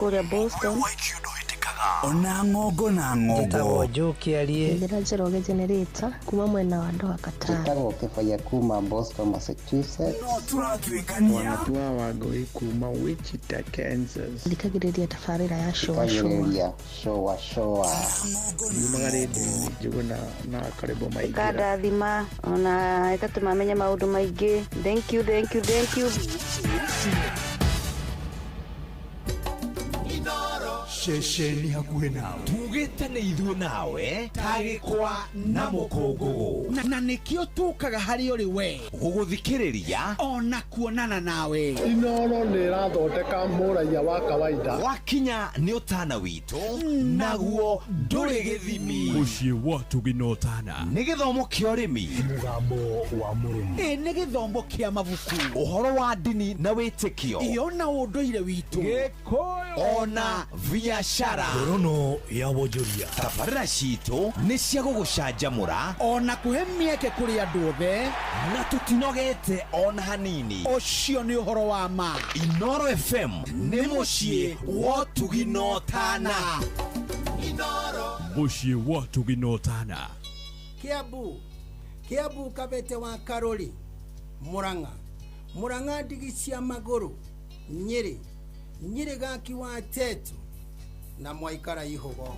Kuria Boston. Ona ngogo na ngogo. Gitagwo Njuki alie. Njira Njoroge generator kuma mwena wa Ndoha Katara. Gitagwo Kifaya kuma Boston, Massachusetts. No turatwikania. Wanatua Wagoi kuma Wichita, Kansas. Ndikagiriria tafarira ya showa showa. Yumagaridi njuguna na karibu maigira. Kada thima ona ikatumamenya maundu maingi. Thank you. Shesheni hakuhe nawe. Tugite ni ithuĩ nawe tagĩkwa na mũkũngũgũ na nĩkĩo tũkaga harĩ ũrĩ we gũgũthikĩrĩria ona kuonana nawe. Inooro nĩ ĩrathondeka mũraia wa kawaida. wakinya nĩ ũtana witũ naguo ndũrĩ gĩthimi. Mũciĩ wa Tũginotana nĩ gĩthomo kĩa ũrĩmi, mũgambo wa mũrĩmi, nĩ gĩthomo kĩa mabuku, ũhoro wa ndini na wĩtĩkio, ona ũndũire witũ, Gĩkũyũ ona biacara. ngorono ya wonjoria. tabarĩra citũ nĩ cia gũgũcanjamũra ona kũhe mĩeke kũrĩ andũ othe, na tũtinogete ona hanini. ũcio nĩ ũhoro wa ma. Inooro FM nĩ mũciĩ wa Tũginotana. Mũciĩ wa Tũginotana. Kiambu Kabete wa Karori, Murang'a ndigi cia magũrũ, Nyĩrĩ gaki wa Tetu na Mwaikara Ihogo.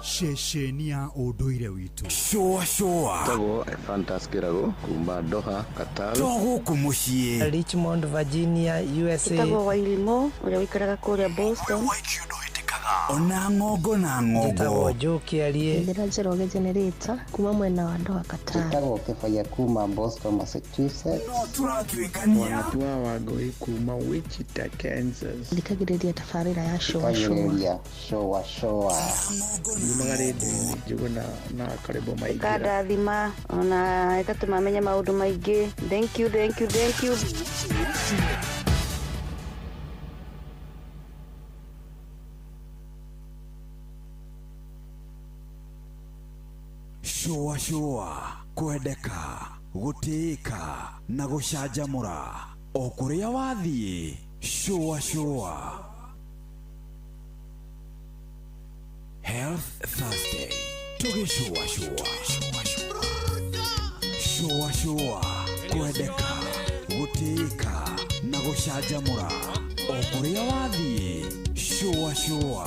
Shesheni ya ũndũire witũ. Showa. Gitagwo Fantas Kirago kuma Doha, Qatar. Tũgũkũ mũciĩ. Richmond, Virginia, USA. Gitagwo Wairimo uria wikaraga kuria Boston. Ona ngogo na ngogo. Gitagwo Njuki alie. Njira Njoroge generator kuma mwena wa Ndoha Katara. Gitagwo Kifaya kuma Boston, Massachusetts. No turatwikania. Wanatua Wagoi kuma Wichita, Kansas. Ndikagiriria tafarira ya showa showa. Yumagaridi njuguna na karibu maigira. Kada thima ona ikatumamenya maundu maingi. Thank you. Showa. Kwendeka, gũtĩĩka na gũcanjamũra. O kũrĩa wathiĩ. Showa. Health Thursday. Tũgĩshowa. Kwendeka, gũtĩĩka na gũcanjamũra. O kũrĩa wathiĩ. Showa.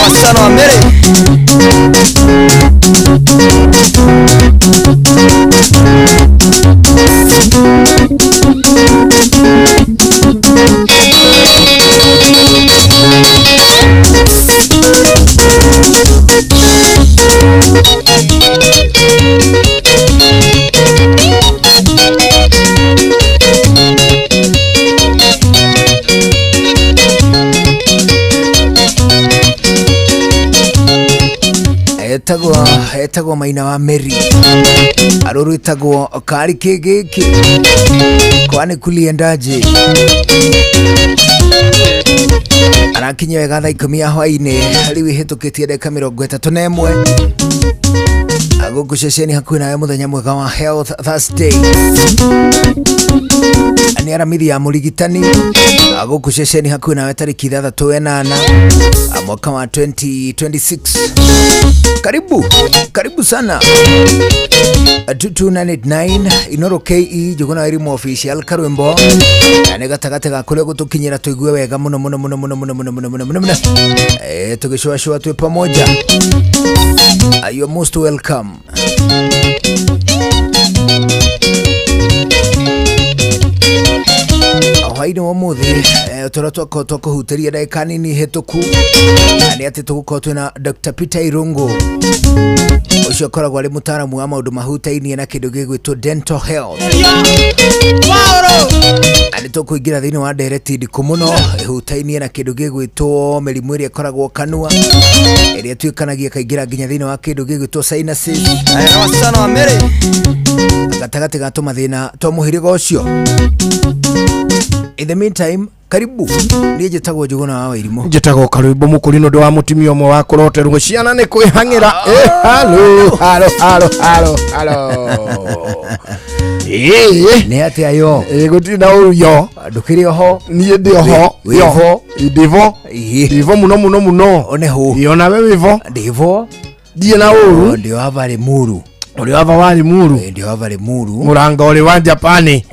Wasichana wa Mary. Etagwo Maina wa Mary. Aruru etagwo kari kigiki. Kwani kuliendaje? Arakinya wega thaa 10 hwaini. Riu ihitukitie ndeka 31. Agogo ceceni hakuhi nawe muthenya mwega wa Health Thursday. Ani aramithi ya murigitani. Agogo ceceni hakuhi nawe tariki 3/8 mwaka wa 2026. Karibu sana. 2299 Inoro KE juguna erimu official Karwembo. Ane gatagate kule gutukinyira tuigue wega muno. Tugishwa tu pamoja. You are most welcome. Haini wa muthi turatoka tukuhuteria dakika nini hetuku. Ani ati tugukorwo twina Dr. Peter Irungu. Ucio koragwo ari mutaramu wa maundu mahutainie na kindu gigwitwo dental health. Ani tukuingira thiini wa directed kumuno ihutainie na kindu gigwitwo mirimu iria koragwo kanua iria twikanagia kaingira nginya thiini wa kindu gigwitwo sinuses. Aya wasana wa Mary. Gatagati gato mathina to muhirigo ucio. In the meantime, karibu. Niye jetagwo Njuguna wa Wairimu. Jetagwo Karwimbo mukuri no wa mutimio mwe wa kuroterwo ciana ni kwihangira. Hello. Ne ati ayo. Gutina uyo. Ndukiri oho. Niye ndi oho. Wivo. Divo muno. Oneho. Yona we wivo. Divo. Die na uru. Ndio avale muru. Uri wava wali muru. Ndio wavale muru. Muranga uri wa Japani.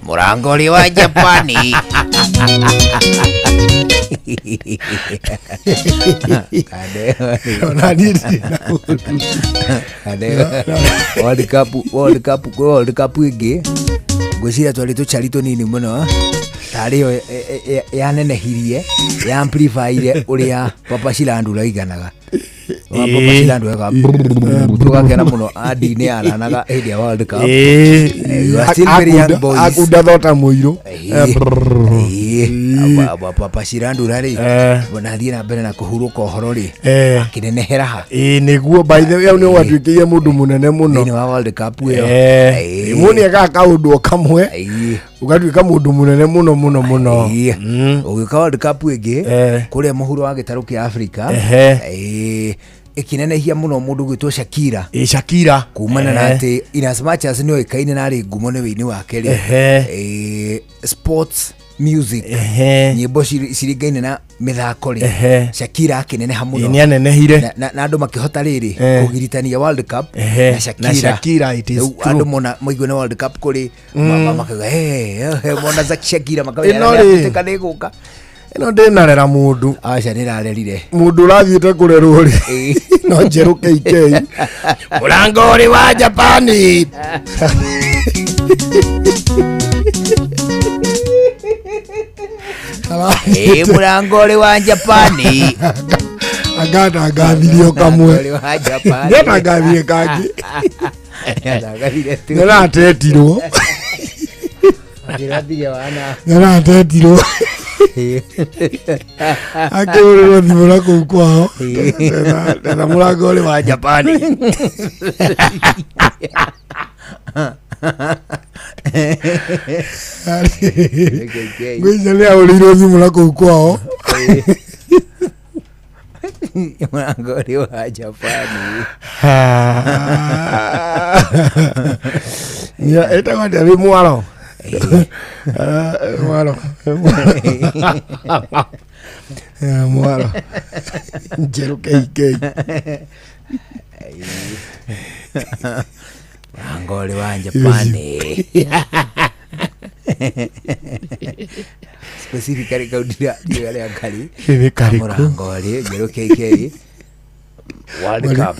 World Cup igi. Gwicira twari tucharito nini muno. Tario yanenehirie, ya amplifyire uria Papa Shilandu raiganaga. Papa Shilandu ega tugakena muno adi ni aranaga hidi ya World Cup. You are still very young boys. Akunda thota muiru. Papa Shilandu rari bonathie na mbere na kuhuruka uhoro ri akinenehera ha. Niguo by the way ni watwikiye mundu munene muno ni wa World Cup yo. Muni aka kaundu kamwe ugatwika mundu munene muno. Ugika World Cup igi kuria muhuro wa gitaru kia Africa. Ikinenehia muno mundu gwitwo Shakira. Shakira kumana na ati in as much as no ikaine na ri ngumo ne wini wake ri sports music nyimbo ciringaine na mithako ri Shakira akineneha muno ni anenehire na andu makihota riri kugiritania World Cup na Shakira it is true. Andu mona moigwe na World Cup kuri makaga mona Shakira makaga tekaniguka ino ndinarera mundu aca nirarerire mundu urathiite kurerwo ri no njeru KK Muranga uri wa Japani. Muranga uri wa Japani. agata gathirio kamwe ngeta gathie kangi ngena tetirwo ngena tetirwo akĩũrĩrwo thimũ na kũu kwao na mũrango ũrĩ wa Japani. Ngwĩciria nĩ ahũrĩirwo thimũ na kũu kwao mũrango ũrĩ wa Japani. ĩtagwo atĩa wĩ mwaro mwaro njerũ keikei mũrango ũrĩ wa Japani. Specifically kaudira ya kali mũrango ũrĩ njerũ keikei World Cup.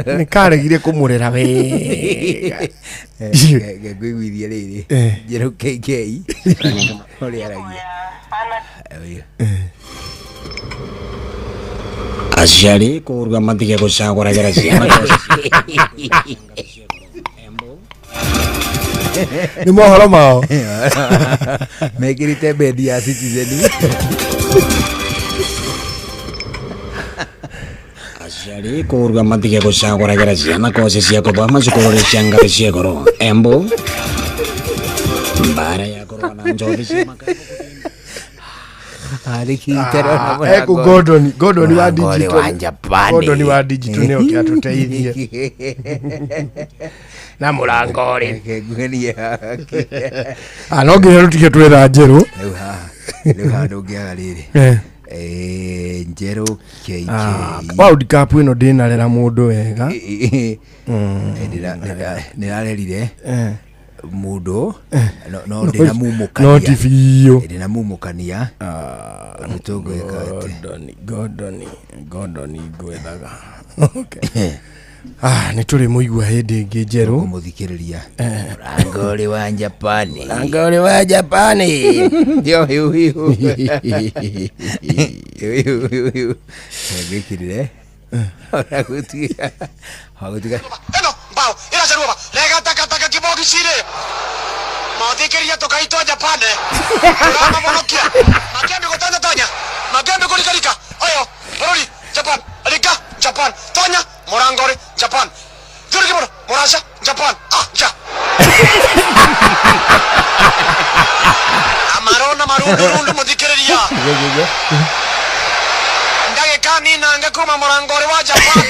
nĩ karegire kũmũrera wega ngĩiguithia rĩrĩ njerũ keikei ũrĩa aragia aciari kũruga matige gũcagũragĩra ciana nĩ mohoro mao mekĩrĩte bendi ya Citizen. aciari kũruga matige gũcagũragĩra ciana koci cia gũthoma cukuru cia ngathĩ cia igũrũ. Embu mbara ya kũrũa na njohi cia makara eku Gordon wa digital Gordon wa digital nĩo kĩatũteithie na mũrango ũrĩ no nginya rũtige twetha njerũ rĩu handũ ngĩaga rĩrĩ njerũ keikei World Cup ĩno ndĩnarera mũndũ wega nĩrarerire mũndũ no ndĩna mumũkania no ti biũ ndĩna mumũkania nĩtũgwĩka Gordon ngwethaga nĩ tũrĩ mũigua hĩndĩ ĩngĩ njerũ mũthikĩrĩria mũrango ũrĩ wa Japani. mũrango ũrĩ wa Japani gwĩkĩrire gũtiga ĩno mbao ĩracerua rega takataka kĩbogi cirĩ mathikĩria tũkaitwo Japani tũramamonokia makĩambia gũtonyatonya makĩambia kũrikarika oyo bũrũri Japan rika Japan tonya mũrango ũrĩ Japan thuriki mũno mũraca Japan ja amarona marundurundu mũthikĩrĩria ndagĩka nina ngakuma mũrango ũrĩ wa Japan.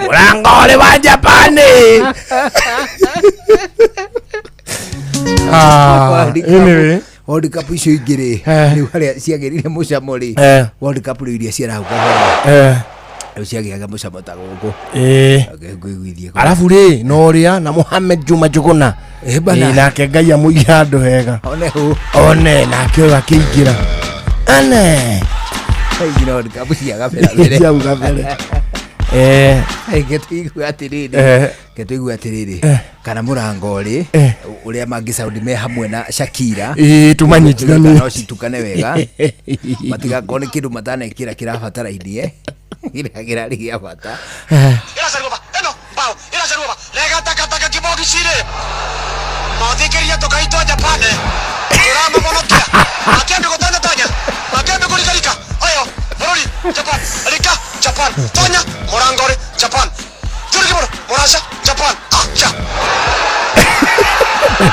mũrango ũrĩ wa Japani. Anyway World Cup icio ingĩ rĩu harĩa ciagĩrire mũcamo rĩ World Cup rĩu iria ciarahũka rĩu ciagĩaga mũcamo ta gũkũ ngĩiguithie. Alafu rĩ no ũrĩa na Mohamed Juma Njuguna nake Ngai amũige handũ hega one nake ũyũ akĩingĩra World Cup ciagabere Ngetũigua atĩrĩrĩ kana mũrango ũrĩ ũrĩa mangĩ Saudi me hamwe na Shakira tumanyitithanie no citukane wega matigakorwo nĩ kĩndũ matanekĩra kĩrabatarainie kĩrarĩ gĩa bata. ĩracerua ĩno mbao ĩracerua rega takataka kĩbogi cirĩ mathikĩria tũkaitwo Japani tũramamonokia makĩambia gũtonyatonya makĩambia kũrikarika oyo bũrũri Japan rika Japan tonya mũrango ũrĩ Japan thuriki mũno mũraca Japan ja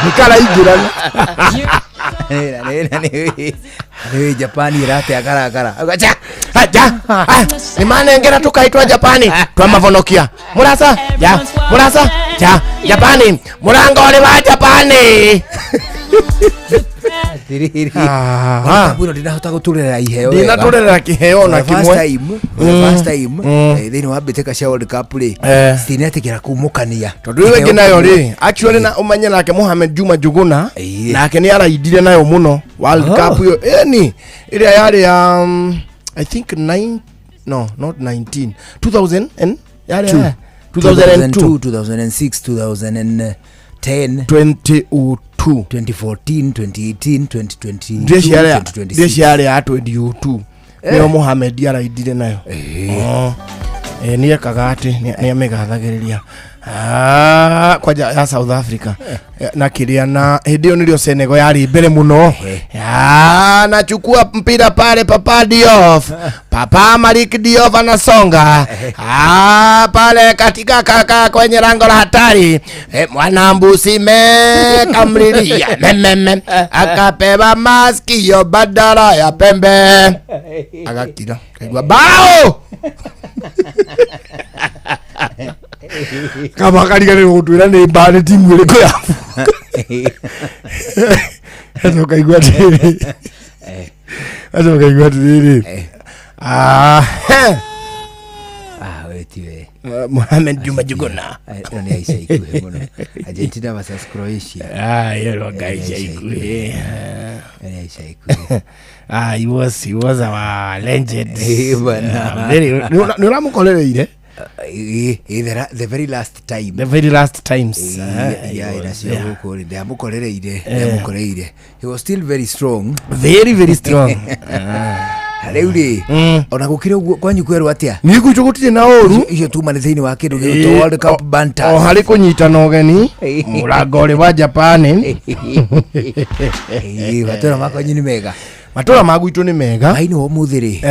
nĩkaraingĩrana nĩ Japan ĩrate akarakara nĩmanengera tũkaitwa Japani twamavonokia mũraca Japani mũrango ũrĩ wa Japani. Bũno ndinahota gũtũrera iheo ndinatũrera kĩheo na kĩmwe first time thĩinĩ wa mbĩtĩka cia World Cup rĩ citinetĩkĩra kumũkania tondũ rĩu ĩngĩ nayo rĩ actually na ũmenye nake Mohamed Juma Njuguna nake nĩ araindire nayo mũno World Cup ĩyo ĩni ĩrĩa yarĩ ya I think 2000 and yarĩ 2002 2006 2010 2002 2014 2018 2020 Ndeci yale ya 2002 niyo Mohamed araidire nayo ni akagati ni amegathagiriria kwaja ya South Africa na kiria na hidio nilio Senegal yari mbere muno nachukua mpira pale Papa Diop Papa Malik Diop anasonga pale katika kaka kwenye lango la hatari mwana mbusi mekamlilia akapewa maskio badala ya pembe agakira kaigwa bao kama karigane gutwira ni bane timu ile kwa eso kaigwa tiri wetiwe Mohamed Juma Juguna ni aisha ikuhe muno Argentina versus Croatia yero gaisha ikuhe ni aisha ikuhe he was our legend bana nuramukolereire the very last times ndamukorereire he was still very strong very strong Reuri ona gukire kwanyu kweru atia ni gucugutire na oru iyo tuma thiini wa kindu gito World Cup banter hari kunyitana ogeni murango ri wa Japan batora makonyi ni mega matora magwitu ni mega aini wo muthiri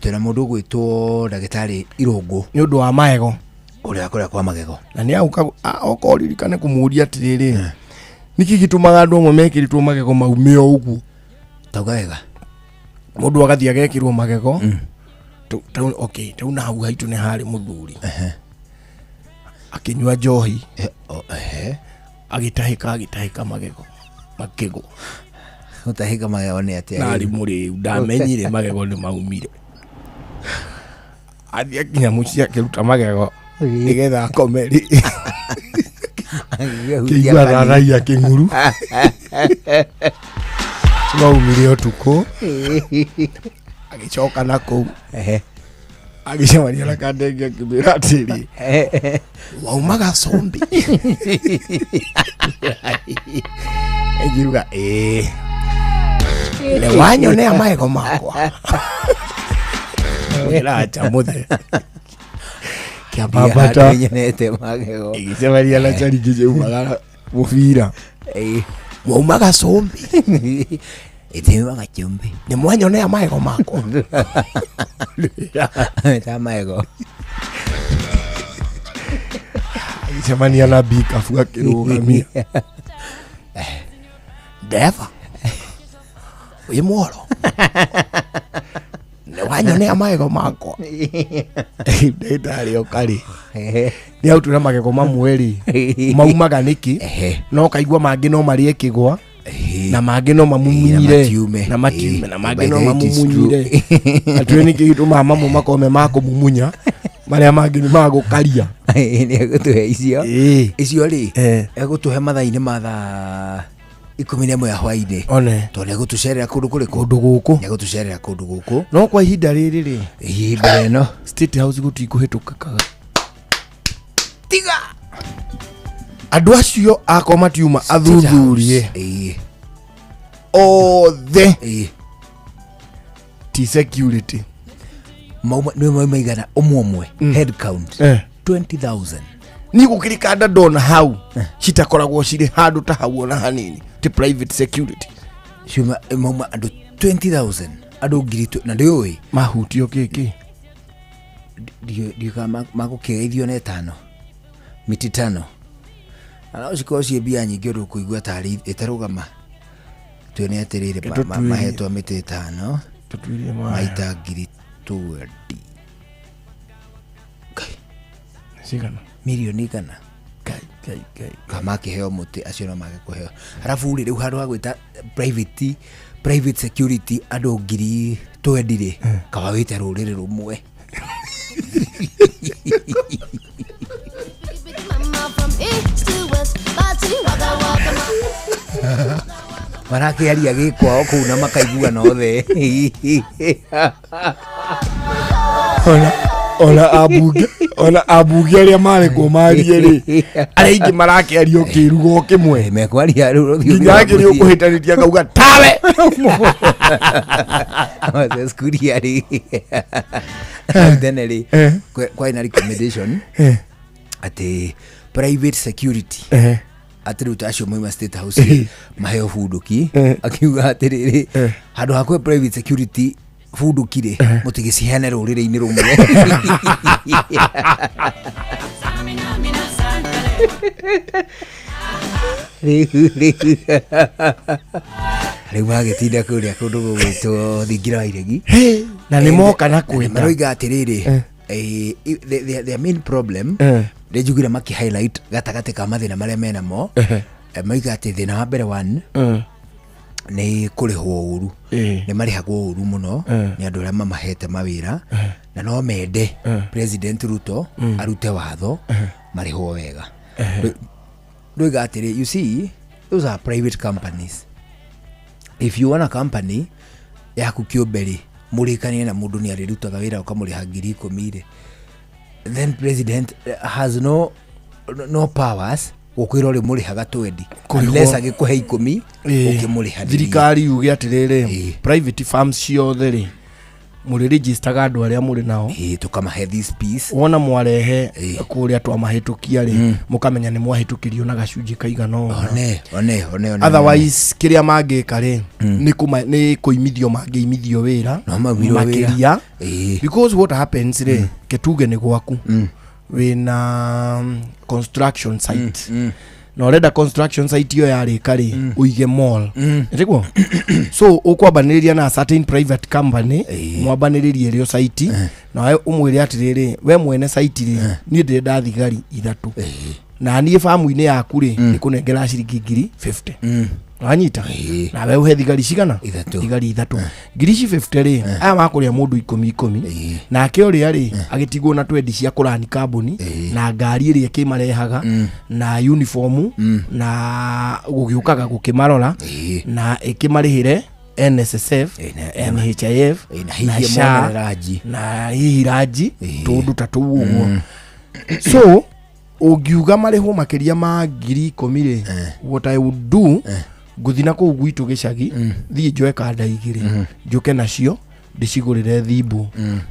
tena mundu gwitwo ndagitari Irungu ni undu wa maego uria kwa magego na ni auka okoririkane kumuria atiriri niki gitumaga andu amwe mekiritwo magego maumio ugu tauga wega mundu agathia agekirwo magego okay tu na hau haitu ni hari muthuri akinywa njohi agitahika magego makego utahika magego ni atia nari muri ndamenyire magego ni maumire athia kinya mucia kiruta magego nigetha komeri kigwa raraia kinguru maumire otuko agicoka nako agicemania na kandenge akimira atiri waumaga sombi egiruga le wanyonea maego makwa wiracha muthe kiabata nyenete magego igicemania na chari giceumaga mubira waumaga sombi itiwa gachumbi ni mwanyonea maego makwa ta maego igicemania na bikafu akirugamia deva uyu mworo ni wanyonea maego makwa ndari okari ni autura magego mamweri maumaga niki no kaigwa mangi no marie kigwa na mangi no mamumunyire na matiume na mangi no mamumunyire atwe niki gituma mamu makome mako mumunya maria mangi ni magukaria ni agutuhe icio ri egutuhe mathaini matha 11 ya hwaini one to ne gutucerera kundu guku ne gutucerera kundu guku no kwa ihinda riri ri ihinda no State House gutikuhitukaga tiga andu acio akoma tiuma athuthurie othe ti security mauma igana umwe head count 20,000 ni gukirikanda ndona hau citakoragwo ciri handu ta hau ona hanini ti private security shuma mauma andu 20,000 andu ngiritu na ndioi mahutio kiki dio kama magukigeithio na 5 miti 5 ana cikocie bia nyingi undu kuigua tari itarugama tuone atirire mahetwa miti 5 tutuirie maita ngiri 20 sigana milioni kana kai kama kiheo muti acio no mage kuheo halafu riu handu ha gwita private security andu ngiri 20 ri kaba wite ruriri rumwe marakiaria gikwao kuu na makaigua nothe ona ona abugi aria mare ko marie ri areingi marake ario kirugo kimwe mekwaria ruthio nginya rio kuhitanitia kauga tawe the skuri ari then ri kwa ina recommendation ati private security atiruta acio moima State House maheo funduki akiuga atiriri handu hakwe private security funduki ri mutigiciane rurire-ini rumwe riu magitinda kuria kundu gugwitwo thingira wa iregi na ni moka na kwenda maroiga atiriri their main problem rejugire maki highlight gatagati ka mathina maria mena mo maiga ati thina wa mbere one ni kurihwo uru ni marihagwo uru muno ni andu aria mamahete mawira na no mende President Ruto arute watho marihwo wega ndoiga atiri you see those are private companies. If you want a company yaku kiumberi murikanie na mundu ni arirutaga wira ukamuriha 10,000 then president has no powers gukwira ri murihaga 20 unless agikuhe 10 ukimuriha. Thirikari yuge atiriri private firms ciothe ri muri register andu aria muri nao tukamahe this piece wona mwarehe kuria twamahitukia ri mukamenya ni mwahitukirio na gacunji kaigano one otherwise kiria mangika ri ni kuimithio mangiimithio wira makiria because what happens ri ketuge ni gwaku wina construction site no reda construction site yo yari kari uige mall ndiko so ukwabaniria na certain private company mwabaniria rio site na umwire atiriri we mwene site ri ni ndenda thigari ithatu na nie famu-ini yaku ri nikunengera ciringi 50 wanyita na we uhe thigari cigana thigari ithatu ngiri 50 ri aya makuria mundu 10 na ke uri ari agitigwo na 20 cia kurani kambuni na ngari iri kimarehaga na uniform na gugiukaga gukimarora na ikimarihire NSSF NHIF na SHA na hiraji tundu tatu uguo so ugiuga mariho makiria ma ngiri 10 what I would do guthina ku gwitu gicagi thie njoe kanda igiri njoke nacio ndicigurire thibu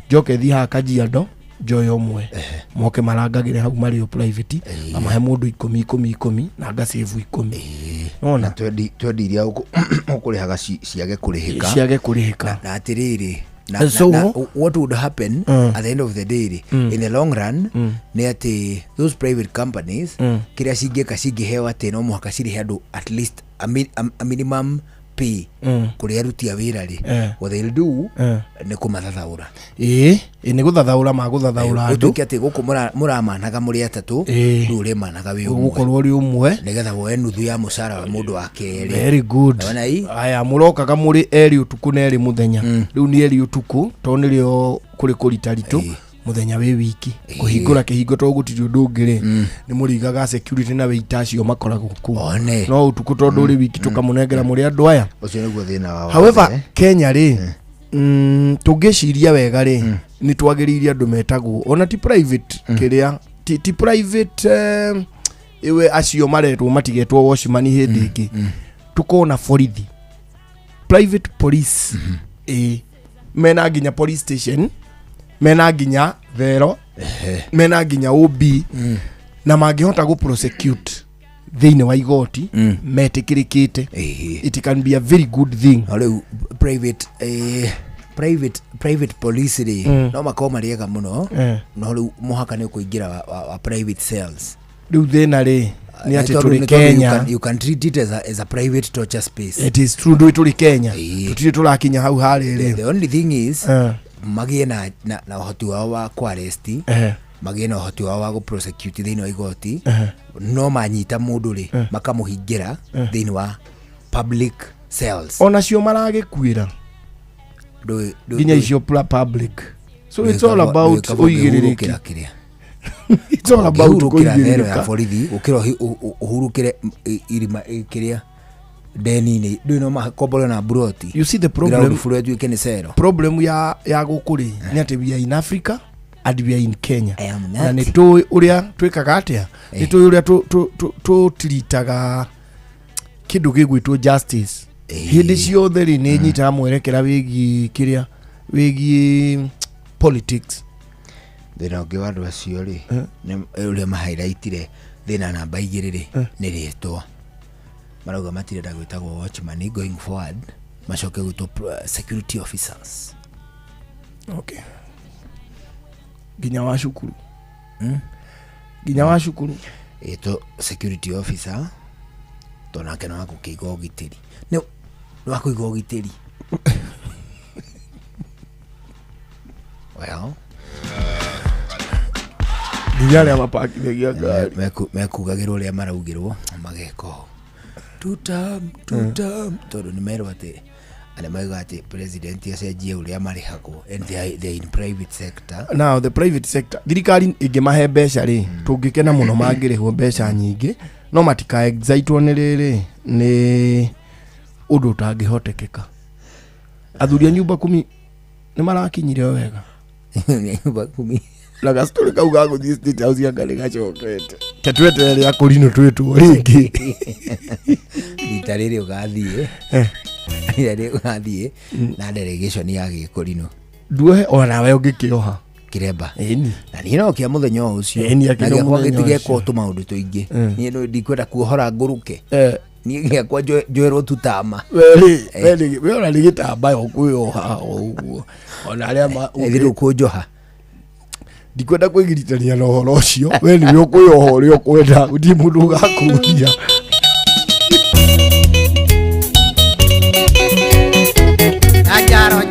njoke thi ha Kajiado njoe omwe moke marangagire hau mario private amahe mundu 10 na ngasave 10 nona twediria ukurihaga ciage kurihika na atiriri so what would happen at the end of the day in the long run ni ati those private companies kiria cingeka cingihewa ati no muhaka ciri handu at least a minimum pay kuri aruti a wira ri what they'll do ni kumathathaura ni guthathaura maguthathaura andu utuki ati guku muramanaga muri atatu ndure managa wi umwe gukorwo ri umwe nigetha woe nuthu ya mucara wa mundu wa keri. Very good. Aya murokaga muri eri utuku na eri muthenya riu ni eri utuku to nirio kuri kuritarito muthenya we wiki kuhingura kihingo to gutiri ndungire ni murigaga security na weitacio makoraga ku no utuku to nduri wiki tukamunengera muri andu aya ucio niguo thina wao. However Kenya ri tungiciria wega ri ni twagiriria andu metagwo ona ti private kiria ti private iwe acio maretwo matigetwo washman hindi ingi tukona borithi private police mena nginya police station mena nginya thero mena nginya OB na mangihota go prosecute thiine wa igoti metikirikite it can be a very good thing. Ole private police ri no makoma riega muno no ri muhaka ni kuingira wa private cells riu thina ri ni ati turi Kenya you can treat it as a private torture space. It is true do turi Kenya tutiri turakinya hau hari ri. The only thing is magie na uhoti wao wa arrest magie na uhoti wao wa go prosecute thiine wa igoti no manyita mundu ri makamuhingira thiine wa public cells ona cio maragikuira ginya icio public so it's all about uigiririki it's all about uigiririki ya borithi ukiro uhurukire irima kiria deni ni do no makombolo na broti. You see the problem ya gukuri ni ati we are in Africa and we are in Kenya. Na nĩ tũĩ ũrĩa twĩkaga atĩa, nĩ tũĩ ũrĩa tũtiritaga kĩndũ gĩgwĩtwo justice. Hĩndĩ ciothe rĩ nĩ nyitaga mwerekera wĩgiĩ politics. Thĩna ũngĩ wa andũ acio rĩ nĩ ũrĩa mahighlightire thĩna namba 2 rĩ nĩ rĩtwa. Marauga matirenda gwĩtagwo watchman going forward, macoke gwĩtwo security officers. Okay. Ginya wa cukuru. Ginya wa cukuru. Eto security officer. Tona kena wako kĩiga ũgitĩri. Nĩ wako kĩiga ũgitĩri. Well. Ginya arĩa mapakithagia ngari. Mekugagĩrwo ũrĩa maraugĩrwo mageko. Tutam. Tondũ nĩ merwo atĩ and my president yacenjie uria marihagwo and they in private sector. Now the private sector thirikari ingĩmahe mbeca rĩ tũngĩkena mũno mangĩrĩhwo mbeca nyingĩ no matika excitewo nĩ rĩrĩ nĩ ũndũ ũtangĩhotekeka. Athuri a nyumba 10 nĩ marakinyire wega. Nyumba 10 na gastori kau ga gũthiĩ state house ya ngari gacokete ketwete rĩa kũrinũ twĩtwo rĩngĩ rita rĩrĩ ũgathiĩ na delegation ya Gĩkũrinũ nduohe ona we ũngĩkĩoha kiremba na niĩ no kia mũthenya ũcio na gĩakwa gĩtigekwo tũmaũndũ tũingĩ niĩ no ndikwenda kuohora ngũrũke niĩ gĩakwa njoerwo tutama we ona nĩ gĩtamba ũkwĩoha ũguo ona arĩa ethirwo kũnjoha ndikwenda kwĩgiritania na ũhoro ũcio we nĩ ũkwĩoha ũrĩa ũkwenda gũtirĩ mũndũ ũgakũria. Jaro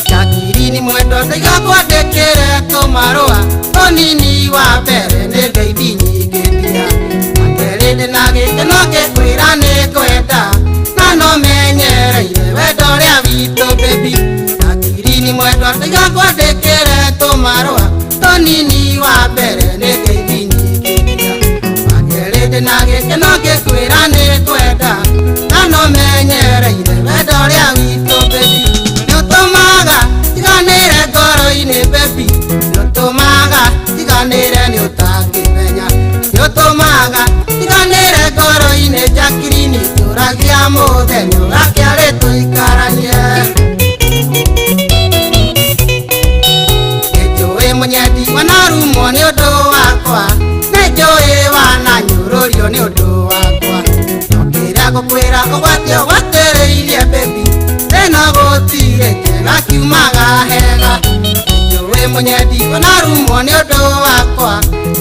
Jakirini mwendo tiga kwandĩkĩre tũmarũa tũnini wa mbere nĩ ngeithi nyingĩ ndia akerĩndĩ na gĩkeno gĩkwĩra nĩ ngwenda na no menyereire wendo ũrĩa witũ baby. Jakirini mwendo tiga kwandĩkĩre tũmarũa tũnini wa mbere nĩ ngeithi na gĩkeno gĩkwĩra nĩ ngwenda na no menyereire wendo ũrĩa witũ baby. Nĩũtũmaga tiganĩre ngoro-inĩ baby, nĩũtũmaga tiganĩre nĩ ũtangĩmenya, nĩũtũmaga tiganĩre ngoro-inĩ Jakirini tũragia mũthenya ũrakĩarĩ tũikaranie. Nĩnjũĩ mũnyendi wanarumwo nĩ ũndũ wakwa, nĩnjũĩ wananyũrũrio nĩ ũndũ wakwa, nokĩra gũkwĩra ũgwatio gwatĩrĩirie baby, ĩno gũtirĩ kĩega kiumaga hega. Nĩnjũĩ mũnyendi wanarumwo nĩ ũndũ wakwa,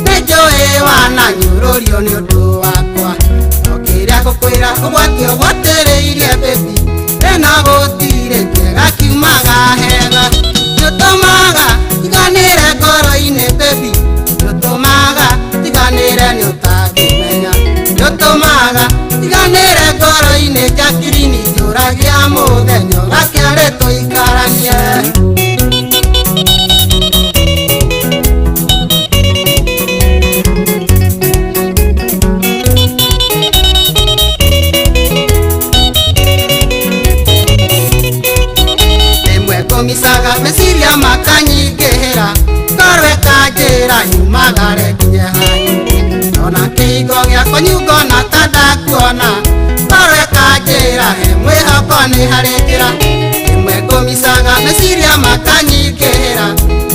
nĩnjũĩ wananyũrũrio nĩ ũndũ wakwa, nokĩra gũkwĩra ũgwatio gwatĩrĩirie baby, ĩno gũtirĩ kĩega kiumaga hega. Nĩũtũmaga tiganĩre ngoro-inĩ baby, nĩũtũmaga tiganĩre nĩ ũtangĩmenya, nĩũtũmaga tiganĩre ngoro-inĩ Jakirini tũragia mũthenya ũrakĩarĩ tũikaranie. Komisaga meciria makanyingĩra ngorwe kanjĩra nyumagare nginye hanyu, ona kĩhingo gĩakwa nyungona ta ndakuona, ngorwe kanjĩra he mwĩhoko nĩ harĩ njĩra. Rĩmwe ngũmicaga meciria makanyingĩra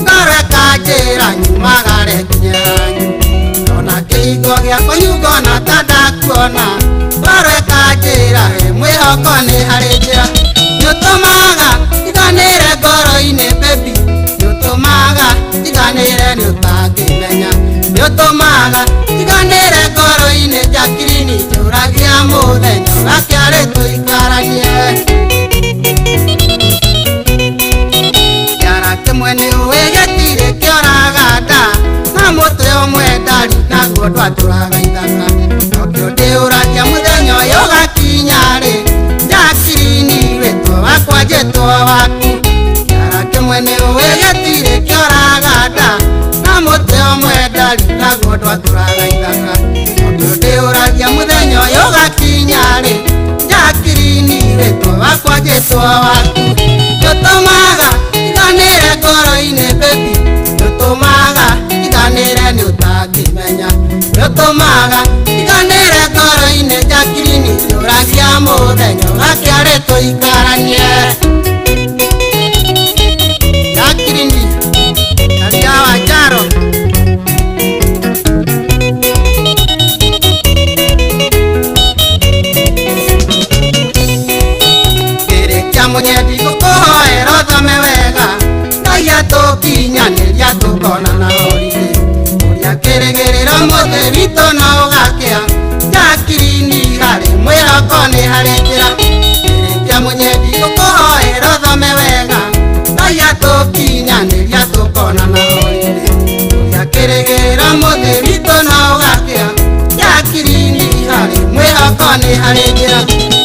ngorwe kanjĩra nyumagare nginye hanyu, ona kĩhingo gĩakwa nyungona ta ndakuona, ngorwe kanjĩra he mwĩhoko nĩ harĩ njĩra. Nĩũtũmaga tiganĩre ngoro-inĩ baby, nĩũtũmaga tiganĩre nĩ ũtangĩmenya, nĩũtũmaga tiganĩre ngoro-inĩ Jakirini tũragia mũthenya ũrakĩarĩ tũikaranie. Kĩara kĩmwe nĩ ũĩ gĩtirĩ kĩoraga nda, na mũtwe ũmwe ndari naguo ndwatũraga ithaka, nokĩo ndĩũragia mũthenya ũyũ ũgakinya rĩ Jakirini wĩtwo wakwa njĩtwo waku. Kĩara kĩmwe nĩ ũĩ gĩtirĩ kĩoraga nda, na mũtwe ũmwe ndari naguo ndwatũraga ithaka, nokĩo ndĩũragia mũthenya ũyũ ũgakinya rĩ Jakirini wakwa Jesu waku Tutumaga iganire ngoro-inĩ baby Tutumaga iganire nĩ ũtangĩmenya Tutumaga iganire ngoro-inĩ Jacqueline Ũragia mũthenya ũgakĩarĩ tũikaranie Jacqueline Karia Wanjaro Munyendi kukuhoera uthome wega Ngai atukinyanĩria tũkonana holiday Ũrĩa kĩrĩgĩrĩro mũthĩ witũ no ũgakĩa Jacqueline harĩ mwĩhoko nĩ harĩ njĩra Kĩrĩkia munyendi kukuhoera uthome wega Ngai atukinyanĩria tũkonana holiday Ũrĩa kĩrĩgĩrĩro mũthĩ witũ no ũgakĩa Jacqueline harĩ mwĩhoko nĩ harĩ njĩra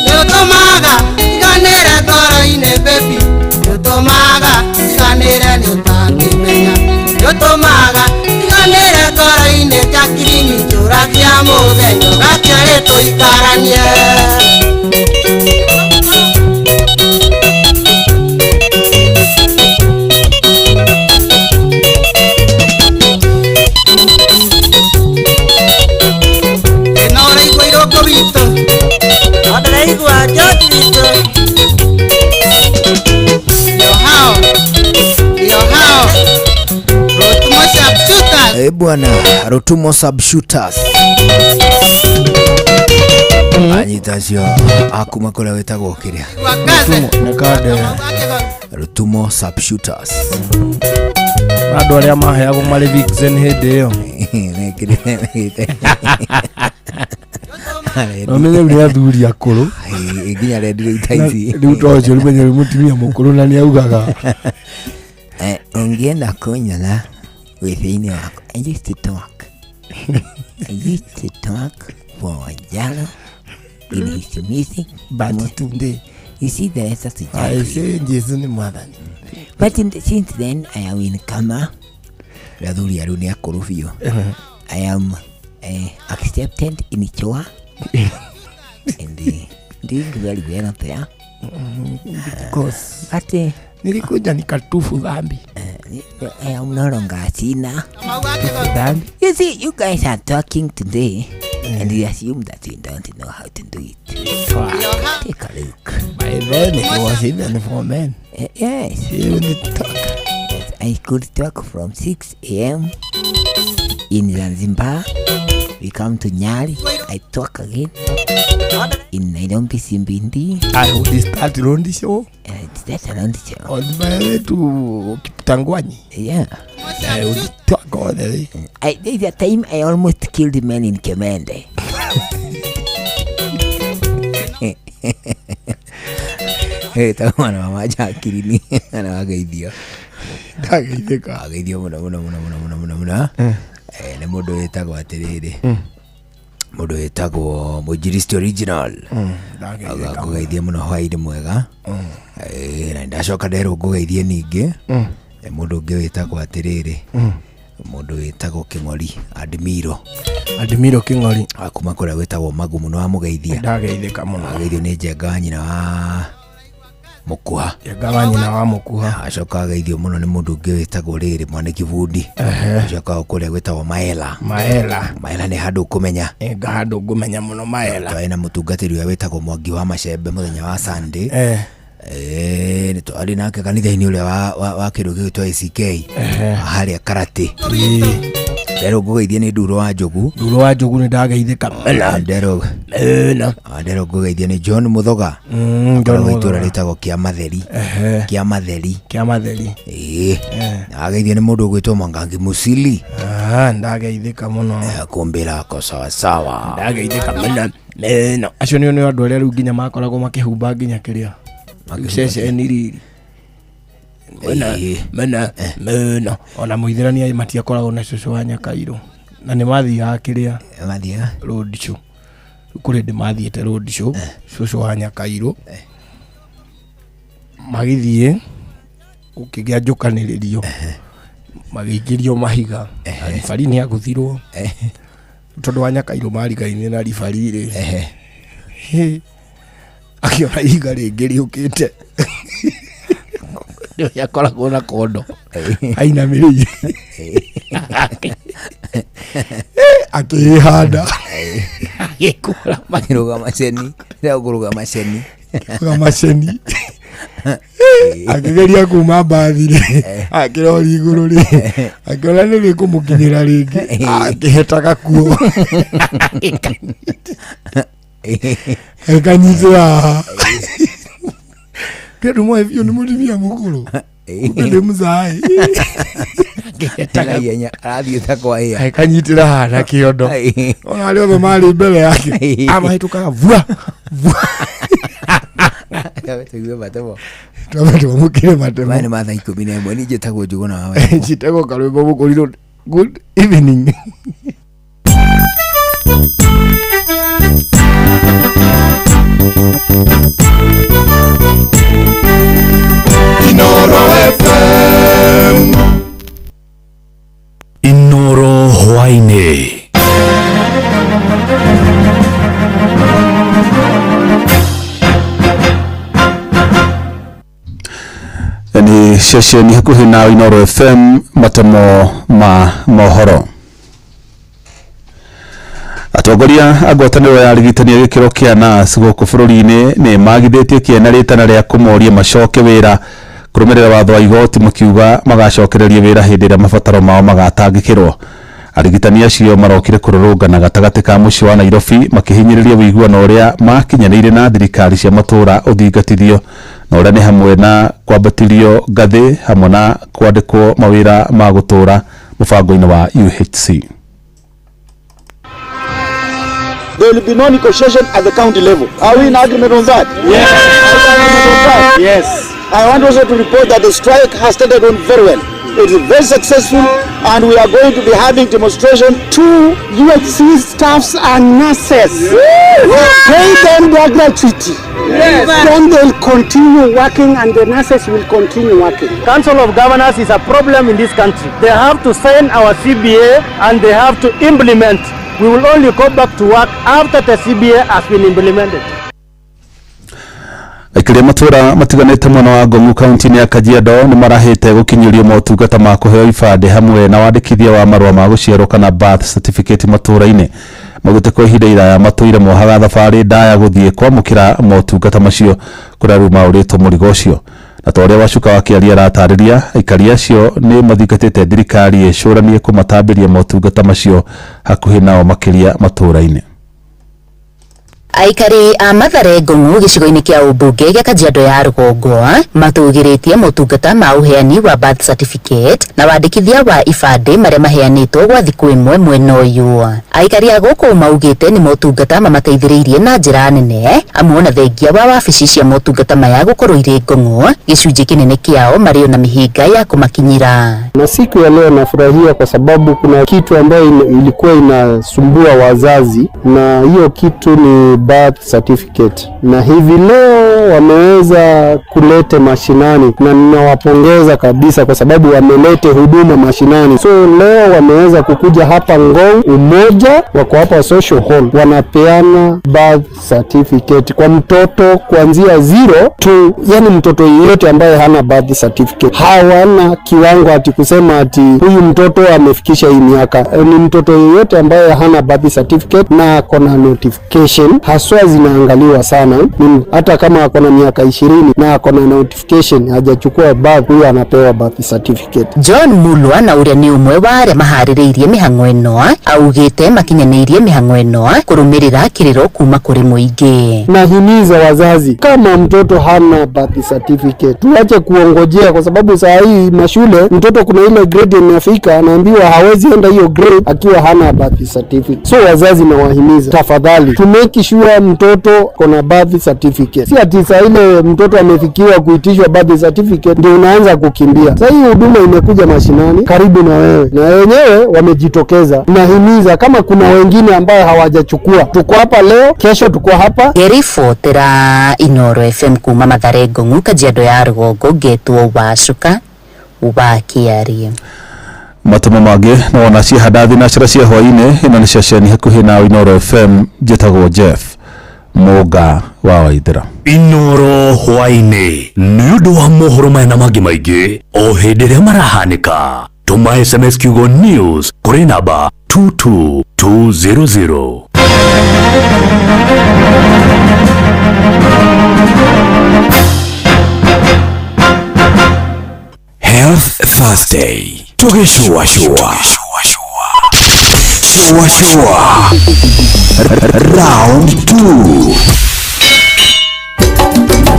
Nĩũtũmaga iganĩre ngoro-inĩ baby Nĩũtũmaga iganĩre nĩ ũtangĩmenya Nĩũtũmaga iganĩre ngoro-inĩ Jacqueline Ũragia mũthenya ũgakĩarĩ tũikaranie Ĩno ũraigua irũngũ witũ Ndĩraigua George witũ Bwana Rotumo Sharpshooters anyita cio akuma kũrĩa wĩtagwo kĩrĩa Rotumo Sharpshooters andũ arĩa maheagwo marĩ vixen hĩndĩ ĩyo Omenye nĩ athuri akũrũ nginya rendire itaici rĩu tocio rĩmenye mũtumia mũkũrũ na nĩ augaga ũngĩenda kũnyona wĩthĩ-inĩ wako I used to talk for Wanjaro in his music but today you see the rest of the I say Jesus nĩ mwathani but since then I am in Kama athuri arũ nĩ akũrũ biũ I am accepted in Choa and doing very well up there because nilikuja nikatufu dhambi I am no longer a sinner. You see, you guys are talking today and you assume that you don't know how to do it. Take a look. By then it was even for men. Yes. You need to talk. Yes, I could talk from 6 a.m. in Zanzibar. We come to Nyali. I talk again. In Nairobi, Simbindi. I would start on the show. That's around the show. On my way to Kiptangwani. Yeah. I would talk all the way. There's a time I almost killed the man in Kemende. Hey, tawana mama Jacqueline ana wageithio. Ndageithĩka. Ageithio mũno. Nĩ mũndũ wĩtagwo atĩrĩrĩ. Mũndũ wĩtagwo Mũinjilisti Original. Agakũgeithia mũno hwaĩ-inĩ mwega. Na ndacoka nderwo ngũgeithie ningĩ. Mũndũ ũngĩ wĩtagwo atĩrĩrĩ. Mũndũ wĩtagwo Kĩng'ori Admiro Kĩng'ori. Akuma kũrĩa gwĩtagwo Magu mũno wa mũgeithia. Ndageithĩka mũno. Ageithio nĩ Njenga nyina wa Mũkuha. Njenga nyina wa Mũkuha. Acoka ageithio mũno nĩ mũndũ ũngĩ wĩtagwo rĩrĩ Mwanĩki Bundi. Acoka kũrĩa gwĩtagwo Maela nĩ handũ ũkũmenya. Handũ ngũmenya mũno Maela. Twĩ na mũtungatĩri ũrĩa wĩtagwo Mwangi wa Macembe mũthenya wa Sunday. Nĩ twarĩ nake kanitha-inĩ ũrĩa wa kĩndũ gĩgwĩtwo ACK harĩa Karate. Ndero ngũgeithie nĩ Nduro wa Njogu. Nduro wa Njogu nĩ ndageithĩka. Ndero ngũgeithie nĩ John Mũthoga. Ndoro itũra rĩtagwo Kĩamatheri. Kĩamatheri. Ageithie nĩ mũndũ ũgwĩtwo Mwangangi Musili. Ndageithĩka mũno. Kũmbĩra ko sawa. Ndageithĩka mũno. Acio nĩ andũ arĩa rĩu nginya makoragwo makĩhumba nginya kĩrĩa. Ceceni riri. Mena ona mũithĩrania matiakoragwo na cũcũ wa Nyakairũ na nĩ mathiaga kĩrĩa road show kũrĩ ndĩ mathiĩte road show cũcũ wa Nyakairũ magĩthiĩ gũkĩgĩa njũkanĩrĩrio magĩingĩrio mahiga ribari nĩ agũthirwo tondũ wa Nyakairũ marigaine na ribari rĩ akiona iga rĩngĩ riũkĩte ndio yakoragwo na kondo ainamĩrĩire akĩhanda agĩkũra makĩrũgama ceni rĩu kũrũgama ceni akĩgeria kuma mbathi-rĩ akĩrora igũrũ-rĩ akĩona nĩrĩkũmũkinyĩra rĩngĩ akĩhetaga kuo akanyitĩra haha kĩndũ mwaĩ biũ nĩ mũtumia mũkũrũ nĩ mũcai arathiĩ kwa ĩa akanyitĩra haha na kĩondo ona arĩa othe marĩ mbere yake amahĩtũkaga vua tũigue matemo mũkĩre matemo nĩ mathaa 11 nĩ njĩtagwo Njũgũna wa njĩtagwo Karwĩmbo Mũkũrinũ. Good evening. Inooro FM. Inooro hwainĩ. Ni ceceni hakuhĩ na Inooro FM, matemo ma mohoro. Atongoria a ngwatanĩro ya arigitani a gĩkĩro kĩa NAS gũkũ bũrũri-inĩ nĩ magithĩtie kĩena rĩtana rĩa kũmoria macoke wĩra kũrũmĩrĩra watho wa igoti, makiuga magacokereria wĩra hĩndĩ ĩrĩa mabataro mao magatangĩkĩrwo. Arigitani acio marokire kũrũrũngana gatagatĩ ka mũciĩ wa Nairobi makĩhinyĩrĩria ũiguano ũrĩa makinyanĩire na thirikari cia matũũra ũthingatithio, na ũrĩa nĩ hamwe na kwambatĩrio ngathĩ hamwe na kwandĩkwo mawĩra ma gũtũũra mũbango-inĩ wa UHC. There will be no negotiation at the county level. Are we in agreement on that? Yes. Yes. I want also to report that the strike has started on very well. It is very successful, and we are going to be having demonstration. 2 UHC staffs and nurses. Pay them their gratuity. Yes. Then they'll continue working, and the nurses will continue working. Council of Governors is a problem in this country. They have to sign our CBA and they have to implement. We will only go back to work after the CBA has been implemented. Aikari matũũra matiganĩte mwena wa Ngong'u kaunti-inĩ ya Kajiado nĩ marahĩte gũkinyĩrio motungata ma kũheo ibandĩ hamwe na wandĩkithia wa marũa ma gũciarwo kana birth certificate matũũra-inĩ. Maugĩte kwa ihinda iraya matũire mohaga thabarĩ ndaya gũthiĩ kwamũkĩra motungata macio kũrĩa rĩu maũrĩtwo mũrigo ũcio. Na ta ũrĩa Wacuka wa Kĩaria aratarĩria, aikari acio nĩ mathingatĩte thirikari ĩcũranie kũmatambĩria motungata macio hakuhĩ nao makĩria matũũra-inĩ. Aikari a Mathare Ngong'u gĩcigo-inĩ kĩa ũmbunge gĩa Kajiado ya rũgongo matũgĩrĩtie motungata ma ũheani wa birth certificate na wandĩkithia wa ibandĩ marĩa maheanĩtwo gwa thikũ ĩmwe mwena ũyũ. Aikari a gũkũ maugĩte nĩ motungata mamateithĩrĩirie na njĩra nene, amwe na thengia wa wabici cia motungata maya gũkorwo irĩ Ngong'u, gĩcunjĩ kĩnene kĩao marĩ na mĩhĩnga ya kũmakinyĩra. Na siku ya leo nafurahia kwa sababu kuna kitu ambayo ilikuwa inasumbua wazazi, na hiyo kitu ni birth certificate, na hivi leo wameweza kulete mashinani, na ninawapongeza kabisa kwa sababu wamelete huduma mashinani. So leo wameweza kukuja hapa Ngong Umoja, wako hapa social hall, wanapeana birth certificate kwa mtoto kuanzia 0 to, yani mtoto yeyote ambaye hana birth certificate. Hawana kiwango ati kusema ati huyu mtoto amefikisha hii miaka. Ni mtoto yeyote ambaye hana birth certificate na akona notification, haswa zinaangaliwa sana. Hata kama akona miaka 20 na akona notification hajachukua birth, huyu anapewa birth certificate. John Mulwa na ũrĩa nĩ ũmwe wa arĩa maharĩrĩirie mĩhang'o ĩno augĩte makinyanĩirie mĩhang'o ĩno kũrũmĩrĩra kĩrĩro kuma kũrĩ mũingĩ. Nahimiza wazazi, kama mtoto hana birth certificate tuache kuongojea, kwa sababu saa hii mashule mtoto kuna ile grade inafika anaambiwa hawezi enda hiyo grade akiwa hana birth certificate. So wazazi na wahimiza, tafadhali to make sure mtoto kuna birth certificate. Si ati saa ile mtoto amefikiwa kuitishwa birth certificate ndio unaanza kukimbia. Sasa hii huduma imekuja mashinani karibu na wewe, na wenyewe wamejitokeza. Nahimiza kama kuna wengine ambao hawajachukua, tuko hapa leo, kesho tuko hapa. Gerifotera Inooro FM kuma Mathare Ngong'u Kajiado ya rũgongo ngetwo Wacuka wa Kĩaria. Matemo mangĩ no ona ciĩ handathi na cira cia hwainĩ. Ĩno nĩ ceceni hakuhĩ na Inooro FM, njĩtagwo Jeff Mũga wa Waithĩra. Inoro hwainĩ nĩ ũndũ wa mohoro maya na mangĩ maingĩ o hĩndĩ ĩrĩa marahanĩka. Tũma SMS kiugo news kũrĩ namba 22200. Health Thursday. Tugeshua shua. Round 2.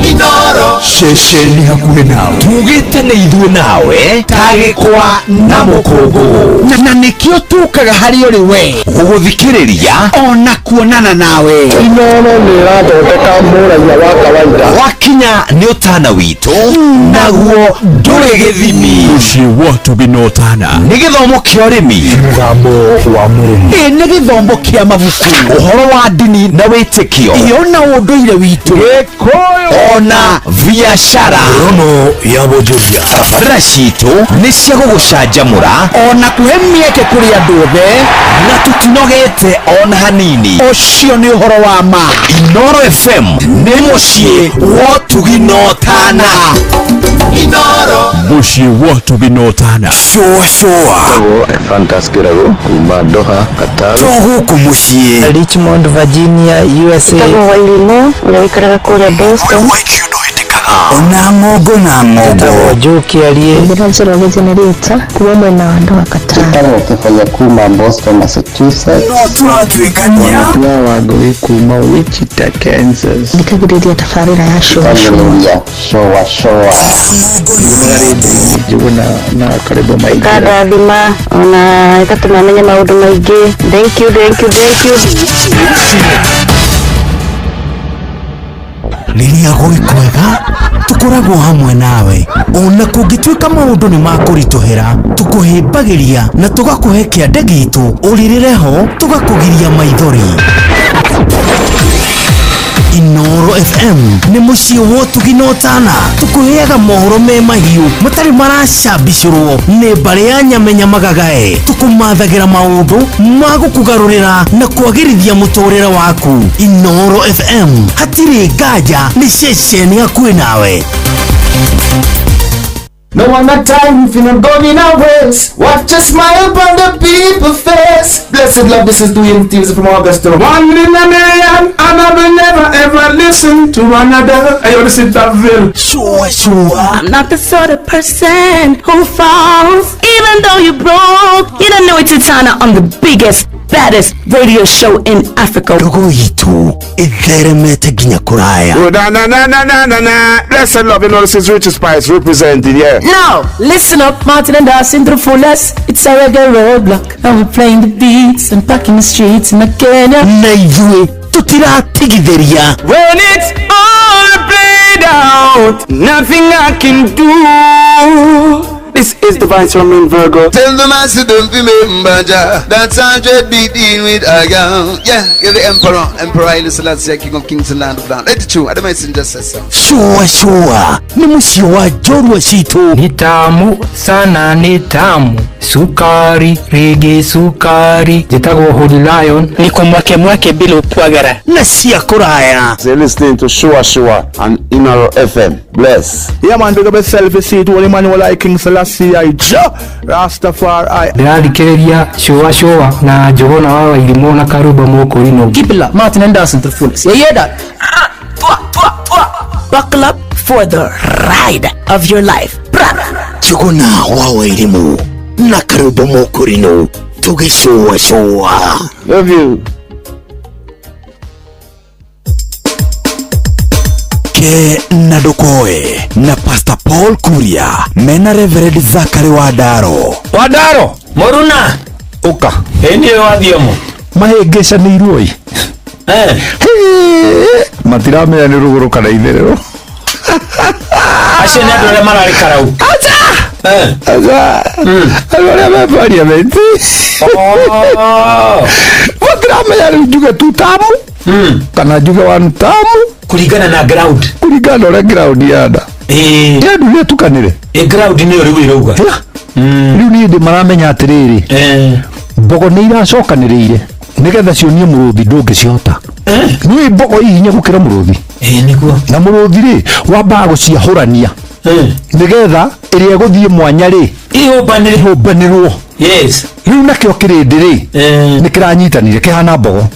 Inoro Shesheni hakuhĩ nawe tugĩtene ithuĩ nawe tagĩkwa na mũkũngũ na nĩkĩo tukaga harĩ ũrĩ we gũgũthikĩrĩria ona kuonana nawe. Inoro nĩ ĩrathondeka mũraia wa kawaida. wakinya nĩ ũtana witũ naguo ndũrĩ gĩthimi. Mũciĩ watu binotana nĩ gĩthomo kĩa ũrĩmi, mũgambo wa mũrĩmi, nĩ gĩthomo kĩa mabuku, ũhoro wa ndini na wĩtĩkio, na ũndũire witũ, ona biacara, rono ya bonjoria. tabarĩra citũ nĩ cia gũgũcanjamũra ona kũhe mĩeke kũrĩ andũ othe, na tũtinogete ona hanini. ũcio nĩ ũhoro wa ma. Inoro FM nĩ mũciĩ wa ũtugi na ũtana. Inoro Mũciĩ watu binotana Shua Fantas Kirago kuma Doha, Qatar. gũkũ mũciĩ Richmond, Virginia, USA. Wairimu ũrĩa wĩikaraga kũrĩa Boston. ona ng'ongo na ng'ongo. Njokiarie Ndĩranjĩra gũjenerĩta kuma mwena wa Doha Qatar. Tano Kifaya Kuma Boston, Massachusetts. no tũratwĩkania Wa Wangui kuma Wichita, Kansas. Thikagĩrĩria tabarĩra ya show. Hallelujah. Showa. Juguna na karibu maigara. Kadathima ona ĩgatũma amenye maũndũ maingĩ. Thank you. rĩrĩa gwĩ kwega tũkoragwo hamwe nawe ona kũngĩtuĩka maũndũ nĩ makũritũhĩra tũkũhĩmbagĩria na tũgakũhe kĩande gitũ ũrĩrĩre ho tũgakũgiria maithori. Inoro FM nĩ mũciĩ wa ũtugi na ũtana, tũkũheaga mohoro me mahiũ matarĩ maracambicũrwo nĩ mbarĩ ya nyamenya magagae, tũkũmathagĩra maũndũ ma gũkũgarũrĩra na kwagĩrithia mũtũrĩre waku. Inoro FM hatirĩ nganja nĩ ceceni hakuhĩ nawe. No one got time if you're not going away. Watch a smile upon the people's face. Blessed love, this is doing things from August to 1 in a million, and I will never ever listen to another. I want to sit that bill. Sure. I'm not the sort of person who falls. Even though you broke, you don't know it's Utana on the biggest, baddest radio show in Africa. Ndugu yitu itheremete nginya kuraya. Na. Blessed love, you know, this is Richard Spice representing, yeah. Now, listen up, Martin and Darcy to the fullest. It's a reggae roadblock, and we're playing the beats and packing the streets in Kenya. Na ithuĩ tũtiratigithĩria. When it's all played out, nothing I can do. This is the Vice from Virgo. Tell the master don't remember that's 100 beating with a gun. Yeah, you're the Emperor Haile Selassie, King of Kings and Land of Land. Let the truth, the messenger says so. Shua nĩ mũciĩ wa njorua citũ. Ni tamu sana, ni tamu sukari, rege sukari, jetagwo Holy Lion, niko mwake bila upwagara na cia kũraya. They're listening to Shua on Inoro FM. Bless. Yeah, man, big up yourself. You see it, Holy Emmanuel I King Selassie I Rastafari. ndĩrathikĩrĩria shua na Njogona wa Wairimu na Karuba Mokorino. Keep it locked, Martin and Darcy to the fullest. You hear that? Buckle up for the ride of your life. Njogona wa Wairimu na Karuba Mokorino tũgĩcua. Love you. Ke na Ndokoe na Pastor Paul Kuria mena Reverend Zachary Wadaro. Moruna Uka eni wathiomo mahĩngĩcanĩirwo ĩ matiramenya nĩ rũgũrũ kana itherero. acio nĩ andũ arĩa mararĩ karau andũ arĩa me parliament matiramenya rĩu njuge tu tamu kana njuge one tamu kũringana na ground, kũringana ũrĩa ground yanda yandu nĩ tukanĩre ground nĩyo rĩu ĩrauga. rĩu niĩ ndĩ maramenya atĩrĩrĩ mbogo nĩ iracokanĩrĩire nĩgetha cionie mũrũthi ndũngĩcihota. Ni mbogo ihinya gukira muruthi. Niguo. Na muruthi ri wambaga guciahurania. Nigetha iria guthie mwanya ri ihumbanirwo. Yes. Riu nakio kirindi ri nikiranyitanire kihana mbogo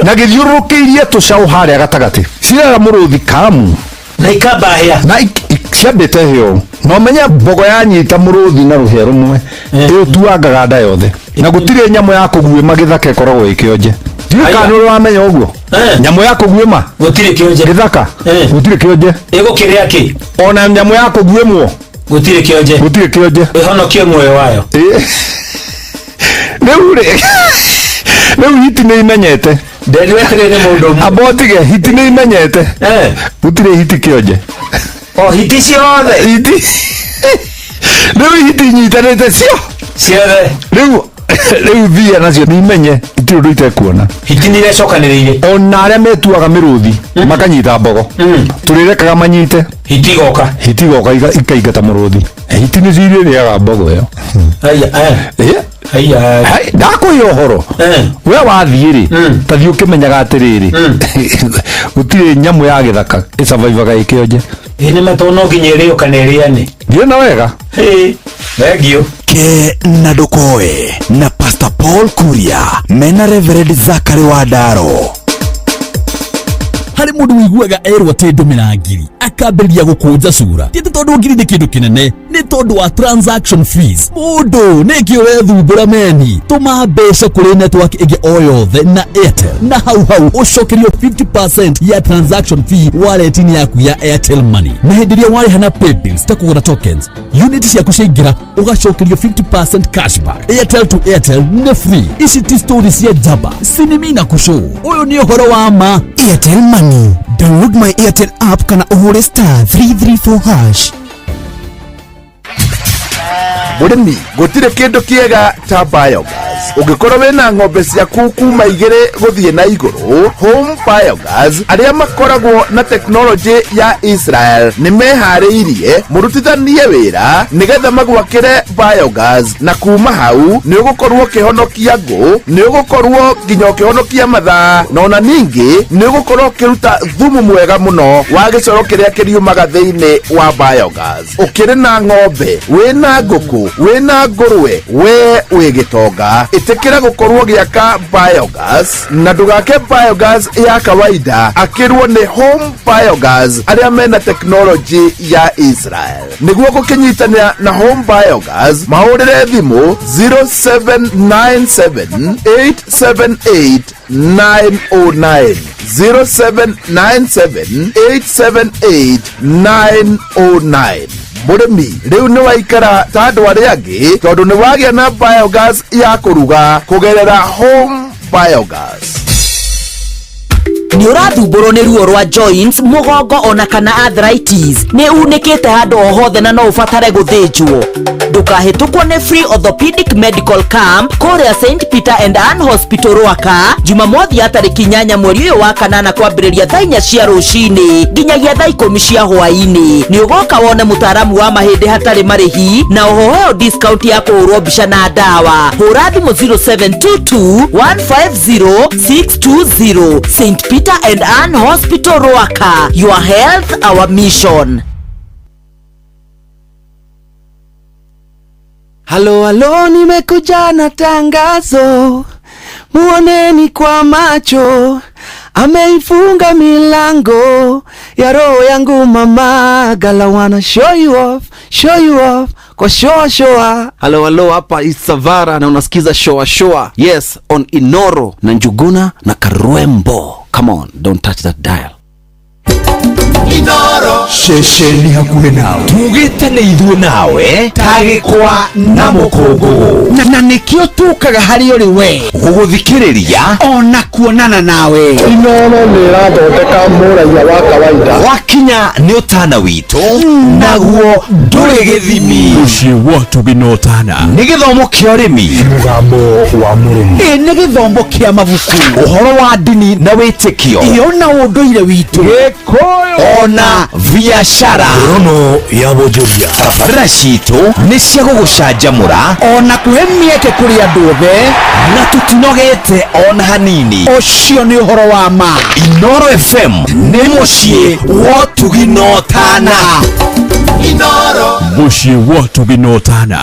na githiurukiirie tucau haria gatagati. Cirera muruthi kamu na ikabahia na ciambite hio. No menya mbogo yanyita muruthi na ruhia rumwe ituangaga nda yothe na gutire nyamo ya kuguima githaka ikoragwo ikionje. Ndika nuru wamenya uguo. Nyamo ya kuguima gutire kionje githaka gutire kionje ego kiria ki ona nyamo ya kuguimwo gutire kionje ihonokie muoyo wayo. Riu hiti ni imenyete nderiweterere mundu abotige hiti ni imenyete gutire hiti kionje hiti ciothe riu hiti nyitanite ciothe riu thia nacio ni imenye itirundu itekuona hiti ni irecokaniriire ona aria metuaga miruthi makanyita mbogo turirekaga manyite hiti goka ikaingata muruthi hiti ni ciririaga mbogo iyo ndakwä ohoro we wathiä rä tathi å kä menyaga atä rä rä gutire nyamå ya gä thaka ä savaivaga ä kä onje nä matona nginya ä rä o kana ä rä ane thiä na wega thengio ke na ndukoe na Pastor Paul Kuria mena Reverend Zachary Wandaro. Hari mundu wiguaga erwa te ndomira ngiri akambĩrĩria gũkũnja cura ti tondu ngiri nĩ kĩndũ kĩnene nĩ tondu wa transaction fees. Mundu nĩkĩ ũrethumbũra meni tũma mbeca kũrĩ network ĩngĩ o yothe na Airtel na hau ũcokerio 50% ya transaction fee wallet-inĩ yaku ya Airtel Money. Na hĩndĩ ĩrĩa warĩha na paybills ta kũgũra tokens unit ciaku ciaingĩra ũgacokerio 50% cashback. Airtel to Airtel nĩ free. Ici ti stories cia jaba sinimina kushow. Ũyũ nĩ ũhoro wa ma. Airtel Money. Download my Airtel app kana uhure *334#. Murimi gutire kindu kiega ta biogas. Ungikorwo wina ng'ombe ciaku kuma igiri guthie na iguru, Home Biogas aria makoragwo na technology ya Israel ni mehariirie murutithanie wira nigetha magwakire biogas na kuma hau ni ugukorwo kihonokia ngu, ni ugukorwo nginya ukihonokia mathaa na ona ningi ni ugukorwo kiruta thumu mwega muno wa gicoro kiria kiriumaga thiini wa biogas. Ukiri na ng'ombe, wina nguku, wina ngurwe, we wigitonga, itikira gukorwo giaka biogas na ndugake biogas ya kawaida akirwo ni Home Biogas aria mena technology ya Israel. Niguo gukinyitania na Home Biogas mahurire thimu 0797878909 0797878909. Murimi riu ni waikara ta andu aria angi tondu ni wagia na biogas ya kuruga kugerera Home Biogas. Ni urathumbũrwo nĩ ruo rwa joints, mugongo ona kana arthritis ni unikite handu o hothe na no ubatare guthĩnjwo. Ndũkahĩtũkwo nĩ Free Orthopedic Medical Camp kũrĩa St Peter and Ann Hospital Rwaka Jumamothi ya tarĩki 8 mweri ũyũ wa kanana kwambĩrĩria thaa 4 cia rũcinĩ nginyagia thaa 10 cia hwaĩ-inĩ. Nĩ ũgoka wone mũtaaramu wa mahĩndĩ hatarĩ marĩhi na ũhoheo discount ya kũhũrwo mbica na ndawa. Hũra thimũ 0722150620. St Peter and Ann Hospital Rwaka, your health our mission. Halo halo, nimekuja na tangazo, muoneni kwa macho, ameifunga milango ya roho yangu mama, gala wanna show you off kwa showa. Halo halo, hapa Isavara na unasikiza showa. Yes, on Inoro na Njuguna na Karwembo. Come on, don't touch that dial. Inoro shesheni hakuhe nawe tugite nĩ ithuĩ nawe tagĩkwa na mũkũngũ na nĩkĩo tukaga harĩ ũrĩ we gũgũthikĩrĩria ona kuonana nawe. Inoro nĩ ĩrathondeka mũraia wa kawaida wakinya nĩ ũtana witũ naguo ndũrĩ gĩthimi. Ũcio watu gĩnotana nĩ gĩthomo kĩa ũrĩmi, mũgambo wa mũrĩmi, nĩ gĩthomo kĩa mabuku, ũhoro wa ndini na wĩtĩkio, iyo na ũndũire witũ Gĩkũyũ ona biashara rono ya bojoria tabarĩra citũ nĩ cia gũgũcanjamũra ona kũhe mĩeke kũrĩ andũ othe na tũtinogete ona hanini. Ũcio nĩ ũhoro wa ma. Inooro FM nĩ mũciĩ wa ũtugi na ũtana. Inooro mũciĩ wa ũtugi na ũtana.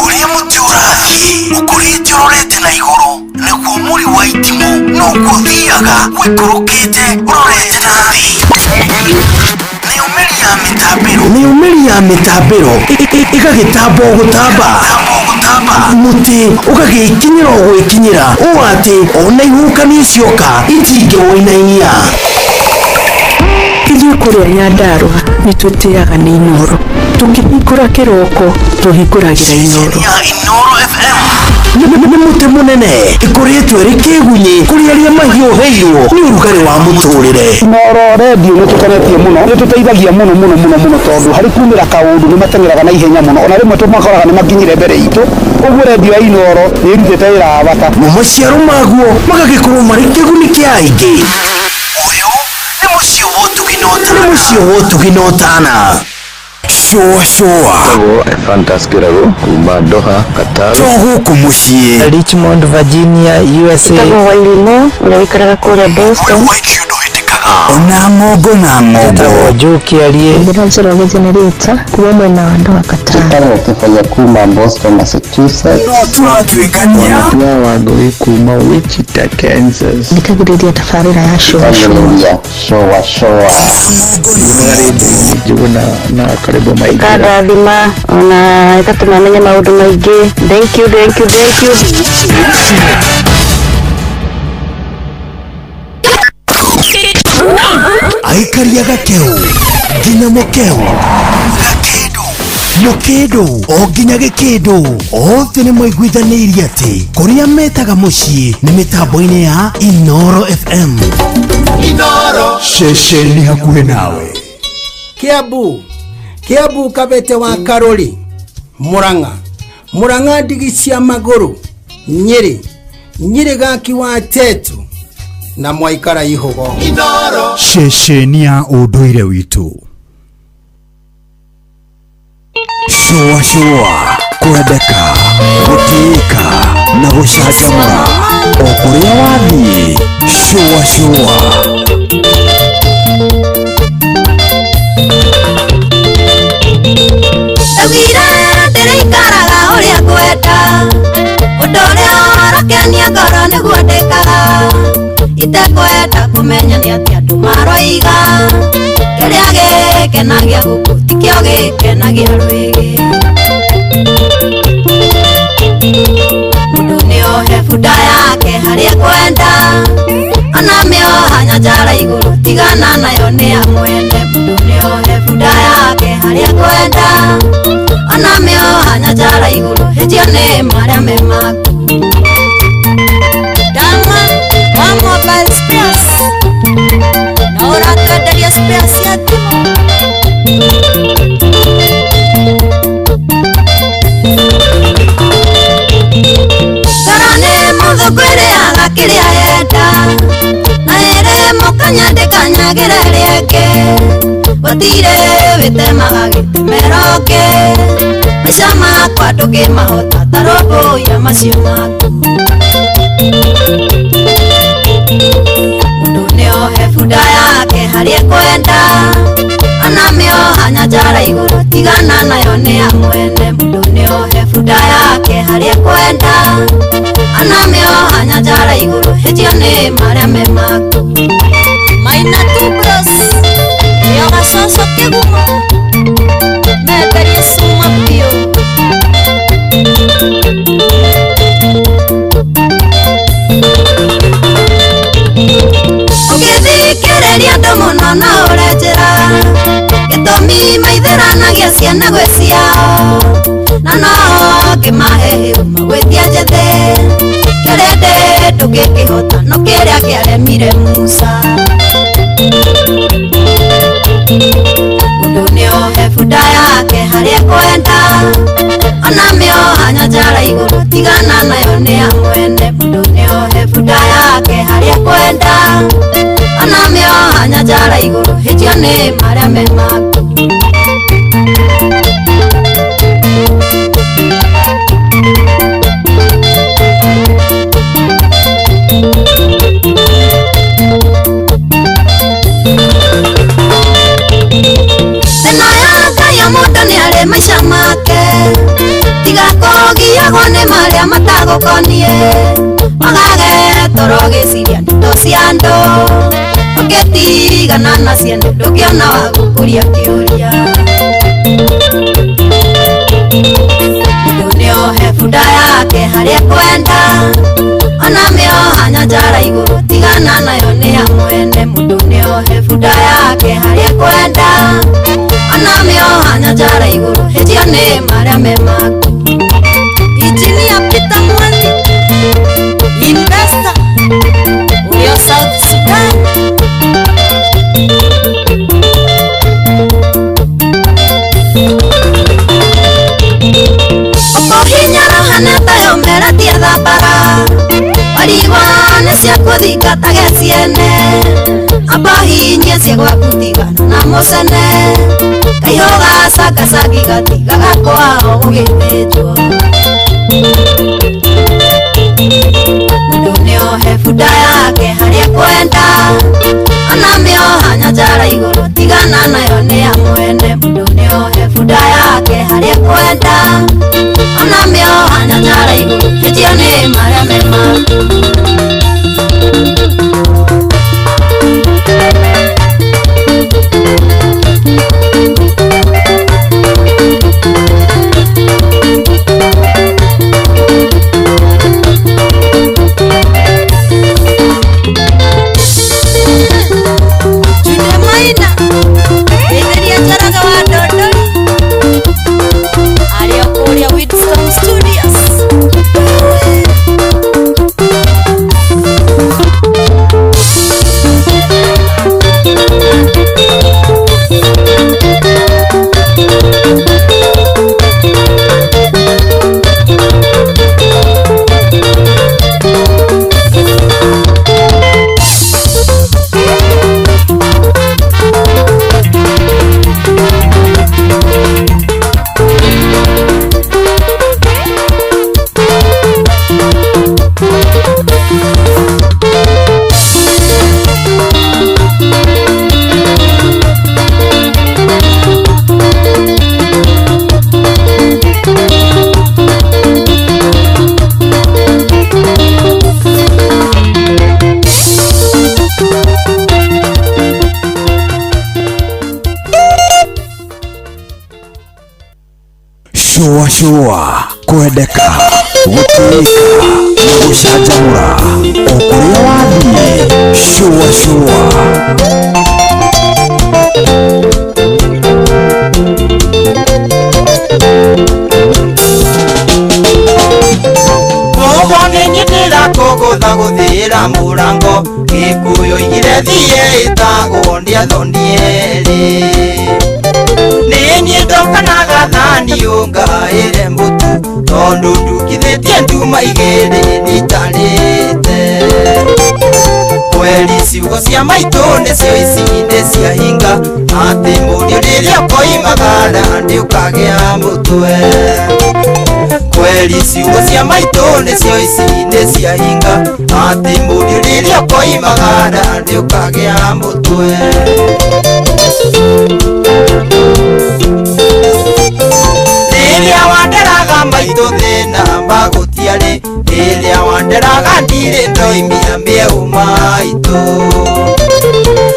Ũrĩa mũtĩ ũrathiĩ ũkũrĩte ũrorete na igũrũ nĩguo mũri wa itimũ noguo ũthiaga wĩikũrũkĩte ũrorete na thĩ. Nĩũmĩri ya mĩtambĩro ĩgagĩtamba o gũtamba mũtĩ ũgagĩkinyĩra o gwĩkinyĩra ũũ atĩ ona ihuhũkanio cioka itingĩwĩinainia. Ithuĩ kũrĩa Nyandarua nĩ twĩtĩaga nĩ Inooro. Tũkĩhingũra kĩroko tũhingũragĩra Inooro. Nĩ mũtĩ mũnene ĩkoretwo ĩrĩ kĩgunyi kũrĩ arĩa mahiũhĩirwo nĩ ũrugarĩ wa mũtũrĩre. Inooro redio nĩ tũkenetio mũno, nĩ tũteithagia mũno tondũ harĩ kumĩra kaũndũ nĩ mateng'eraga na ihenya mũno, ona rĩmwe tũmakoraga nĩ makinyire mbere itũ. Ũguo redio ya Inooro nĩ ĩrutĩte wĩra wa bata na maciaro maguo magagĩkorwo marĩ kĩguni kĩa aingĩ. Ũyũ nĩ mũciĩ wa ũtugi na ũtana. Showa Fantaskirago kuma Doha, Qatar. Gũkũ mũciĩ Richmond, Virginia, USA. Tagwo Wairimu ũrĩa wĩikaraga kũrĩa Boston. ona ng'ongo na ng'ongo Njukiarie Ndĩranjĩra generator kuma mwena wa Doha, Qatar. Tagwo Kĩbaya kuma Boston, Massachusetts. no tũratwĩkania Pia Wangũi kuma Wichita, Kansas. Thikagĩrĩria tabarĩra ya Showa. Njuguna na karibu maingĩ. Karathima ona ĩgatũma menye maũndũ maingĩ. Thank you. Aikaria gakeu nginya mũkeu mũkĩndũ o nginya gĩkĩndũ othe nĩ maiguithanĩirie atĩ kũrĩa metaga mũciĩ nĩ mĩtambo-inĩ ya Inooro FM. Inooro ceceni hakuhĩ nawe. Kiambu Kabete wa Karori, Murang'a ndigi cia magũrũ, Nyĩrĩ gaki wa Tetu na Mwaikara Ihugo. Inooro ceceni ya ũndũire witũ. Showa kwendeka gũtĩĩka na gũcanjamũra o kũrĩa wathiĩ. Showa Ndagwire ndĩrĩikaraga ũrĩa ngwenda, ũndũ ũrĩa ũrakenia ngoro nĩguo ndĩkaga, itekwenda kũmenya nĩ atĩ andũ maroiga kĩrĩa gĩkenagia gũkũ tikĩo gĩkenagia rwĩgĩ. Mũndũ nĩohe bunda yake harĩa kwenda, ona mĩoha nyanjara igũrũ tigana nayo nĩ ya mwene. Mũndũ nĩohe bunda yake harĩa kwenda, ona mĩoha nyanjara igũrũ hĩtio nĩ marĩa me maku. Dama wa mobile spares na ũratwenderia spares cia thimũ. Ngoro nĩ mũthũku ĩrĩaga kĩrĩa yenda, na ĩrĩ mũkanya ndĩkanyagĩre rĩngĩ, gũtirĩ wĩtemaga gĩtemero kĩ, maica makwa ndũngĩmahota ta rũmbũiya macio maku. Mũndũ nĩohe bunda yake harĩa kwenda, ona mĩoha nyanjara igũrũ tigana nayo nĩ ya mwene. Mũndũ nĩohe bunda yake harĩa kwenda, ona mĩoha nyanjara igũrũ hĩtio nĩ marĩa me maku. Maina tu bros yoga soso kĩgumo menderie suma biũ. Ũgĩthikĩrĩria andũ mũno no ũrenjĩra gĩtũmi maithĩranagia ciana gwĩ ciao, na no ngĩmahe hĩuma gwĩtia njethĩ kĩrĩa ndĩ ndũngĩkĩhota no kĩrĩa kĩaremire Musa. Mũndũ nĩohe bunda yake harĩa kwenda, ona mĩoha nyanjara igũrũ tigana nayo nĩ ya mwene. Mũndũ nĩohe bunda yake harĩa kwenda, ona mĩoha hanya jara iguru hejane maria memaku maisha make tiga kogia gone maria matago konie magage toroge siria ndo siando oketiga nana siendo dokiona wagukuria kiuria dunio hefunda yake haria kwenda ona meo hanya jara iguru tigana nayo ni amwene mudunio hefunda yake haria kwenda ona meo hanya jara iguru hejane maria memaku ijini ya pita mwandi investor ulio South Sudan opo hinyara haneta yomera tiedha bara warigwane cia kuthingata geciene amba hinyie cia gwakutigana na musene kaihoga sakasaki gatiga gakwao gugithĩnjwo mũndũ nĩohe bunda yake harĩa kwenda ona mĩohanya njara igũrũ tigana nayo nĩ ya mwene mũndũ nĩohe bunda yake harĩa kwenda ona mĩohanya njara igũrũ hĩnjio nĩ marĩa memaku shua kwendeka gutirika na gucanjamura okuria wathie shua Obone nyitira kogotha guthira murango gikuyo igire thie itago ndia thondieri Nenye dokana gathani ungaire mbutu tondu ndukithitie nduma igere nitarite kweli ciugo cia maitu nicio icinde cia hinga ati murio riria koimagara ndiukagea mutwe kweli ciugo cia maitu nicio icinde cia hinga ati murio riria koimagara ndiukagea mutwe Riria wanderaga maitũ thĩna mbagũtiarĩ Riria wanderaga ndirĩ ndoimia mĩeu maitũ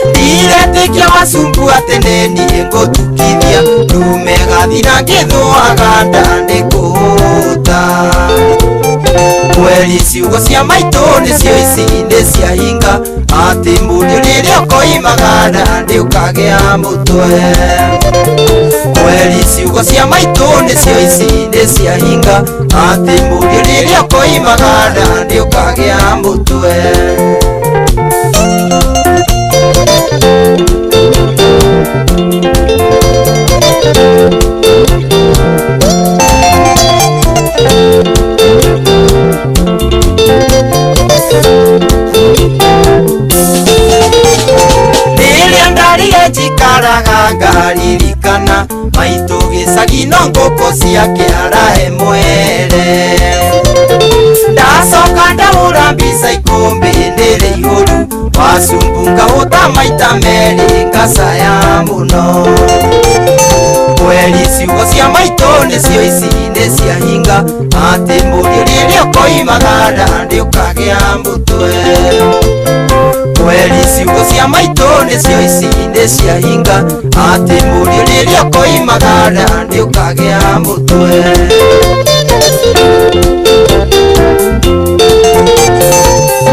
Ndiretĩkia wacumbu atĩ nĩ niĩ ngũtukithia Ndume gathira ngĩthũaga nda ndĩkũhũta Kweli ciugo cia maitũ nĩcio icinde cia hinga Atĩ mũndũ rĩrĩa ũkoimagara ndĩũkagĩa mũtwe Kweli ciugo cia maitũ nĩcio icinde cia hinga Atĩ mũndũ rĩrĩa ũkoimagara ndĩũkagĩa mũtwe ndaririkana maitũ gĩcagi no ngũkũ ciake arahe mwere ndacoka ndaũra mbica ikũmbĩ ndĩrĩ ihũru wasumbu ngahũta maita merĩ ngacaya mũno kweri ciugo cia maitũ nĩcio ici nĩ ciahinga atĩ mũriũ rĩrĩa ũkoimaga ndandĩ ũkagĩa mũtwe kweri ciugo cia maitũ nĩcio ici nĩ ciahinga atĩ mũriũ rĩrĩa ũkoimaga ndandĩ ũkagĩa mũtwe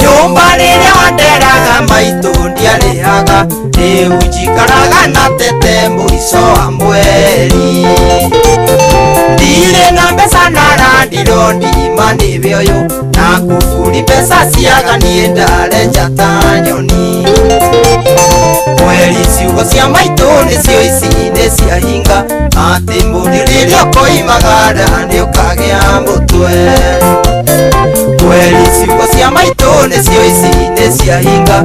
nyũmba rĩrĩa wanderaga maitũ ndiarĩhaga rĩu njikaraga na tete mũico wa mweri ndirĩ na mbeca na randirũ ndima nĩwe ũyũ na kuburi mbeca ciaga niĩ ndarenja ta nyoni kweri ciugo cia maitũ nĩcio ici nĩ ciahinga atĩ mũriũ rĩrĩa ũkoimaga ndandĩ ũkagĩa mũtwe kweri ciugo cia maitũ nĩcio ici nĩ ciahinga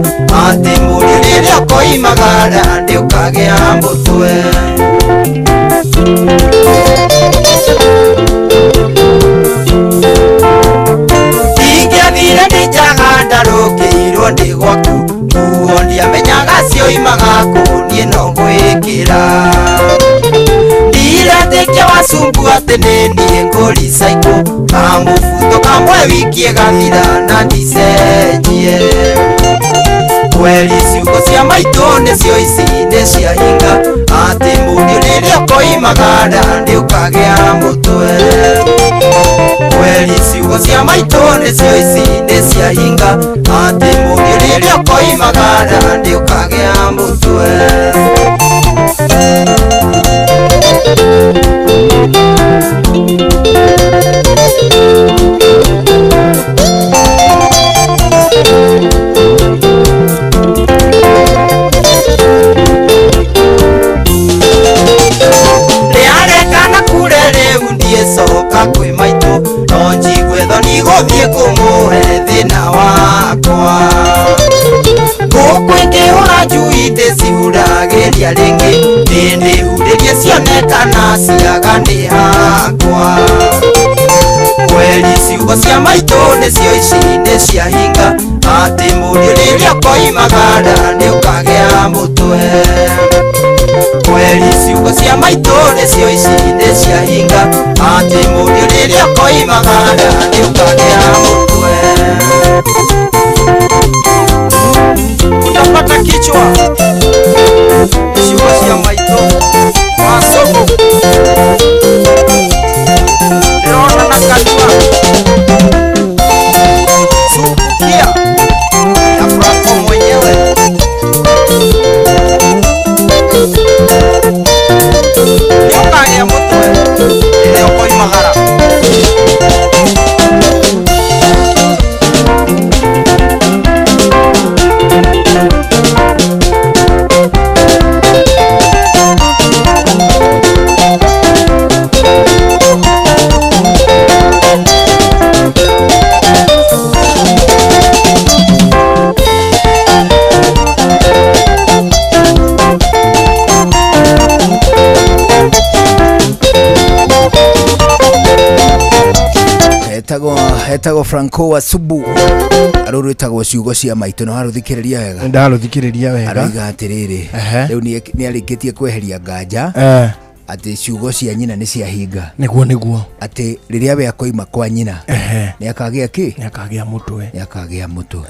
atĩ mũriũ rĩrĩa ũkoimaga ndandĩ ũkagĩa mũtwe ingĩathire nĩnjaga ndarũkĩirwo ndĩ gwaku nguo ndiamenyaga cioimaga kũ niĩ no gwĩkĩra ndiretĩkia wacumbu atĩ nĩ niĩ ngũricaikũ kamũbuto kamwe wiki ĩgathira na ndicenjie kweri ciugo cia maitũ nĩcio ici nĩ ciahinga atĩ mũriũ rĩrĩa ũkoimaga ndandĩ ũkagĩa mũtwe kweri ciugo cia maitũ nĩcio ici nĩ ciahinga atĩ mũriũ rĩrĩa ũkoimaga ndandĩ ũkagĩa mũtwe rĩarekana kure rĩu ndiĩcoka kwĩ maitũ no njigwe thoni gũthiĩ kũmũhe thĩna wakwa ngũkũ ingĩhũra njui ndĩcihuragĩria rĩngĩ ndĩndĩhurĩrie cionekana ciaga nĩ hakwa kweri ciugo cia maitũ nĩcio ici nĩ ciahinga atĩ mũriũ rĩrĩa ũkoimaga ndandĩ ũkagĩa mũtwe kweri ciugo cia maitũ nĩcio ici nĩ ciahinga atĩ mũriũ rĩrĩa ũkoimaga ndandĩ ũkagĩa mũtwe utapata kichwa ciugo cia maitũ wacogo ndĩrona na kanua subukia ya Franco mwenyewe nĩũkagĩa mũtwe rĩrĩa ũkoimagara hetagwo Franco wa Subu aruru etagwo ciugo cia maitũ no haruthikĩrĩria wega ndaruthikĩrĩria wega aroiga atĩrĩrĩ rĩu nĩ arĩkĩtie kweheria nganja atĩ ciugo cia nyina nĩ ciahinga nĩguo atĩ rĩrĩa we akoima kwa nyina nĩ akagĩa kĩ nĩ akagĩa mũtwe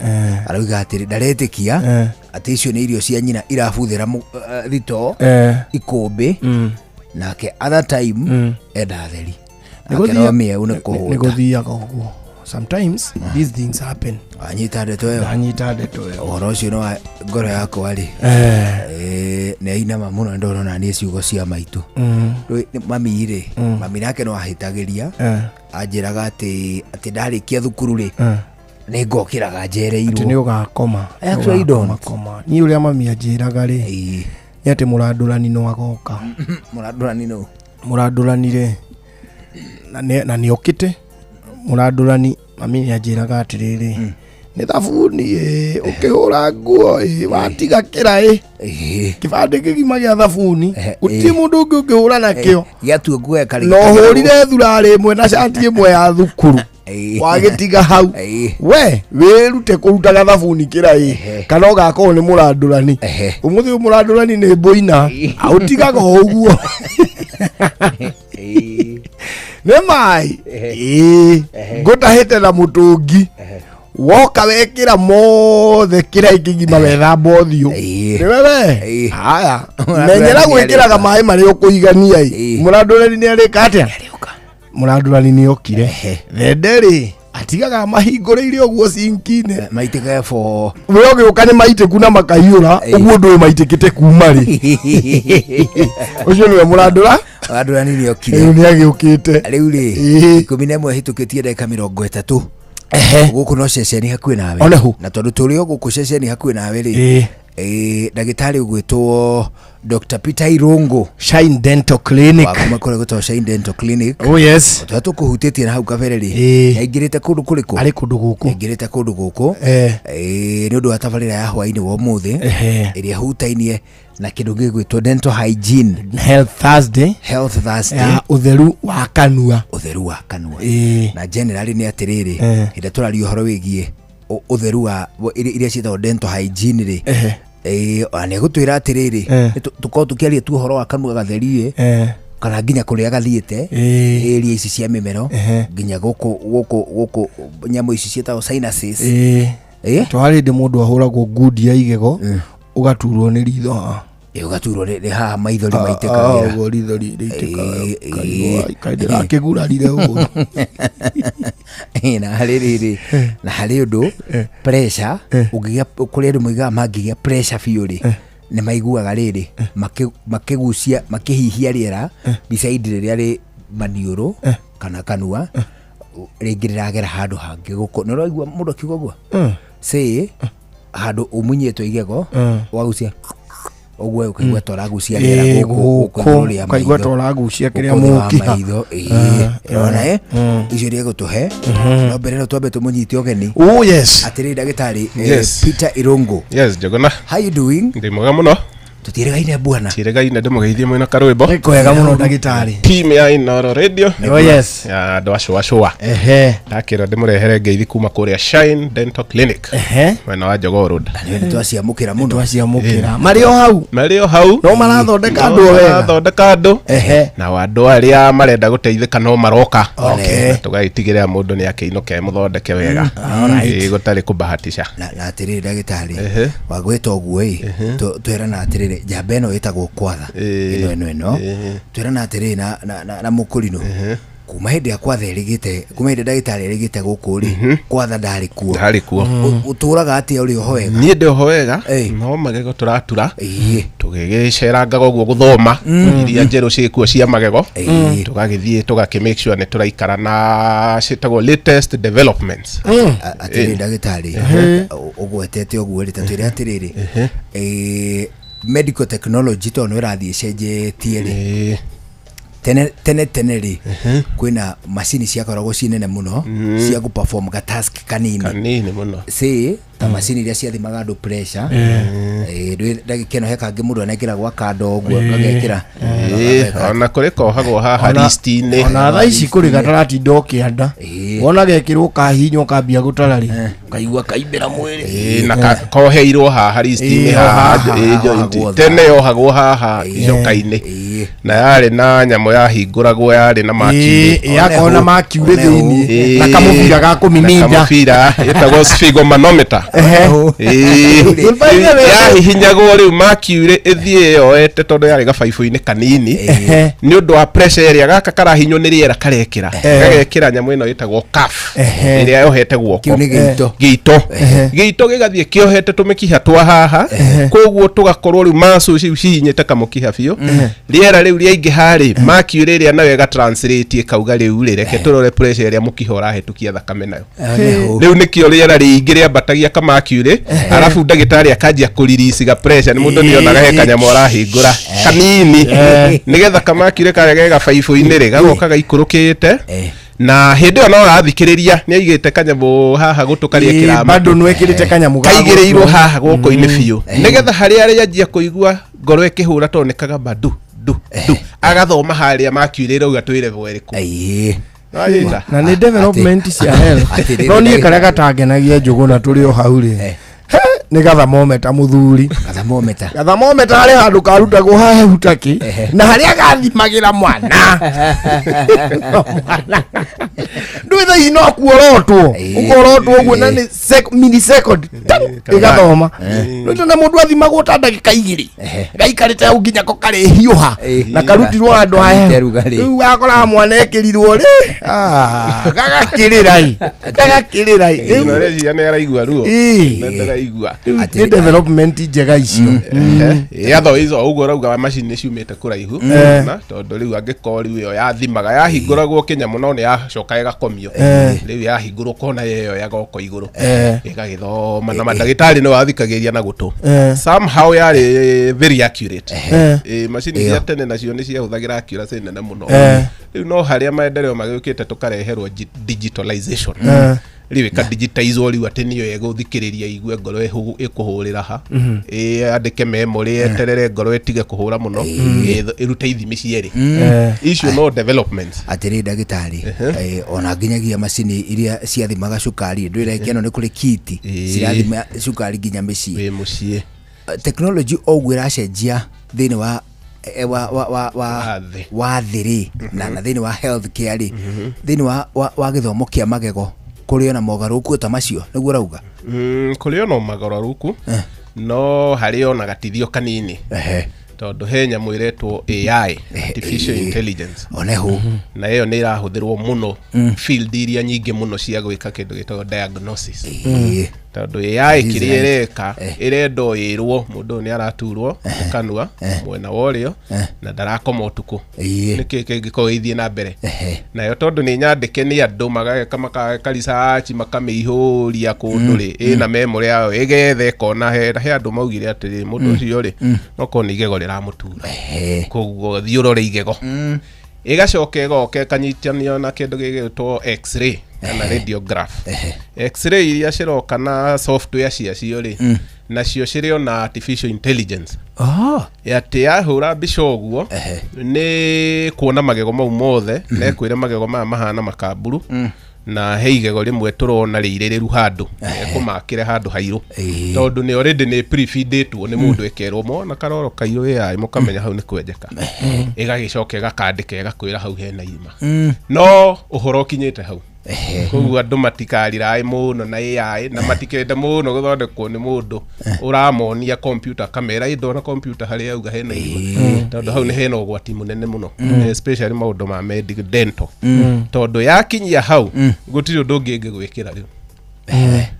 aroiga atĩrĩ ndaretĩkia atĩ icio nĩ irio cia nyina irabuthĩra thito ikũmbĩ nake other time enda theri nĩgũthiaga ũguo sometimes these things happen anyita ndeto ĩyo ũhoro ũcio no ngoro yakwa rĩ nĩ ainama mũno ndorona nĩ ciugo cia maitũ mami rĩ mami nake no ahĩtagĩria anjĩraga atĩ ndarĩkia thukuru rĩ nĩ ngokĩraga njereirwo atĩ nĩ ũgakoma actually don't niĩ ũrĩa mami anjĩraga rĩ nĩ atĩ mũrandũrani no agoka mũrandũrani rĩ na nĩ okĩte mũrandũrani mami nĩ anjĩraga atĩrĩrĩ nĩ thabuni ũkĩhũra nguo watiga kĩra kĩbandĩ kĩgima gĩa thabuni gũtirĩ mũndũ ũngĩ ũngĩhũra nakĩo gĩatua nguo no hũrire thurarĩ ĩmwe na cati ĩmwe ya thukuru wagĩtiga hau we wĩrute kũrutaga thabuni kĩra kana ũgakorwo nĩ mũrandũrani ũmũthĩ mũrandũrani nĩ mbũina aũtigaga ũguo nĩ maĩ ngũtahĩte na mũtũngi woka wekĩra mothe kĩra kĩgima wethamba ũthiũ nĩ wewe haya menyera gwĩkĩraga maĩ marĩa ũkũigania mũrandũrani nĩ arĩka atĩa mũrandũrani nĩ okire thenderĩ atigaga mahingũrĩire ũguo sinki-inĩ maitĩkaga fo we ũgĩũka nĩ maitĩku na makahiũra ũguo ndũĩ maitĩkĩte kuma rĩ ũcio nĩwe mũrandũrani nĩ okire nĩ agĩũkĩte rĩu rĩ 11 hĩtũkĩtie ndagĩka 30 gũkũ no ceceni hakuhĩ nawe na tondũ tũrĩ o gũkũ ceceni hakuhĩ nawe rĩ ndagĩtarĩ ũgwĩtwo Dr. Peter Irungu Shine Dental Clinic wakoma gũtwo Shine Dental Clinic oh yes tũhutĩtie na hau kabere rĩ aingĩrĩte kũndũ kũrĩkũ arĩ kũndũ gũkũ aingĩrĩte kũndũ gũkũ nĩ ũndũ wa tabarĩra ya hwainĩ wa ũmũthĩ ĩrĩa hutainie na kĩndũ gĩgwĩtwo dental hygiene health Thursday ya ũtheru wa kanua na generally nĩ atĩrĩrĩ hĩndĩ tũraria ũhoro wĩgiĩ ũtheru wa iria ciĩtagwo dental hygiene rĩ nĩ gũtwĩra atĩrĩrĩ tũkorwo tũkĩaria tu ũhoro wa kanua gatheri kana nginya kũrĩa gathiĩte area ici cia mĩmero nginya gũkũ nyamũ ici ciĩtagwo sinuses twarĩ ndĩ mũndũ ahũragwo ngundi ya igego ũgaturwo nĩ ritho ugaturwo nĩ haha maithori maitĩkagĩra rithori rĩitĩkagĩra kĩgurarire ũguo na harĩ rĩrĩ na harĩ ũndũ pressure ũngĩgĩa kũrĩ andũ moigaga mangĩgĩa pressure biũ rĩ nĩ maiguaga rĩrĩ makĩgucia makĩhihia rĩera beside rĩrĩa rĩ maniũrũ kana kanua rĩngĩ rĩragera handũ hangĩ gũkũ nĩ ũraigua mũndũ akiuga ũguo handũ ũmunyĩtwo igego wagucia ogwe ukaigua toragucia rĩera gũkũ ukaigua toragucia kĩrĩa mũkiha ona icio rĩa gũtũhe no mbere no twambe tũmũnyite ũgeni yes atĩrĩ ndagĩtarĩ Peter Irungu Njogona how you doing ndĩ mwega mũno tutiregaine bwana tiregaine ndĩmũgeithie mwĩna karwĩmbo kwega mũno ndagĩtarĩ team ya Inooro Radio yes ya andũ acũa ndakĩra ndĩmũrehere ngeithi kuma kũrĩa Shine Dental Clinic mwena wa Jogoo Road nĩ twaciamũkĩra mũno marĩ o hau no marathondeka andũ wega marathondeka andũ na andũ arĩa marenda gũteithĩka no maroka tũgaitigĩrĩra mũndũ nĩ akĩinũke mũthondeke wega gũtarĩ kũbahatisha na atĩrĩrĩ ndagĩtarĩ wagwĩta ũguo twĩrana atĩrĩrĩ njamba ĩno ĩtagwo kwatha ĩno twĩrana atĩrĩrĩ na mũkũrinũ kuma hĩndĩ ya kwatha ĩrĩgĩte kuma hĩndĩ ndagĩtarĩ ĩrĩgĩte gũkũ rĩ kwatha ndarĩ kuo ũtũraga atĩa ũrĩ oho wega niĩ ndĩ oho wega no magego tũratura tũgĩgĩcerangaga ũguo gũthoma iria njerũ ciĩkuo cia magego tũgagĩthiĩ tũgakĩ make sure nĩ tũraikara na ciĩtagwo latest developments atĩrĩ ndagĩtarĩ ũgwetete ũguo rĩ ta twĩre atĩrĩrĩ medical technology to no ĩrathiĩ cenjetie rĩ tene rĩ kwĩna macini ciakoragwo cinene mũno cia gu perform ga task kanini mũno ta macini iria ciathimaga andũ pressure ndagĩkeno he kangĩ mũndũ anekĩra gwa kando ũguo agekĩra ona kũrĩ kohagwo haha list-inĩ ona thaa ici kũrĩ gataratinda ũkĩanda wona gekĩrwo kahinywo kambia gũtara rĩ kaigua kaimbĩra mwĩrĩ na koheirwo haha list-inĩ haha tene yohagwo haha icoka-inĩ na yarĩ na nyamũ yahingũragwo yarĩ na makiurĩ yakorwo na makiurĩ thĩinĩ na kamũbira ga kũmiminda kamũbira ĩtagwo sphygmomanometer yahihinyagwo rĩu makiurĩ ĩthiĩ yoete tondũ yarĩ gabaibũ-inĩ kanini nĩ ũndũ wa pressure ĩrĩa gaka karahinywo nĩ rĩera karekĩra gagekĩra nyamũ ĩno ĩtagwo cuff ĩrĩa yohete guoko gĩito gĩgathiĩ kĩohete tũmĩkiha twa haha koguo tũgakorwo rĩu muscles ici cihinyĩte kamũkiha biũ rĩera rĩu rĩaingĩha rĩ makiurĩ ĩrĩa nayo ĩgatranslate ĩkauga rĩu rĩ reke tũrore pressure ĩrĩa mũkiha ũrahĩtũkia thakame nayo rĩu nĩkĩo rĩera rĩingĩ rĩambatagia kamakiurĩ arabu ndagĩtarĩ akanjia kũrelease ga pressure nĩ mũndũ nĩonaga he kanyamũ arahingũra kanini nĩgetha kamakiurĩ karĩa ge gabaibũ-inĩ rĩ gagoka gaikũrũkĩte na hindi ono arathikiriria ni aigite kanyamu haha gutukaria kirama bado nwekirite kanyamu kaigireirwo haha goko-ini biu nigetha haria yanjia kuigua ngoro ikihura tonekaga badu agathoma haria makiurire ugatwire bweriku na ni development cia health no ni kare gatangenagia njugu na turi o hau ri ni gathamometa muthuri gathamometa hari handu karutagwo hahe hutaki na haria gathimagira mwana ndwitha ino kuorotwo ukorotwo uguo na ni millisecond igathoma no na mundu athimagwo ta ndagika 2 gaikarite au nginya ko kare hiuha na karutirwo andu hahe riu akora mwana ekirirwo ri gagakirirai riu reci ane araigua ruo na ndaraigua ni development njega icio yatho izo uguo rauga machine ciumite kuraihu na tondu riu angikori iyo yathimaga yahinguragwo kinyamu no ni yacoka igakomio riu yahingurwo kona yeyo yagoko iguru igagithoma na mandagitari no athikagiria na gutu somehow yari very accurate machine cia tene nacio ni ciahuthagira accuracy nene muno riu no haria maendeleo magikite tukareherwo digitalization riu ka digitize riu ati niyo yeguthikiriria igue ngoro ikuhurira ha andike memory eterere ngoro etige kuhura muno irute ithimi cieri icio no development atiri ndagitari ona nginyagia macini iria ciathimaga cukari ndwira ikeno ni kuri kiti cirathima cukari nginya micii technology ogwe iracenjia thini wa thiri na thini wa health care thini wa githomo kia magego kuri ona mogaruku ta macio niguo rauga kuri ona mogaruku no hari ona gatithio kanini tondu he nyamu iretwo AI artificial intelligence oneho na iyo ni irahuthirwo muno field iria nyingi muno cia gwika kindu gitagwo diagnosis tondu AI kiriereka irendo irwo mundu ni araturwo kanua mwena worio na ndarakoma utuku niki kingiko ithie na mbere na yo tondu ni nyandike ni andu magaka makaka research makamihuria kunduri ina memory yao igethe kona he andu maugire atiri mundu ucio ri no koni igego riramutura koguo thiurore igego igacoka igoke kanyitanio na kindu gigitwo x-ray kana radiograph x-ray iria ciroka na software cio ri nacio cirio na artificial intelligence yati yahura mbica uguo ni kuona magego mau mothe na kwire magego maya mahana makamburu na heigego rimwe turona riiriru handu kumakire handu hairu tondu ni already ni prefeedetwo ni mundu ekerwo mona karoro kairo AI mukamenya hau ni kwenjeka igagicoka igakandika igakwira hau hena irima no uhoro kinyite hau koguo andu matikarira muno na AI na matikende muno guthondekwo ni mundu uramonia computer kamera indo na computer haria auga hena irima tondu hau ni hena ugwati munene muno especially maundu ma medical dental tondu yakinyia hau gutiri undu ngingi gwikira riu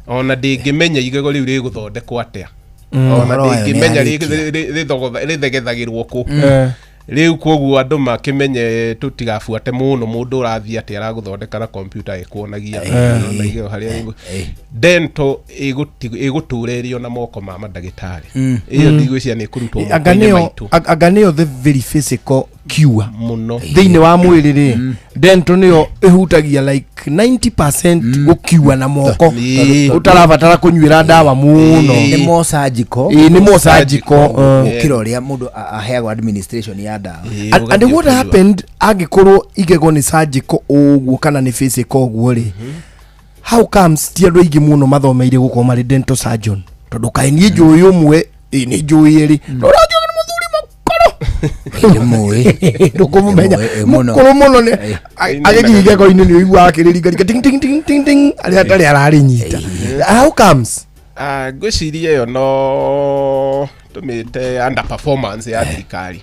ona ndingimenya igego riu riguthondekwo atia ona ndingimenya rithegethagirwo ku riu koguo andu makimenye tutigafuate muno mundu urathia ati araguthondeka na computer ikuonagia na igego haria dental iguturerio na moko ma mandagitari iyo ndigwiciria ni kurutwo aganio the very physical cure muno thini wa mwiri ri dental niyo ihutagia like 90% gukiwa na moko utarabatara kunywira dawa muno ni mo surgical ni mo surgical kiroria mundu aheagwo administration ya dawa and what happened agikorwo igego ni surgical uguo kana ni physical uguo ri how comes ti andu aingi muno mathomeire gukorwo mari dental surgeon tondu kaini njui umwe ni njui eri norathio ni muthuri makoro mwe ndukumumenya mukuru muno ni agigige ko ini ni igwa akiriringa ting ting ting ting ting ali atari arari nyita how comes gwiciria yo no tumite under performance ya thirikari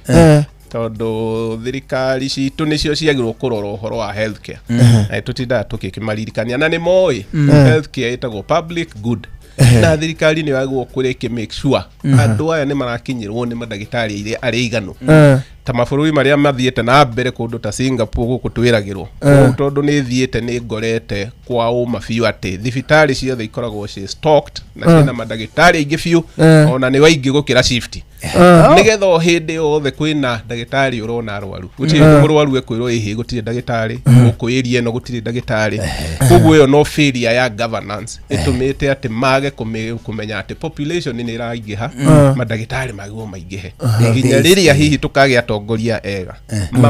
tondu thirikari citu nicio ciagirwo kurora uhoro wa healthcare na tutinda tukikimaririkania na ni moi healthcare itagwo public good na thirikari ni wagwo kureke make sure andu aya ni marakinyirwo ni mandagitari ile ari iganu ta mabũrũri maria mathiete na mbere kundu ta Singapore guku twiragirwo tondu ni thiete ni ngorete kwa uma biu ati thibitari ciothe ikoragwo ci stocked na cina mandagitari aingi biu ona ni waingi gukira shift nigetha hindi yothe kwina ndagitari urona arwaru gutire murwaru ekwirwo ihi gutire ndagitari ukwirie no gutire ndagitari koguo yo no failure ya governance itumite ati mage kumenya ati population ni iraingiha madagitari magwo maingihe nginya riria hihi tukage atongoria ega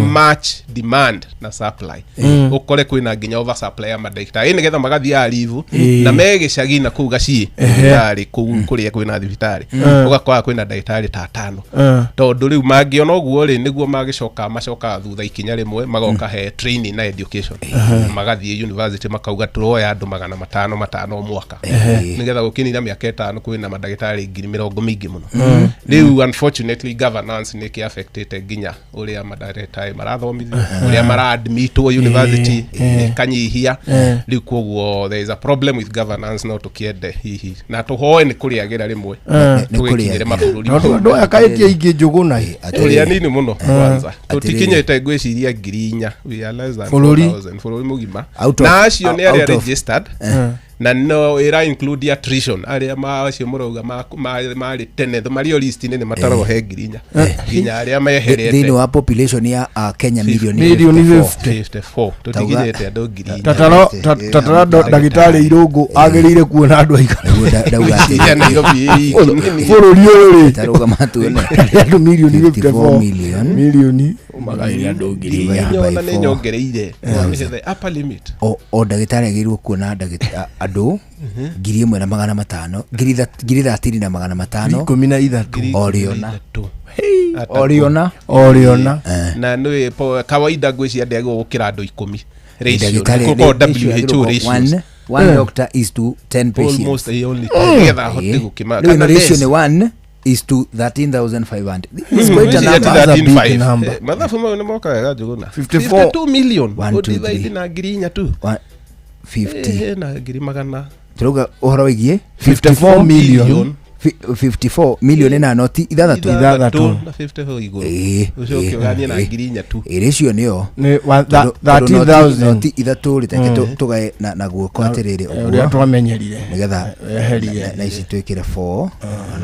match demand na supply ukore kwina nginya over supply ya madagitari nigetha magathia livu na megicagi na kuga ci ndagitari kuria kwina thibitari ugakora kwina ndagitari ta 5 tondu riu mangiona oguo ri niguo macoka thutha ikinya rimwe magoka he training na education magathie university makauga turoya andu 500 mwaka nigetha gukinira miaka 5 kwina madagitari 20,000 mingi muno riu unfortunately governance ni ki affected nginya uria madagitari marathomithio uria mara-admit university kanyihia riu koguo there is a problem with governance no tukiende hihi na tuhoe ni kuriagira rimwe tugikinyire mabũrũri ndo akaitie ingi njuguna aturia nini muno kwanza tutikinyete ngwiciria 4,000 we are less than 4,000 bũrũri mugima na acio ni aria registered na no era include attrition aria macio murauga mari tene mario list ni mataro he ngirinya nginya aria meherete thini wa population ya Kenya milioni 54 tutikinyete andu ngirinya tatara ndagitari irungu agirire kuona andu aigana ndauga ya Nairobi bũrũri ũyũ taruga matuone andu milioni 54 milioni magaire andu ngirinya na ni nyongereire the upper limit o ndagitari agirwo kuona andu 1,500 1,500 oriona na ni kawaida ngwiciria ndegwo gukira andu 10 ratio ko WHO ratio 1 doctor is to 10 patients almost only together hote gukima kana ratio ni 1 is to 13,500. This is quite a number. Mathafu mwe moka wega njuguna 52 million udithaidi na ngirinya tu 50 na ngiri magana turuga uhoro wigie 54 million 54 million na noti ithathatu na 54 iguru ucio kiogania na ngirinya tu ratio niyo ni 13,000 noti ithatu ritake tugae na guoko atiriri uria twamenyerire nigetha na ici twikire 4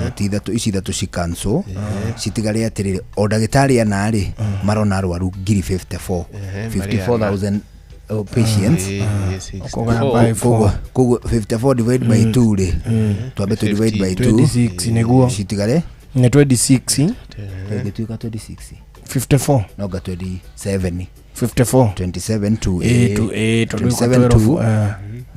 noti ithatu ici ithatu ci cancel citigare atiriri o ndagitari anari marona arwaru 54,000 patients kogo 54 divided by 2 ri twabe to divide by 2 26 niguo citigare ni 26 gituika 26 54 no ga 27 54 27 to 27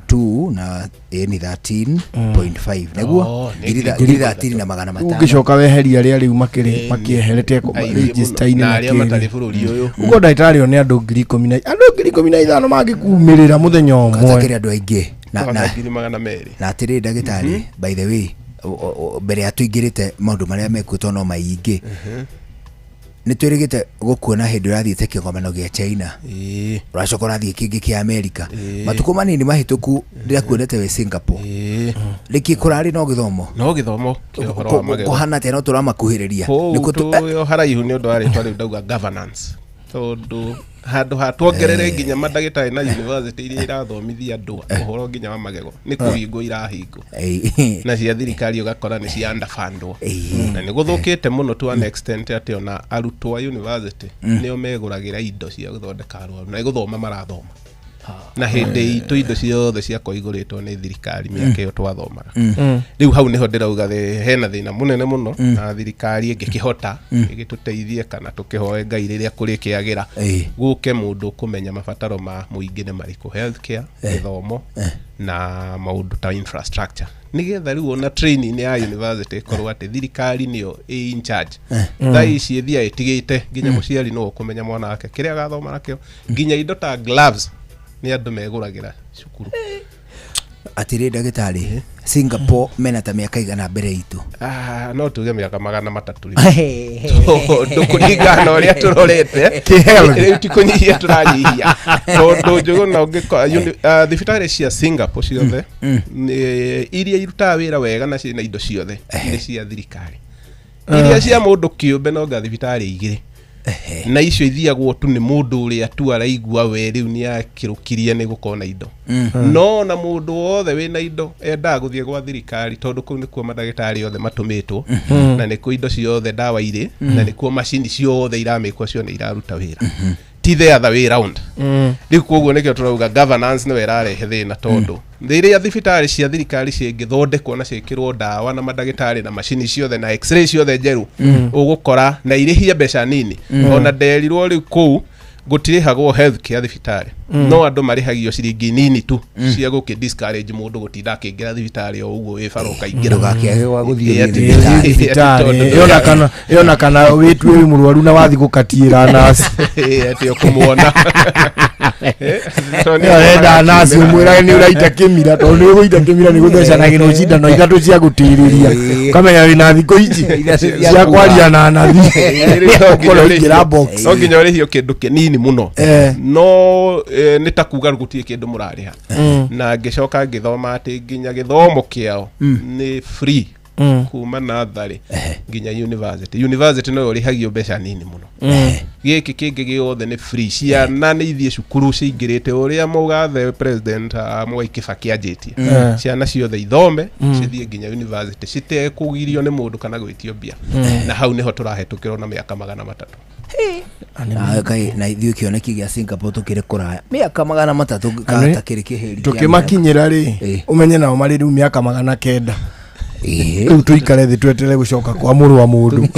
2 na ni 13.5 niguo girida 13 na magana matano ugicoka weheria ria riu makieherete register ini na aria matari bururi uyu ugo ndagitari ni andu 10,015 magikumirira muthenya umwe katakiri andu aingi na atiri ndagitari by the way mbere ya tuingirite maundu maria mekuto no maingi ni twirigite gukuona hindu rathiite kigomano gia China uracoka rathie kingi kia America matuko manini mahituku ndira kuonete we Singapore riki kurari no githomo kihoro wa magego kuhana tena turamakuhiriria niko tu haraihu ni undu ari twari ndauga governance tondu handu hatuongerere nginya madagitari na university iria irathomithia andu uhoro nginya wa magego ni kuhingo irahingo na cia thirikari ugakora ni cia underfundwo na ni guthukite muno to an extent ati ona arutwo a university nio meguragira indo cia guthondeka arwaru na guthoma marathoma na hindi itu indo ciothe cia koiguritwo ni thirikari miaka iyo twathomaga riu hau niho ndirauga hena thina munene muno na thirikari ingikihota igituteithie kana tukihoe Ngai riria kuri kiagira guke mundu kumenya mabataro ma muingi ni mariku healthcare githomo na maundu ta infrastructure nigetha riu ona training ya university korwa ati thirikari niyo in charge thai ciethia itigite nginya muciari no kumenya mwana wake kiria gathoma nakio nginya indo ta gloves ni andu meguragira cukuru atiri ndagitari Singapore mena ta miaka igana mbere itu no tuge miaka 300 ndukuringana uria turorete riu tikunyihia turanyihia tondu njuguna ungiko thibitari cia Singapore ciothe iria irutaga wira wega na ciina indo ciothe ni cia thirikari iria cia mundu kiumbe no ga thibitari igire na icio ithiagwo tu nĩ mũndũ ũrĩa tu araigua we rĩu nĩ akĩrũkirie nĩ gũkorwo na indo no na mũndũ wothe wĩna indo endaga gũthiĩ gwa thirikari tondũ kũu nĩkuo mandagĩtarĩ othe matũmĩtwo na nĩkuo indo ciothe ndawa irĩ na nĩkuo macini ciothe iramĩkwo cio nĩ iraruta wĩra ti the other way round rĩu koguo nĩkĩo tũrauga governance nĩwe ĩrarehe thĩna tondũ rĩrĩa thibitarĩ cia thirikari cingĩthondekwo na ciĩkĩrwo ndawa na mandagĩtarĩ na macini ciothe na x-ray ciothe njerũ ũgũkora na irĩhia mbeca nini ona nderirwo rĩu kũu gũtirĩhagwo healthcare thibitarĩ no andũ marĩhagio ciringi nini tu cia gũkĩ discourage mũndũ gũtinda akĩingĩra thibitarĩ o ũguo wĩbara ũkaingĩra ndũgakĩage gwa gũthiĩ thibitarĩ yona kana wĩtue wĩ mũrwaru na wathi gũkatiĩra nasi atĩ ũkũmuona enda nasi ũmwĩrage nĩ ũraita kĩmira tondũ nĩ ũgũita kĩmira nĩ gũthecanagĩrwo cindano ithatũ cia gũtĩrĩria kamenya wĩna thikũ ici cia kwaria na nathi no nginya ũrĩhio kĩndũ kĩnini mũno no nĩ ta kuga gũtirĩ kĩndũ mũrarĩha na ngĩcoka ngĩthoma atĩ nginya gĩthomo kĩao nĩ free kuma natharĩ nginya university no ũrĩhagio mbeca nini mũno gĩkĩ kĩngĩ gĩothe nĩ free ciana nĩ ithiĩ cukuru cingĩrĩte ũrĩa mũgathe president Mwai Kibaki anjĩtie ciana ciothe ithome cithiĩ nginya university citekũgirio nĩ mũndũ kana gwĩtio mbia na hau nĩho tũrahetũkĩrwo na mĩaka 300 na ithuĩ kĩoneki gĩa Singapore tũkĩrĩ kũraya mĩaka 300 kahata kĩrĩ kĩheri tũkĩmakinyĩra rĩ ũmenye nao marĩ rĩu mĩaka 900 rĩu tũikare thĩ twetere gũcoka kwa mũrũ wa mũndũ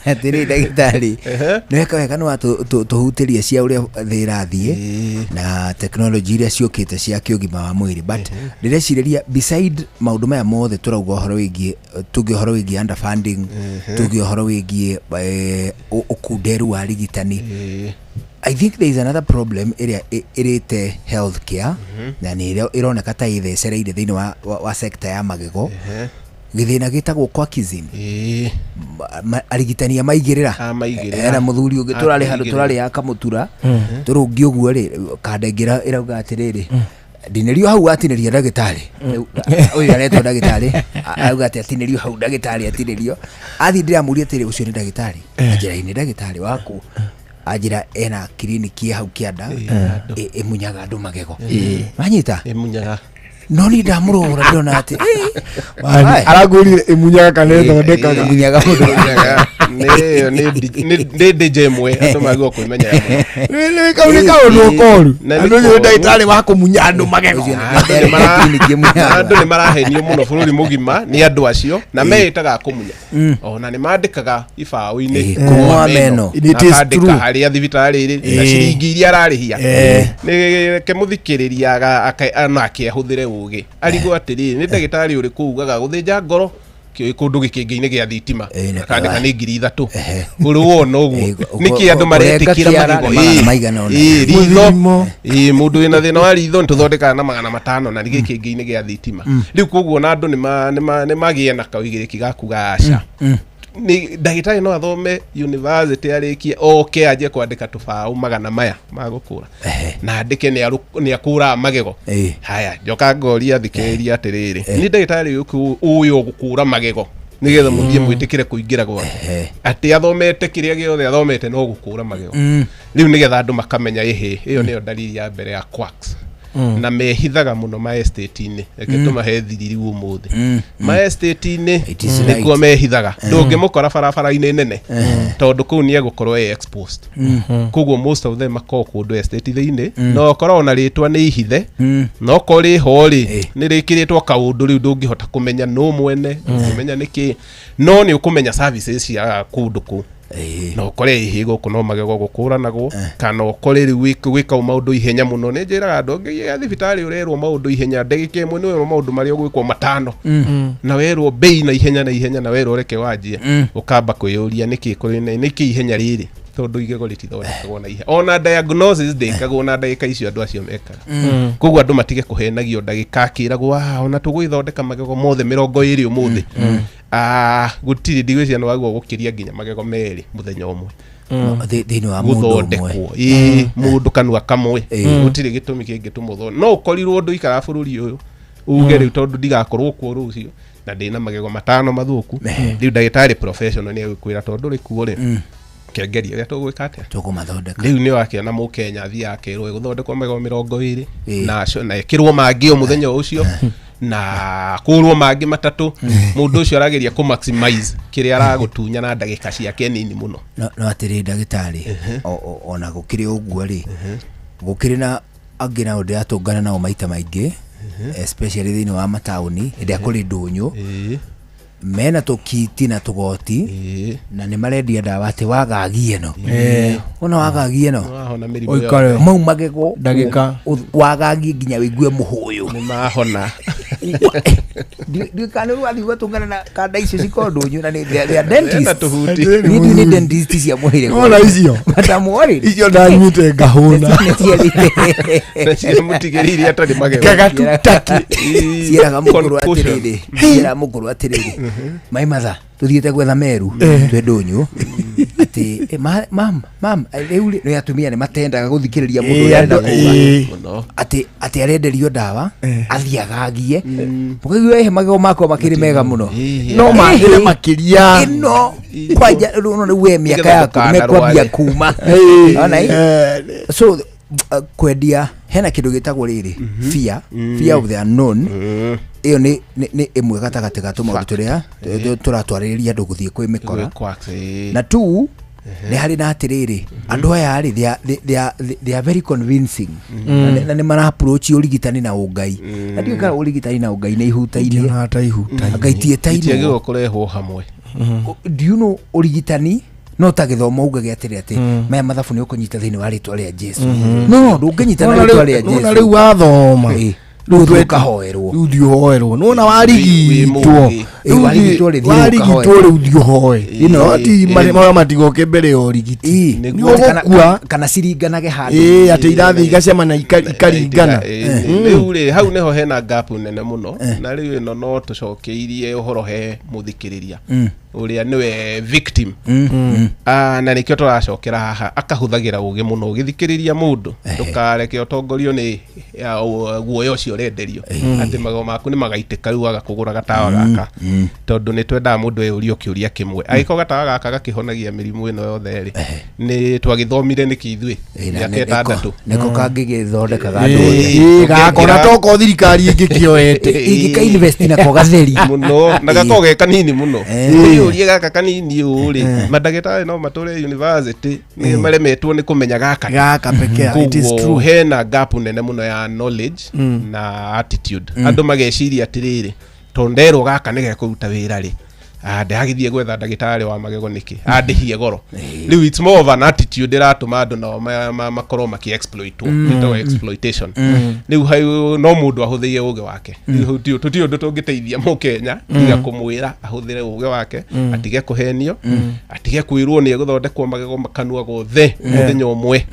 atĩrĩ ndagĩtarĩ nĩweka wega nĩ tũhutĩrie cia ũrĩa thĩ ĩrathiĩ na tekinoronjĩ iria ciũkĩte cia kĩũgima wa mwĩrĩ but ndĩrecirĩria beside maũndũ maya mothe tũrauga ũhoro wĩgiĩ tuge ũhoro wĩgiĩ underfunding tuge ũhoro wĩgiĩ ũkunderu wa rigitani I think there is another problem area irite healthcare na nĩ ĩrĩa ĩroneka ta ĩthecereire thĩinĩ wa sector ya magego gĩthĩna gĩtagwo quackism arigitania maigĩrĩra na mũthuri ũngĩ tũrarĩ handũ tũrarĩ akamũtura tũrũngi ũguo rĩ kandengera ĩrauga atĩrĩrĩ ndinĩrio hau atinĩria ndagĩtarĩ ũyũ aretwo ndagĩtarĩ auga atĩ atinĩrio hau ndagĩtarĩ atinĩrio athi ndĩramũria atĩrĩ ũcio nĩ ndagĩtarĩ njĩra-inĩ ndagĩtarĩ waku ajira ena kliniki hau kĩanda ĩmunyaga andũ magego manyita ĩmunyaga no nĩ ndamũrora ndĩrona atĩ aragũrire ĩmunyaga kana ĩthondekaga ĩmunyaga mũndũ nĩ DJ mwe andũ magĩrĩirwo kwĩmenya nĩ kaũndũ ũkoru andũ nĩ ndagĩtarĩ wa kũmunya andũ magego andũ nĩ marahenio mũno bũrũri mũgima nĩ andũ acio na meĩtaga kũmunya ona nĩ mandĩkaga ibaũ-inĩ akandĩka harĩa thibitarĩ ĩrĩ na ciringi iria ararĩhia nĩ kĩmũthikĩrĩria akĩahũthĩre ũgĩ arigwo atĩrĩ nĩ ndagĩtarĩ ũrĩkũ ugaga gũthĩnja ngoro kũndũ gĩkĩngĩ-inĩ gĩa thitima akandĩka nĩ 3,000 ũrĩwona ũguo nĩkĩ andũ maretĩkĩra magego ritho mũndũ wĩna thĩna wa ritho nĩtũthondekaga na 500 na gĩkĩngĩ-inĩ gĩa thitima rĩu koguo na andũ nĩ magĩe na kaũigĩrĩki ga kuga aca ni ndagĩtarĩ no athome university arĩkie oke aje kwandĩka tũbaũ 100 maya magũkũra na andĩke nĩ akũra magego haya njoka ngoria thikĩrĩria atĩrĩrĩ ni ndagĩtarĩ ũyũ gũkũra magego nigetha mũthiĩ mwĩtĩkĩre kũingĩra gwake atĩ athomete kĩrĩa gĩothe athomete no gũkũra magego rĩu nigetha andũ makamenya ĩyo nĩyo dalili ya mbere ya quacks na mehithaga muno ma estate-inĩ ekĩtũmahe thiriri ũmũthĩ ma estate-inĩ nĩkuo mehithaga ndũngĩmũkora barabara-inĩ nene tondũ kũu nĩ egũkorwo exposed koguo most of them makorwo kũndũ estate thĩinĩ no korwo na rĩtwa nĩ ihithe no korĩ ho rĩ nĩ rĩkĩrĩtwo kaũndũ rĩu ndũngĩhota kũmenya no mwene ũmenya nĩkĩ no nĩ ũkũmenya services cia kũndũ kũu no kore ihigo kuno magego gũkũranagwo kana okore rĩu gwĩka maũndũ ihenya mũno nĩ njĩraga andũ ngĩya thibitarĩ ũrerwo maũndũ ihenya ndagĩka ĩmwe nĩ maũndũ marĩa gwĩkwo 5 na werwo bei na ihenya na werwo reke wanjie ũkamba kwĩyũria nĩkĩ ihenya rĩrĩ tondũ igego rĩtithondekagwo na ihenya ona diagnosis ndĩkagwo na ndagĩka icio andũ acio mekaga koguo andũ matige kũhenagio ndagĩka akĩragwo ona tũgwĩthondeka magego mothe 20 ũmũthĩ gũtirĩ ndigwĩcia nĩ wagwo gũkĩria nginya magego 2 mũthenya ũmwe thĩinĩ wa mũndũ ũmwe mũndũ kanua kamwe gũtirĩ gĩtũmi kĩngĩ tũmũthondeka no ũkorirwo ũndũ ikara bũrũri ũyũ uge rĩu tondũ ndigakorwo kuo rũciũ na ndina magego matano mathuku riu ndagitari professional ni agwira tondu ri kuo ri kiangeria ya tugwika atia tukumathondeka riu ni wakiona mu Kenya athia akirwo guthondekwa magego 20 na ekirwo mangi o muthenya ucio na kurwo mangi matatu mundu ucio arageria ku maximize kiria aragutunya na ndagika ciake nini muno no atiri ndagitari ona gukiri uguo ri gukiri na angina undu atungana nao maita maingi especially thini wa matauni ndia kuri ndunyu mena tukiti na tugoti na ni marendia ndawa ati wagagie no ona wagagie no oikare mau magego ndagika wagagie nginya wigue muhuyu ni mahona di kanu ali watungana na kada icio cikondunyu na ni dentist tuhuti ni dentist cia muhire ona icio matamori icio ndanyite ngahuna cia mutigiriri atari magego kagatutaki ciera mukuru atiriri ciera mukuru atiriri mai matha tuthiete gwetha meru twe ndunyu ati mam riu ni atumia ni matendaga guthikiriria mundu yarenda kuga ati arenderio ndawa athiagagie mukaigua he magego makwa makiri mega muno no magire makiria no kwaja no ni we miaka yako mekwambia kuma ona so kwendia hena kindu gitagwo riri fear of the unknown iyo ni imwe gatagati gatu maundu turia turatwaririria andu guthie kwi mikora na tu ni hari na atiriri andu aya ari they are very convincing na ni mara approach urigitani na ungai na ndio kana urigitani na ungai na ihutairie na hata ihutairie agaitie taino tiagirwo kurehwo hamwe do you know urigitani no ta githomo ugagia atiri ati maya mathabu ni ukunyita thini wa ritwa ria Jesu no ndunginyita na ritwa ria Jesu na riu wathoma riu tukahoerwo riu ndiohoerwo nona warigitwo warigitwo riu ndiohoe ino ati mara matigoke mbere yo rigiti niguo kana ciringanage handu ati irathi igacemana ikaringana riu ri hau neho hena gap nene muno na riu ino no tucokeirie uhoro he muthikiriria uria niwe victim na nikio turacokera haha akahuthagira ugi muno ugithikiriria mundu tukareke utongorio ni guoyo cio renderio ati magego maku ni magaitika riu agakugura gatawa gaka tondu ni twenda mundu eyurio kiuria kimwe agiko gatawa gaka gakihonagia mirimu ino yothe ri ni twagithomire niki ithui ya tandatu niko kangigithondekaga andu gakona toko thirikari ingikioete ingika invest na ko gatheri muno na gakoge kanini muno urie gaka kanini uri madagitari no mature university ni maremetwo ni kumenya gaka pekea it is true hena gap nene muno ya knowledge na attitude andu mageciria atiriri tondero gaka nige kuruta wira ri ndagithie gwetha ndagitari wa magego niki andihie goro riu it's more of an attitude iratuma andu no makoro maki exploit ito exploitation riu hayo no mundu ahuthirie uge wake riu tutio ndu tungiteithia mu Kenya tiga kumwira ahuthire uge wake atige kuhenio atige kwirwo ni guthondekwo magego makanua gothe muthenya umwe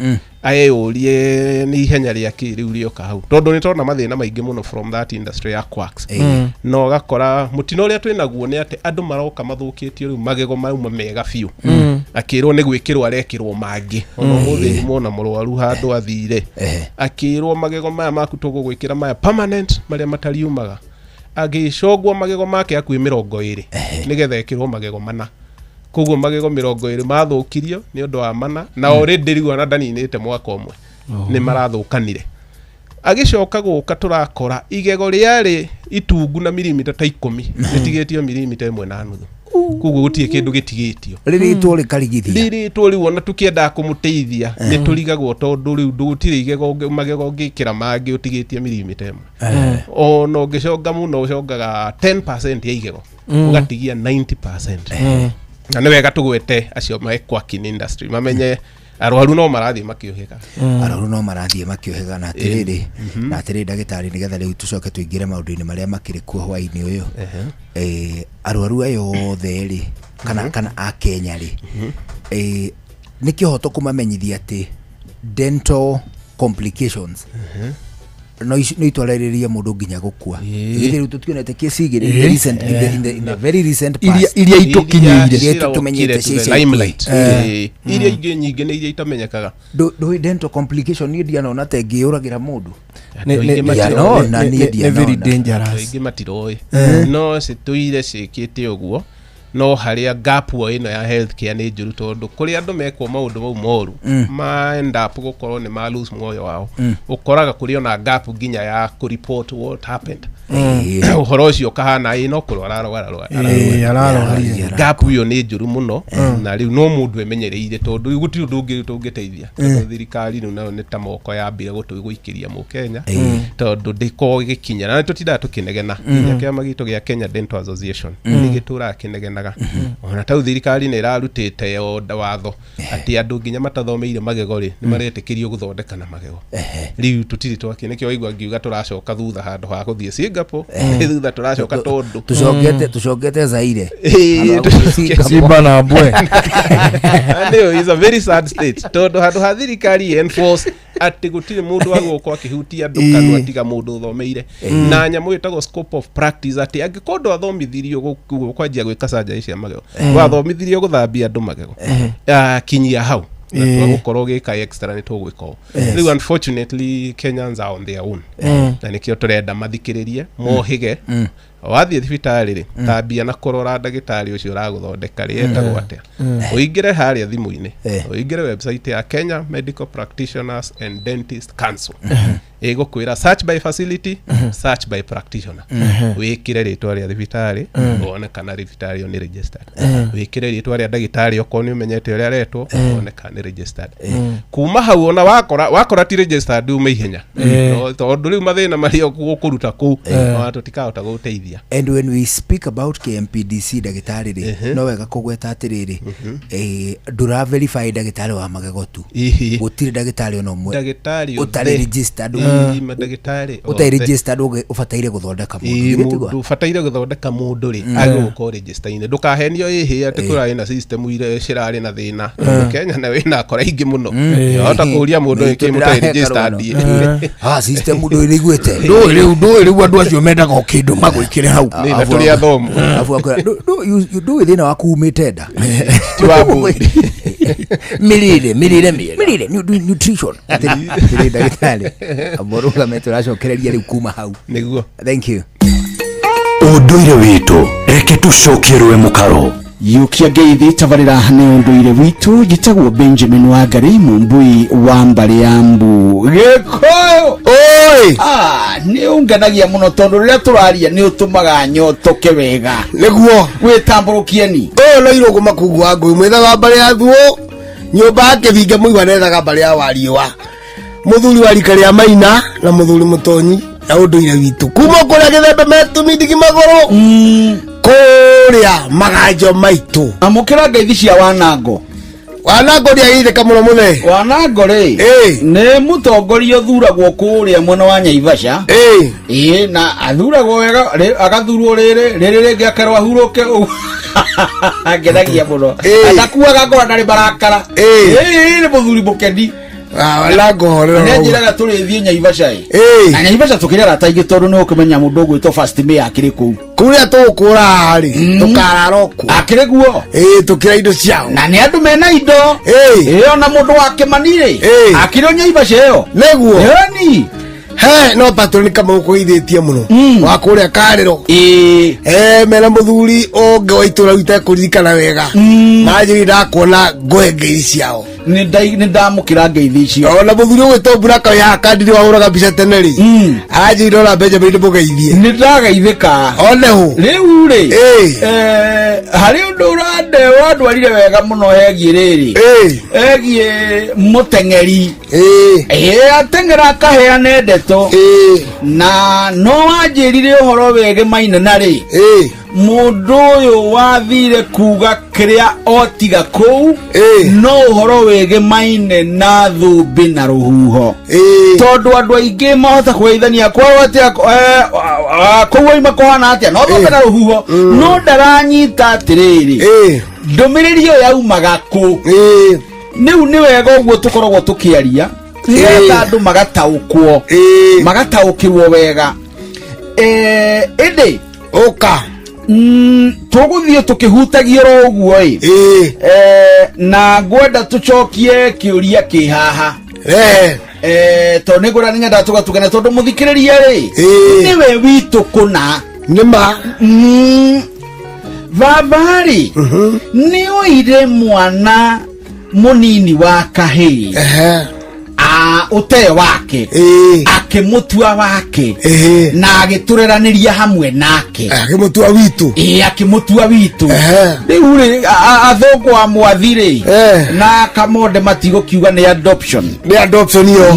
ayurie ni ihenya ria kiriu rioka hau tondu ni tona mathina maingi muno from that industry ya quacks no gakora mutino uria twinaguo ni ati andu maroka mathukitio riu magego mauma mega fiu akirwo ni gwikirwo arekirwo mangi ono muthi mona murwaru handu athire akirwo magego maya maku tugugwikira maya permanent maria matariumaga agicogwo magego make akwi 20 nigetha ekirwo magego mana koguo magego 20 mathukirio ni undu wa mana na already riu ana ndaninite mwaka umwe ni marathukanire agicoka guka turakora igego riari itungu na milimita ta 10 ritigetio milimita 1.5 koguo gutie kindu gitigitio riritwo rikarigithia riritwo riu ona tukienda kumuteithia ni turigagwo tondu riu ndugutire igego magego ngikira mangi utigitie milimita 1 ono ngicoga muno ucogaga 10% ya igego ugatigia 90% na ni wega tugwete acio maekwa kin industry mamenye arwaru no marathie makiohega arwaru no marathie makiohega na atiriri na atiriri ndagitari nigetha riu tucoke tuingire maundu-ini maria makiri kuo hwaini uyu arwaru ayo othe ri kana a Kenya ri ni kihoto kumamenyithia ati dental complications no itwarĩrĩrie mũndũ nginya gũkua ithe rĩu tũtionete kesi igĩrĩ recent in the very recent past iria itukinyire tumenyete limelight iria ingĩ nyingĩ nĩ iria itamenyekaga do dental complication ni ndiana ona te ngĩũragĩra mũndũ nĩ very dangerous ingĩ matiroĩ no citũire ciĩkĩte ũguo no haria gap ino ya healthcare nĩ njũru tondũ kũrĩ andũ mekwo maũndũ mau moru ma end up gũkorwo nĩ ma lose muoyo wao ũkoraga kũrĩ ona gap nginya ya ku report what happened ũhoro ũcio kahana no kũrwara gap ĩyo nĩ njũru mũno na rĩu no mũndũ emenyereire tondũ gũtirĩ ũndũ ũngĩ tũngĩteithia thirikari rĩu nayo nĩ ta moko yambire gũtũgũikĩria Mũkenya tondũ ndĩkoragwo gĩkinya na tũtindaga tũkĩnegena kĩama gitũ gĩa Kenya Dental Association nĩ gĩtũraga kĩnegenaga ona ta thirikari nĩ ĩrarutĩte watho atĩ andũ nginya matathomeire magego rĩ nĩ maretĩkĩrio gũthondeka na magego rĩu tũtirĩ twakĩ nĩkĩo waigua ngiuga tũracoka thutha handũ ha gũthiĩ Singapore thutha tũracoka tondũ tucokete Zaire Simba na Mbwe ndio is a very sad state tondũ handũ ha thirikari enforce atĩ gũtirĩ mũndũ agũkwo akĩhutia andũ kana atiga mũndũ ũthomeire na nyamũ ĩtagwo scope of practice atĩ angĩkorwo athomithirio kwanjia gwĩka surgery cia magego wathomithirio gũthambia andũ magego kinyia hau gũkorwo gĩka extra nĩ tũgwĩka rĩu unfortunately Kenyans are on their own na nĩkĩo tũrenda mathikĩrĩrie mohĩge wathiĩ thibitarĩ rĩ tambia na kũrora ndagĩtarĩ ũcio ũragũthondeka rĩetagwo atĩa ũingĩre harĩa thimũ-inĩ ũingĩre website ya Kenya Medical Practitioners and Dentist Council ĩgũkwĩra search by facility search by practitioner wĩkĩre rĩtwa rĩa thibitarĩ wone kana thibitarĩ ĩyo nĩ registered wĩkĩre rĩtwa rĩa ndagĩtarĩ okorwo nĩ ũmenyete ũrĩa aretwo wone kana nĩ registered kuma hau ona wakora ti registered ume ihenya tondũ rĩu mathĩna marĩa gũkũruta kũu tũtikahota gũteithia. And when we speak about KMPDC ndagĩtarĩ rĩ no wega kũgweta atĩrĩrĩ ndũra verify ndagĩtarĩ wa magego tu gũtirĩ ndagĩtarĩ ona ũmwe ũtarĩ registered madagĩtarĩ ũtarĩ registered ũbataire gũthondeka mũndũ ũbataire gũthondeka mũndũ rĩ agũkorwo register-inĩ ndũkahenio ĩhĩ atĩ kũrarĩ na system ire cirarĩ na thĩna Kenya na wĩna akora ingĩ mũno yahota kũria mũndũ ĩkĩ mũtarĩ registered system mũndũ ĩrĩgwĩte rĩu andũ acio mendaga kĩndũ magwĩkĩre hau na tũrĩ athomu you do within wa kuumĩte nda ti wa mbũri mirire nutrition ndagĩtarĩ amũrũgame tũracokereria rĩu kuma hau nĩguo. Thank you. ũndũire witũ reke tũcokie rwe mũkaro yukia ngeithi tabarĩra nĩ ũndũire witũ njĩtagwo Benjamin Wangari Mumbui wa Mbari ya Mbu Gĩkũyũ nĩ ungenagia mũno tondũ rĩrĩa tũraria nĩ ũtũmaga nyotoke wega nĩguo gwĩtambũrũkieni no irũgũ makugua ngũi mwĩthaga Mbari ya Thuo nyũmba yake thinge mũigua nethaga Mbari ya Wariũa mũthuri wa rika rĩa Maina na mũthuri Mũtonyi na ũndũire witũ kuma kũrĩa Gĩthembe metumindigi magũrũ kũrĩa maganjo maitũ amũkĩra ngeithi cia Wanango nĩ agithĩka mũno mũthee Wanango rĩ nĩ mũtongoria ũthuragwo kũrĩa mwena wa Naivasha na athuragwo wega agathurwo rĩrĩ rĩngĩ akerwo ahurũke ngenagia mũno atakuaga ngora ndarĩ marakara nĩ mũthuri mũkeni nĩ njĩraga tũrĩthiĩ Naivasha na Naivasha tũkĩrĩ arataingĩ tondũ nĩ ũkĩmenya mũndũ ũgwĩtwo First May akĩrĩ kũu kũrĩa tũkũra harĩ tũkarara okuo akĩrĩ guo tũkĩra indo ciao na nĩ andũ mena indo ona mũndũ wa Kĩmani-rĩ akĩrĩ Naivasha ĩyo nĩguo ni no Patroni Kamau kũithĩtie mũno wa kũrĩa Karĩro mena mũthuri ũngĩ wa itũra itekũririkana wega manjĩrĩ ndakuona ngoe ngeithi ciao nĩ ndamũkĩra ngeithi icio ona mũthuri ũgwĩtwo Buraka ya kandiri wahũraga mbica tene rĩ anjĩrĩ ona Benjamin ndĩmũgeithie nĩ ndageithĩka oneho rĩu rĩ harĩ ũndũ ũrandewa ndwarire wega mũno hegiĩ rĩrĩ hegiĩ mũteng'eri ateng'era akaheane ndeto na no wanjĩrire ũhoro wege Maina rĩ mũndũ ũyũ wathire kuga kĩrĩa otiga kũu no ũhoro wege Maina na Thũmbĩ na rũhuho tondũ andũ aingĩ mahota kũgeithania kwao atĩa kũu oima kũhana atĩa no Thũmbĩ na rũhuho no ndaranyita atĩrĩrĩ ndũmĩrĩri ĩyo yaumaga kũ rĩu nĩ wega ũguo tũkoragwo tũkĩaria nĩgetha andũ magataũkĩrwo wega ĩndĩ ũka tũgũthiĩ tũkĩhutagio ro ũguo na ngwenda tũcokie kĩũria kĩ haha tondũ nĩ ngwenda nĩgetha tũgatukana tondũ mũthikĩrĩria rĩ nĩwe witũ kũna nĩma baba rĩ nĩ oire mwana mũnini wa kahĩĩ ũtee wake akĩmũtua wake na agĩtũreranĩria hamwe nake akĩmũtua witũ rĩu rĩ athũngũ a mwathi rĩ na kamonde matigũkiuga nĩ adoption iyo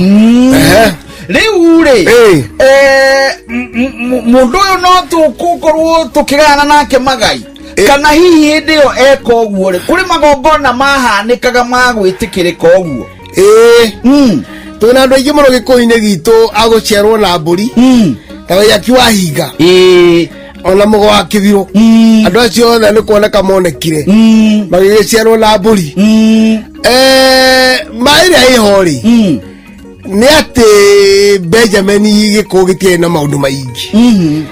rĩu rĩ mũndũ ũyũ no tũgũkorwo tũkĩgayana nake magai kana hihi hĩndĩ ĩyo eka ũguo rĩ kũrĩ magongona mahanĩkaga ma gwĩtĩkĩrĩka ũguo twĩna andũ aingĩ mũno gĩkũyũ-inĩ gitũ agũciarwo na mbũri ta waiaki wa hinga ona mũgo wa kĩbirũ andũ acio othe nĩ kuoneka monekire magĩgĩciarwo na mbũri maĩrĩa ĩho rĩ nĩ atĩ Benjamin gĩkũyũ gĩtiarĩ na maũndũ maingĩ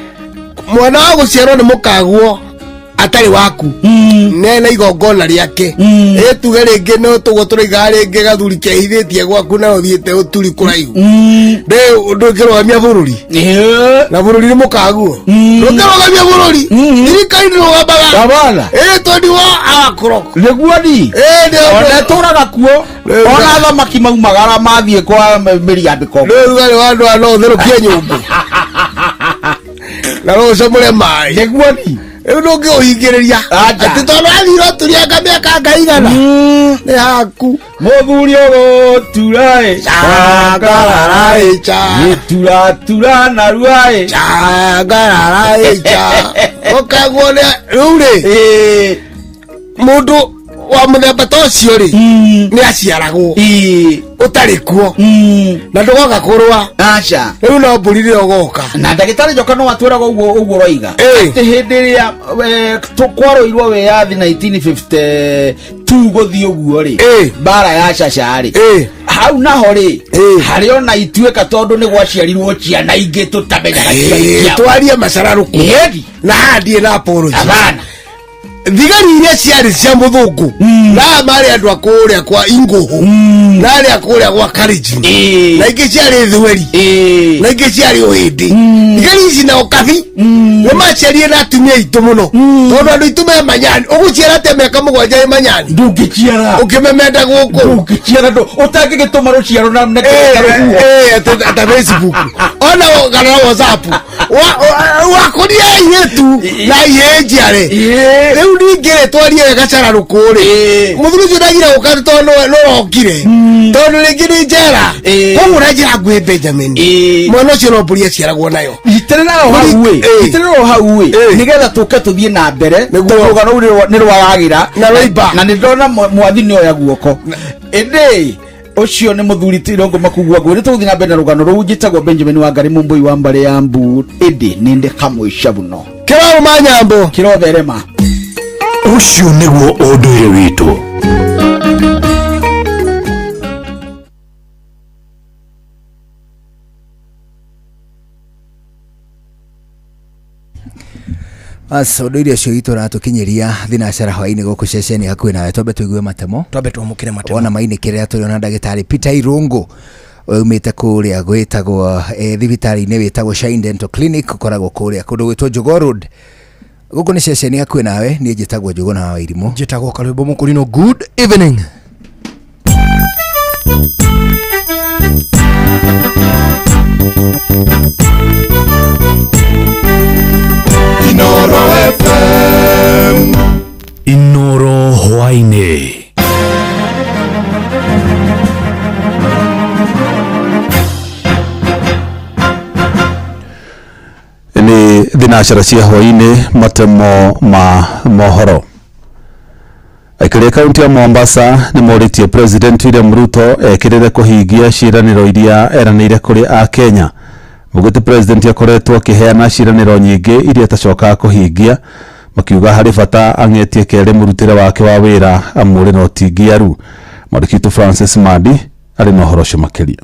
mwana wa gũciarwo nĩ mũkaguo atari waku nena igongona rĩake tuge rĩngĩ no tũgwo tũraiga rĩngĩ gathuri kehithĩtie gwaku na ũthiĩte ũturi kũraihu ndũngĩrũgamia bũrũri na bũrũri nĩ mũkaguo ndũngĩrũgamia bũrũri thirikari ndĩrũgambaga twendi wo agakũroko nĩguo ni ona tũraga kuo ona thamaki maumagara mathiĩ kwa mĩriandĩko rĩu wa andũ no ũtherũkie nyũngũ na rũcamũre maĩ nĩguo ni rĩu ndũngĩũhingĩrĩria atĩ tondũ athire ũturianga mĩaka ngaigana nĩ haku mũthuri ũgũtura cangarara gĩturatura narua cangarara ũkaguo rĩu rĩ mũndũ wa mũthemba ta ũcio rĩ nĩ aciaragwo ũtarĩ kuo na ndũgoka kũrũa rĩu no mbũri rĩo ũgoka na ndagĩtarĩ Njoka no atwĩraga ũguo roiga atĩ hĩndĩ ĩrĩa kwarũirwo wĩyathi 1952 gũthiĩ ũguo rĩ mbara ya Chacha rĩ hau naho rĩ harĩ ona ituĩka tondũ nĩ gwaciarirwo ciana ingĩ tũtamenyaga twarie macararũku na handie na apology thigari iria ciarĩ cia mũthũngũ na marĩ andũ akũrĩa kwa Ingũhũ na arĩa akũrĩa gwa Kalenjin na ingĩ ciarĩ Thweri na ingĩ ciarĩ Ũhĩndĩ thigari ici na Ũkabi nĩ maciarie na atumia aitũ mũno tondũ andũ aitũ me manyani ũgũciara atĩa mĩaka mũgwanja ĩ manyani ndũngĩciara ũkĩmemenda gũkũ ndũngĩciara ũtangĩgĩtũma rũciaro na ata Facebook ona kana WhatsApp wakũria airĩtu na ihĩnjiarĩ rĩu ningĩ twarie gacararũkũ rĩ mũthuri ũcio ndagire gũka tondũ nĩrokire tondũ rĩngĩ nĩ njera koguo na njĩra nguhĩ Benjamin mwana ũcio no mbũri aciaragwo nayo iterero hau nĩgetha tũke tũthiĩ na mbere rũgano rũu nĩ rwagagĩra na nĩ ndona mwathi nĩ oya guoko ĩndĩ ũcio nĩ mũthuri Tirong'o Makugua nĩ tũgũthiĩ na mbere na rũgano rũu njĩtagwo Benjamin Wangari Mũmbũi wa Mbare ya Mbu ĩndĩ nĩ ndĩ kamũica mũno kĩrauma nyambo kĩrotherema ũcio nĩguo ũndũire witũ ũndũire ũcio witũ ũratũkinyĩria thinacara hwainĩ gũkũ ceceni hakuhĩ nawe twambe tũigue matemo ona mainĩkĩrĩra tũrĩ na ndagĩtarĩ Peter Irũngũ umĩte kũrĩa gwĩtagwo thibitarĩ-inĩ wĩtagwo Shine Dental Clinic ũkoragwo kũrĩa kũndũ gwĩtwo Jogoo Road gũkũ nĩ ceceni hakuhĩ nawe niĩ njĩtagwo Njũgũ na Wairimũ njĩtagwo Karwĩmbo Mũkũrinũ. Good evening. Inoro FM Inoro hwainĩ nĩ thinacara cia hwainĩ matemo ma mohoro. Aikari kaunti ya Mombasa nĩ morĩtie President William Ruto ekĩrĩre kũhingia ciĩranĩro iria eranĩire kũrĩ a Kenya. Mũgũti President akoretwo akĩheana ciĩranĩro nyingĩ iria atacokaga kũhingia, makiuga harĩ bata ang'etie kerĩ mũrutĩre wake wa wĩra amũre na ũtingiaru. Mwandĩki witũ Francis Madi ari no horosho makeria.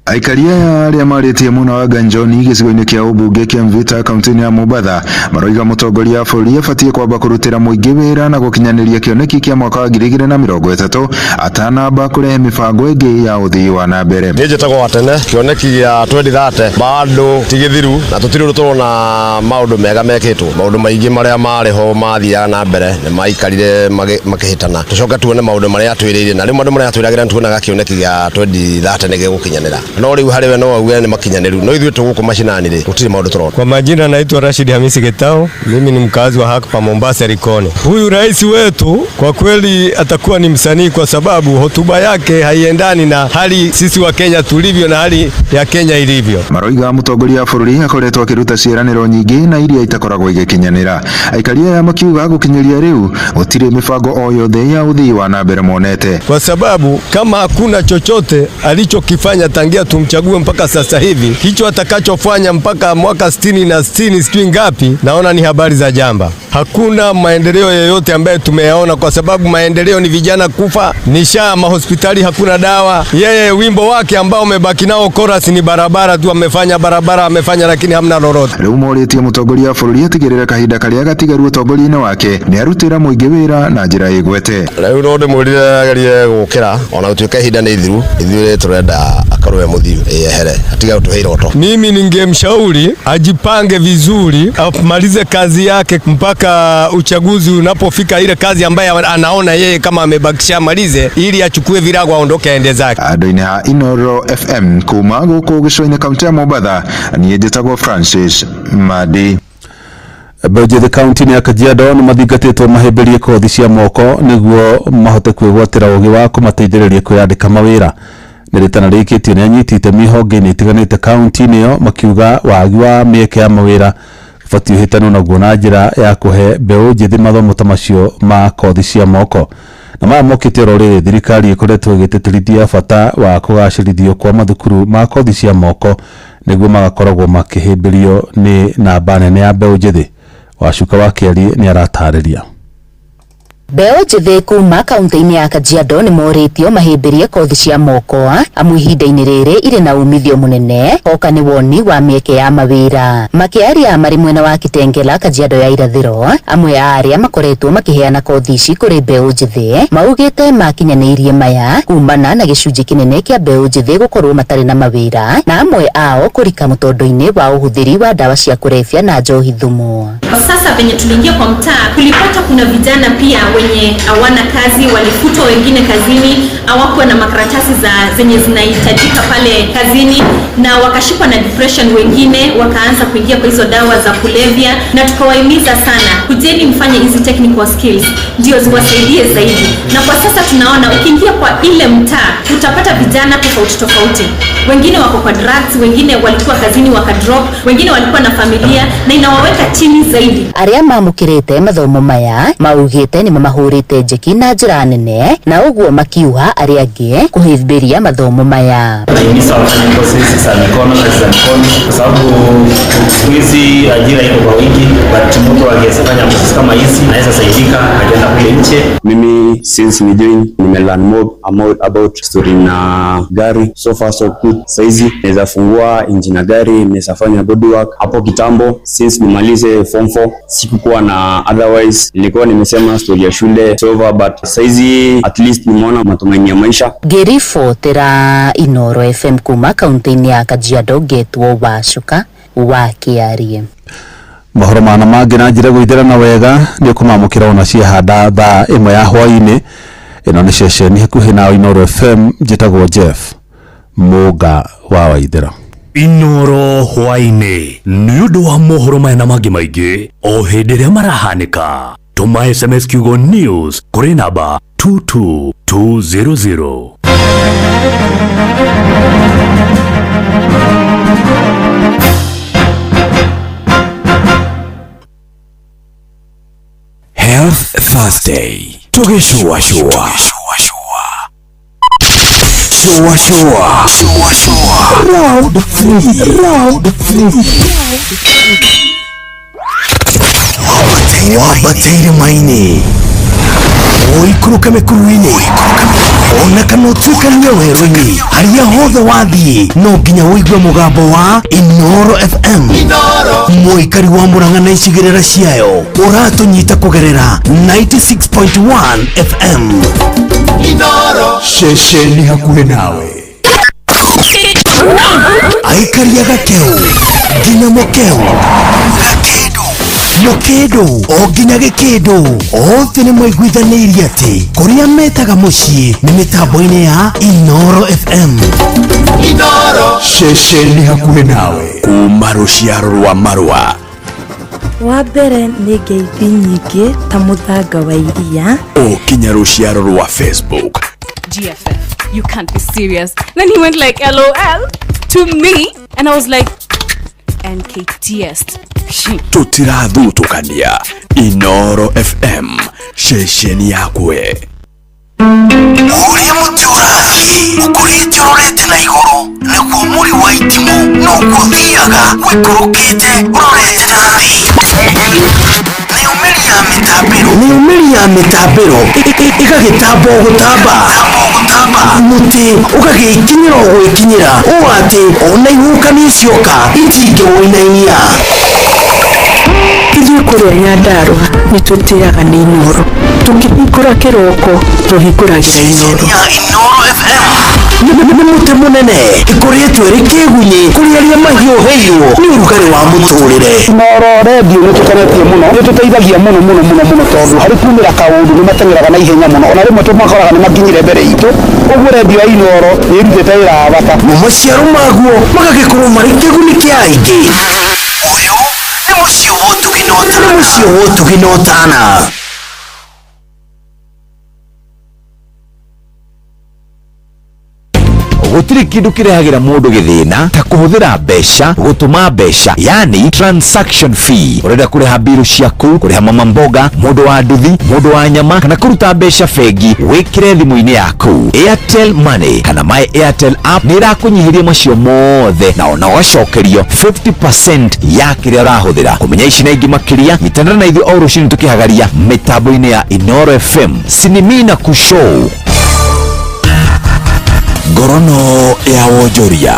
Aikaria aria maritie muno wa Ganjoni gicigo-ini kia ubunge kia Mvita kaunti-ini ya Mombasa maroiga mutongoria bũrũri abatie kwamba kurutira muingi wira na gukinyaniria kioneki kia mwaka wa 2030 atanamba kurehe mibango ingi ya uthii wa na mbere. Njĩtagwo Gatene, kioneki gia 2030 bado tigithiru na tutiri turona maundu mega mekitwo, maundu maingi maria mariho mathiaga na mbere ni maikarire makihitana. Tucoka tuone maundu maria atwiriire na rimu andu maria atwiragira tuonaga kioneki gia 2030 ni gigukinyanira. No riu hariwe no auge ni makinyaniru no ithuĩ tuguku mashinani ri tutiri maundu turona. Kwa majina naitwa Rashid Hamisi Getao, mimi ni mkazi wa hapa Mombasa Likoni. Huyu rais wetu kwa kweli atakuwa ni msanii kwa sababu hotuba yake haiendani na hali sisi wa Kenya tulivyo na hali ya Kenya ilivyo. Maroiga mutongoria bũrũri akoretwo akiruta ciĩranĩro nyingi na iria itakoragwo igikinyanira. Aikaria ya makiuga gukinyeria riu gutire mibango o yothe ya uthii wa na mbere monete. Kwa sababu kama hakuna chochote alichokifanya tangia tumchague mpaka sasa hivi, hicho atakachofanya mpaka mwaka 60 sijui ngapi, naona ni habari za jamba. Hakuna maendeleo yoyote ambayo tumeyaona, kwa sababu maendeleo ni vijana kufa, nisha mahospitali hakuna dawa. Yeye wimbo wake ambao umebaki nao chorus ni barabara tu, amefanya barabara amefanya, lakini hamna lolote. Riu moritie mutongoria bũrũri atigirira kahinda karia gatigaru utongoria-ini wake ni arutira muingi wira na njira igwete. Riu no ndimwirire agerie gukira ona utuika ihinda ni thiru, ithuĩ turenda akarwe muthiu ehere atiga utuhe iroto. Mimi ningemshauri ajipange vizuri, amalize kazi yake mpaka uchaguzi unapofika, ile kazi ambayo anaona yeye kama amebakisha malize, ili achukue virago aondoke aende zake. Andu-ini ha Inoro FM kuma guku gicua-ini kaunti ya Mombasa nie njĩtagwo Francis Madi. Mbeũ kaunti-ini ya Kajiado ni mathingatĩtwo mahĩmbĩrie kothi cia moko nĩguo mahote kwĩgwatĩra ũgĩ wa kũmateithĩrĩria kwĩyandĩka mawĩra. Nĩ rĩtana rĩkĩtio nĩ anyitĩte mĩhonge-inĩ ĩtiganĩte kaunti-inĩ ĩyo makiuga wagi wa mĩeke ya mawĩra ũbatiĩ ũhĩtanwo naguo na njĩra ya kũhe mbeũ njĩthĩ mathomo ta macio ma kothi cia moko. Na maya mokĩte oro rĩrĩ thirikari ĩkoretwo ĩgĩtĩtĩrithia bata wa kũgacĩrithio kwa mathukuru ma kothi cia moko nĩguo magakoragwo makĩhĩmbĩrio nĩ namba nene ya mbeũ njĩthĩ. Wacuka wa Kĩari nĩ aratarĩria. Mbeũ njĩthĩ kuma kaunti-inĩ ya Kajiado nĩ morĩtio mahĩmbĩrie kothi cia moko amu ihinda-inĩ rĩrĩ irĩ na umithio mũnene hoka nĩ woni wa mĩeke ya mawĩra. Makĩaria marĩ mwena wa Kitengela, Kajiado ya irathĩro, amwe a arĩa makoretwo makĩheana kothi ici kũrĩ mbeũ njĩthĩ maugĩte makinyanĩirie maya kumana na gĩcunjĩ kĩnene kĩa mbeũ njĩthĩ gũkorwo matarĩ na mawĩra na amwe ao kũrika mũtondo-inĩ wa ũhũthĩri wa ndawa cia kũrebia na njohi thumu. Sasa venye tuliingia kwa mtaa tulipata kuna vijana pia wenye hawana kazi, walifutwa wengine kazini, hawakuwa na makaratasi zenye zinahitajika pale kazini na wakashikwa na depression, wengine wakaanza kuingia kwa hizo dawa za kulevya, na tukawahimiza sana kujeni mfanye hizi technical skills ndio ziwasaidie zaidi. Na kwa sasa tunaona ukiingia kwa ile mtaa utapata vijana tofauti, wengine wako kwa drugs, wengine walikuwa kazini wakadrop, wengine walikuwa na familia na inawaweka chini zaidi. Arĩa mamũkĩrĩte mathomo maya maugĩte nĩ mamahũrĩte njeki na njĩra nene na ũguo makiuga arĩa angĩ kũhĩmbĩria mathomo maya. Nahimiza wafanye kozi za mikono, kazi za mikono, kwa sababu siku hizi ajira iko kwa wingi, but mtu akifanya kozi kama hizi anaweza saidika akaenda kule nje. Mimi since ni join nimelearn more about story na gari, so far so good. Saizi naweza fungua engine gari, naweza fanya bodywork. Hapo kitambo since nimalize form 4 sikukuwa na, otherwise nilikuwa nimesema story ya shule so over, but saizi at least nimeona matumaini ya maisha. Gerifo tera Inoro FM kuma kaunti-inĩ ya Kajiado getwo Wacuka wa Kĩari. Mahoro mana mangĩ na njĩra gũithĩrana wega nĩ kũmamũkĩra ona ciahanda thaa 1 ya hwaĩ-inĩ. Ĩno nĩ ceceni hakuhĩ na Inoro FM, njĩtagwo Jeff Mũga wa Waithĩra. Inoro hwaĩ-inĩ nĩ ũndũ wa mohoro maya na mangĩ maingĩ o hĩndĩ ĩrĩa marahanĩka. Tũma SMS kiugo news kũrĩ namba 22200. Health Thursday. Tugeshua shua. Round 3. Battery maini. oikuruka mikuruini ona kana utuikania werũ-inĩ harĩa hothe wathiĩ no nginya ũigue mũgambo wa Inoro FM. Mũikari wa Murang'a na icigĩrĩra ciayo ũratũnyita kũgerera 96.1 FM. Inoro ceceni hakuhĩ nawe. Aikaria Gakeu nginya Mũkeu, Mũkĩndũ o nginya Gĩkĩndũ, othe nĩ maiguithanĩirie atĩ kũrĩa metaga mũciĩ nĩ mĩtambo-inĩ ya Inoro FM. Inoro ceceni hakuhĩ nawe kuma rũciaro rwa Marua. Wa mbere nĩ ngeithi nyingĩ ta mũthanga wa iria, ũkinya rũciaro rwa Facebook. GFF, you can't be serious. Then he went like LOL to me and I was like NKTS. Tutirathutũkania Inoro FM ceceni yakwe. Ũrĩa mũtĩ ũrathiĩ ũkũrĩte ũrorete na igũrũ, naguo mũri wa itimũ no gũthiaga wĩkũrũkĩte ũrorete na thĩ. Nĩumĩri ya mĩtambĩro ĩgagĩtamba o gũtamba, mũtĩ ũgagĩkinyĩra o gwĩkinyĩra, ũũ atĩ ona ihuhũkanio cioka itingĩwĩinainia. ithuĩ kũrĩa Nyandarua nĩ tũtĩaga nĩ Inoro, tũkĩhingũra kĩroko tũhingũragĩra Inoro. Nĩ mũtĩ mũnene ĩkoretwo ĩrĩ kĩgunyi kũrĩ arĩa mahiũhĩirwo nĩ ũrugarĩ wa mũtũrĩre. Inoro redio nĩ tũkoretio mũno, nĩ tũteithagia mũno tondũ harĩ kumĩra kaũndũ nĩ mateng'eraga na ihenya mũno, ona rĩmwe tũmakoraga nĩ makinyire mbere itũ, ũguo redio ya Inoro nĩ ĩrutĩte wĩra wa bata na maciaro maguo magagĩkorwo marĩ kĩguni kĩa aingĩ. Ũyũ nĩ mũciĩ wa ũtugi na ũtana. Gũtirĩ kĩndũ kĩrehagĩra mũndũ gĩthĩna ta kũhũthĩra mbeca gũtũma mbeca, yani transaction fee. Ũrenda kũrĩha biru ciaku, kũrĩha mama mboga, mũndũ wa nduthi, mũndũ wa nyama kana kũruta mbeca bengi, wĩkĩre thimũ-inĩ yaku. Airtel Money kana My Airtel app nĩ ĩrakũnyihĩria macio mothe na ona ũgacokerio 50% ya kĩrĩa ũrahũthĩra. Kũmenya ici na ingĩ makĩria, nyitana na ithuĩ o rũciinĩ tũkĩhagaria mĩtambo-inĩ ya Inoro FM. Sinimina kushow Ngorono ya wonjoria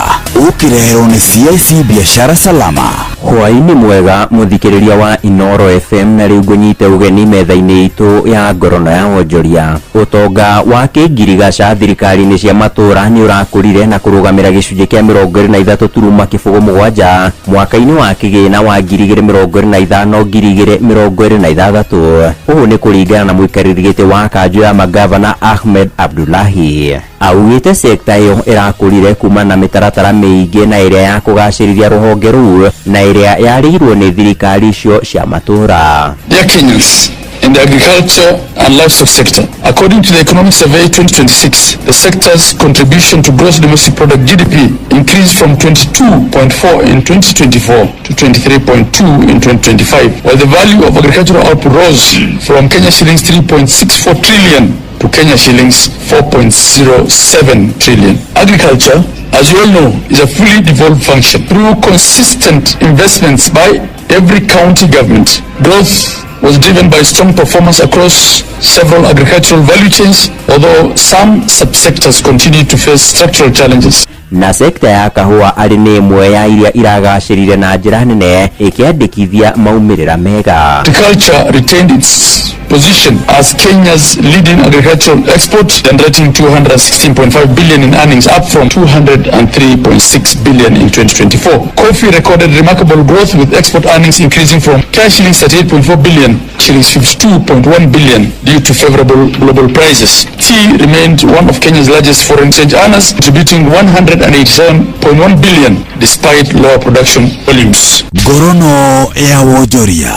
ukireherwo nĩ CIC biashara salama. Hwaĩ-inĩ mwega mũthikĩrĩria wa Inoro FM, na rĩu ngũnyite ũgeni metha-inĩ itũ ya ngorono ya wonjoria. Ũtonga wa kĩngirigaca thirikari-inĩ cia matũra nĩ ũrakũrire na kũrũgamĩra gĩcunjĩ kĩa 23.7 mwaka-inĩ wa kĩgĩna wa 2025-2026. Ũũ nĩ kũringana na mũikarĩri gĩtĩ wa kanjũ ya magavana Ahmed Abdullahi. Augĩte sekta ĩyo ĩrakũrire kuma na mĩtaratara mĩingĩ na ĩrĩa ya kũgacĩrithia rũhonge rũu na ĩrĩa yarĩirwo nĩ thirikari icio cia matũra. Dear Kenyans, in the agriculture and livestock sector, according to the Economic Survey 2026, the sector's contribution to gross domestic product GDP increased from 22.4 in 2024 to 23.2 in 2025, while the value of agricultural output rose from Kenya shillings 3.64 trillion to Kenya shillings 4.07 trillion. Agriculture, as you all know, is a fully devolved function. Through consistent investments by every county government, growth was driven by strong performance across several agricultural value chains, although some subsectors continue to face structural challenges. Na sekta ya kahua arĩ nĩ ĩmwe ya iria iragacĩrire na njĩra nene ĩkĩandĩkithia maumĩrĩra mega. Agriculture retained its position as Kenya's leading agricultural export, generating 216.5 billion in earnings, up from 203.6 billion in 2024. Coffee recorded remarkable growth, with export earnings increasing from cash shillings 38.4 billion shillings 52.1 billion due to favorable global prices. Tea remained one of Kenya's largest foreign exchange earners, contributing 187.1 billion despite lower production volumes. Ngorono ya wonjoria.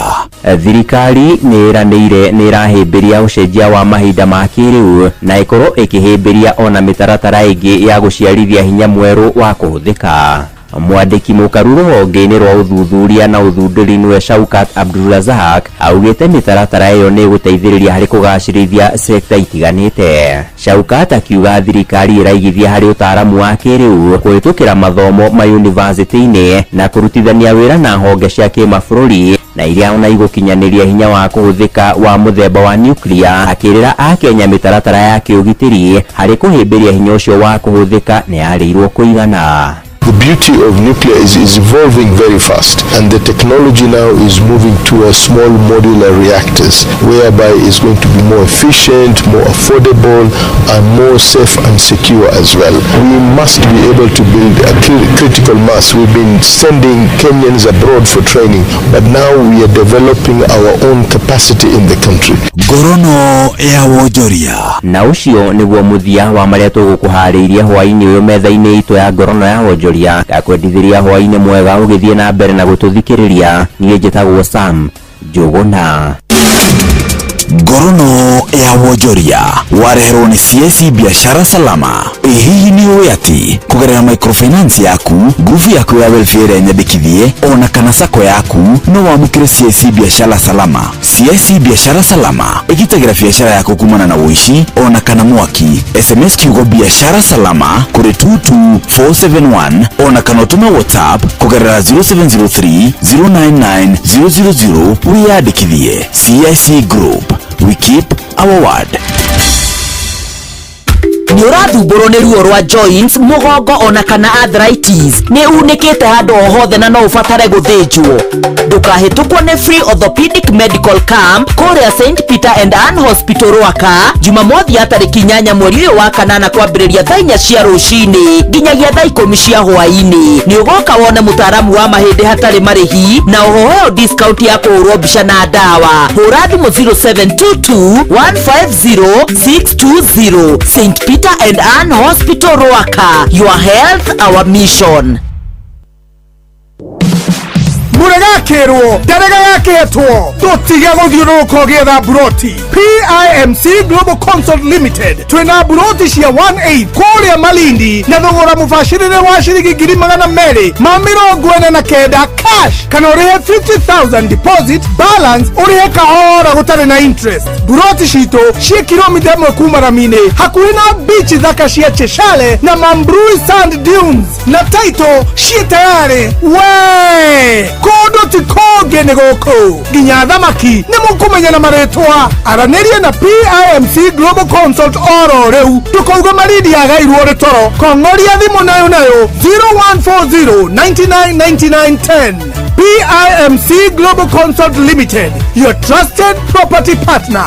Thirikari nĩ ĩranĩire nĩ ĩrahĩmbĩria ũcenjia wa mahinda ma kĩrĩu na ĩkorwo ĩkĩhĩmbĩria ona mĩtaratara ĩngĩ ya gũciarithia hinya mwerũ wa kũhũthĩka. mwandiki mukaru ruhonge-inĩ rwa uthuthuria na uthundũri nĩwe Shaukat Abdulrazak augĩte mĩtaratara ĩyo nĩ ĩgũteithĩrĩria harĩ kũgacĩrithia sekta itiganĩte. Shaukat akiuga thirikari ĩraigithia harĩ ũtaaramu wa kĩrĩu kũhĩtũkĩra mathomo mayunivasĩtĩ-inĩ na kũrutithania wĩra na honge cia kĩmabũrũri na iria ona igũkinyanĩria hinya wa kũhũthĩka wa mũthemba wa nuclear, akĩrĩra akenya mĩtaratara ya kĩũgitĩri harĩ kũhĩmbĩria hinya ũcio wa kũhũthĩka nĩ yarĩirwo kũigana. The beauty of nuclear is evolving very fast, and the technology now is moving towards small modular reactors, whereby it's going to be more efficient, more affordable, and more safe and secure as well. We must be able to build a critical mass. We've been sending Kenyans abroad for training, but now we are developing our own capacity in the country. Ngorono ya wonjoria. Na ucio nĩguo muthia wa marĩa tũgũkũharĩirie hwaĩ-inĩ ũyũ metha-inĩ itũ ya ngorono ya wonjoria. Ndakwendithĩria hwaĩ-inĩ mwega ũgĩthiĩ na mbere na gũtũthikĩrĩria. Niĩ njĩtagwo Sam Njũgũna. Ngorono ya wonjoria wareherwo nĩ CIC Biashara Salama. Hihi nĩ ũĩ atĩ kũgerera microfinance yaku, nguvu yaku ya welfare nyandĩkithie ona kana sako yaku no wamũkĩre CIC Biashara Salama. CIC Biashara Salama ĩgitagĩra biashara yaku kumana na ũici ona kana mwaki. SMS kiugo Biashara Salama kũrĩ 22471 ona kana ũtũme WhatsApp kũgerera 0703 099 000 wĩyandĩkithie. CIC Group, we keep our word. Nĩ ũrathumbũrwo nĩ ruo rwa joints, mũgongo ona kana arthritis, nĩ unĩkĩte handũ o hothe na no ũbatare gũthĩnjwo. Ndũkahĩtũkwo nĩ Free Orthopedic Medical Camp kũrĩa St Peter and Ann Hospital Rwaka, Jumamothi ya tarĩki 8 mweri ũyũ wa kanana kwambĩrĩria thaa 4 cia rũcinĩ nginyagia thaa 10 cia hwaĩ-inĩ. Nĩ ũgoka wone mũtaaramu wa mahĩndĩ hatarĩ marĩhi na ũhoheo discount ya kũhũrwo mbica na ndawa. Hũra thimũ 0722 150 620. St Peter and Ann Hospital Rwaka, your health our mission. Muregakirwo ndarega yaketwo tutiga guthiũrũrũka ũgĩetha buroti. PIMC Global Consult Limited twina buroti cia 1/8 kũrĩa Malindi na thogora mũbacĩrĩre wa ciringi 249 cash, kana ũrĩhe 50,000 deposit, balance ũrĩhe kahora gũtarĩ na interest. Buroti citũ ciĩ kilomita 1 kuma Ramine hakuhĩ na beach thaka cia Cheshire na Mambrui Sand Dunes, na title ciĩ tayari we kodo ti koge nĩ gũkũ nginya thamaki nĩ mũkũmenya na marĩtwa. Aranĩria na PIMC Global Consult oro rĩu tũkauga Malindi agairwo nĩ toro. Kong'oria thimũ nayo 0140 99 99 10. PIMC Global Consult Limited, your trusted property partner.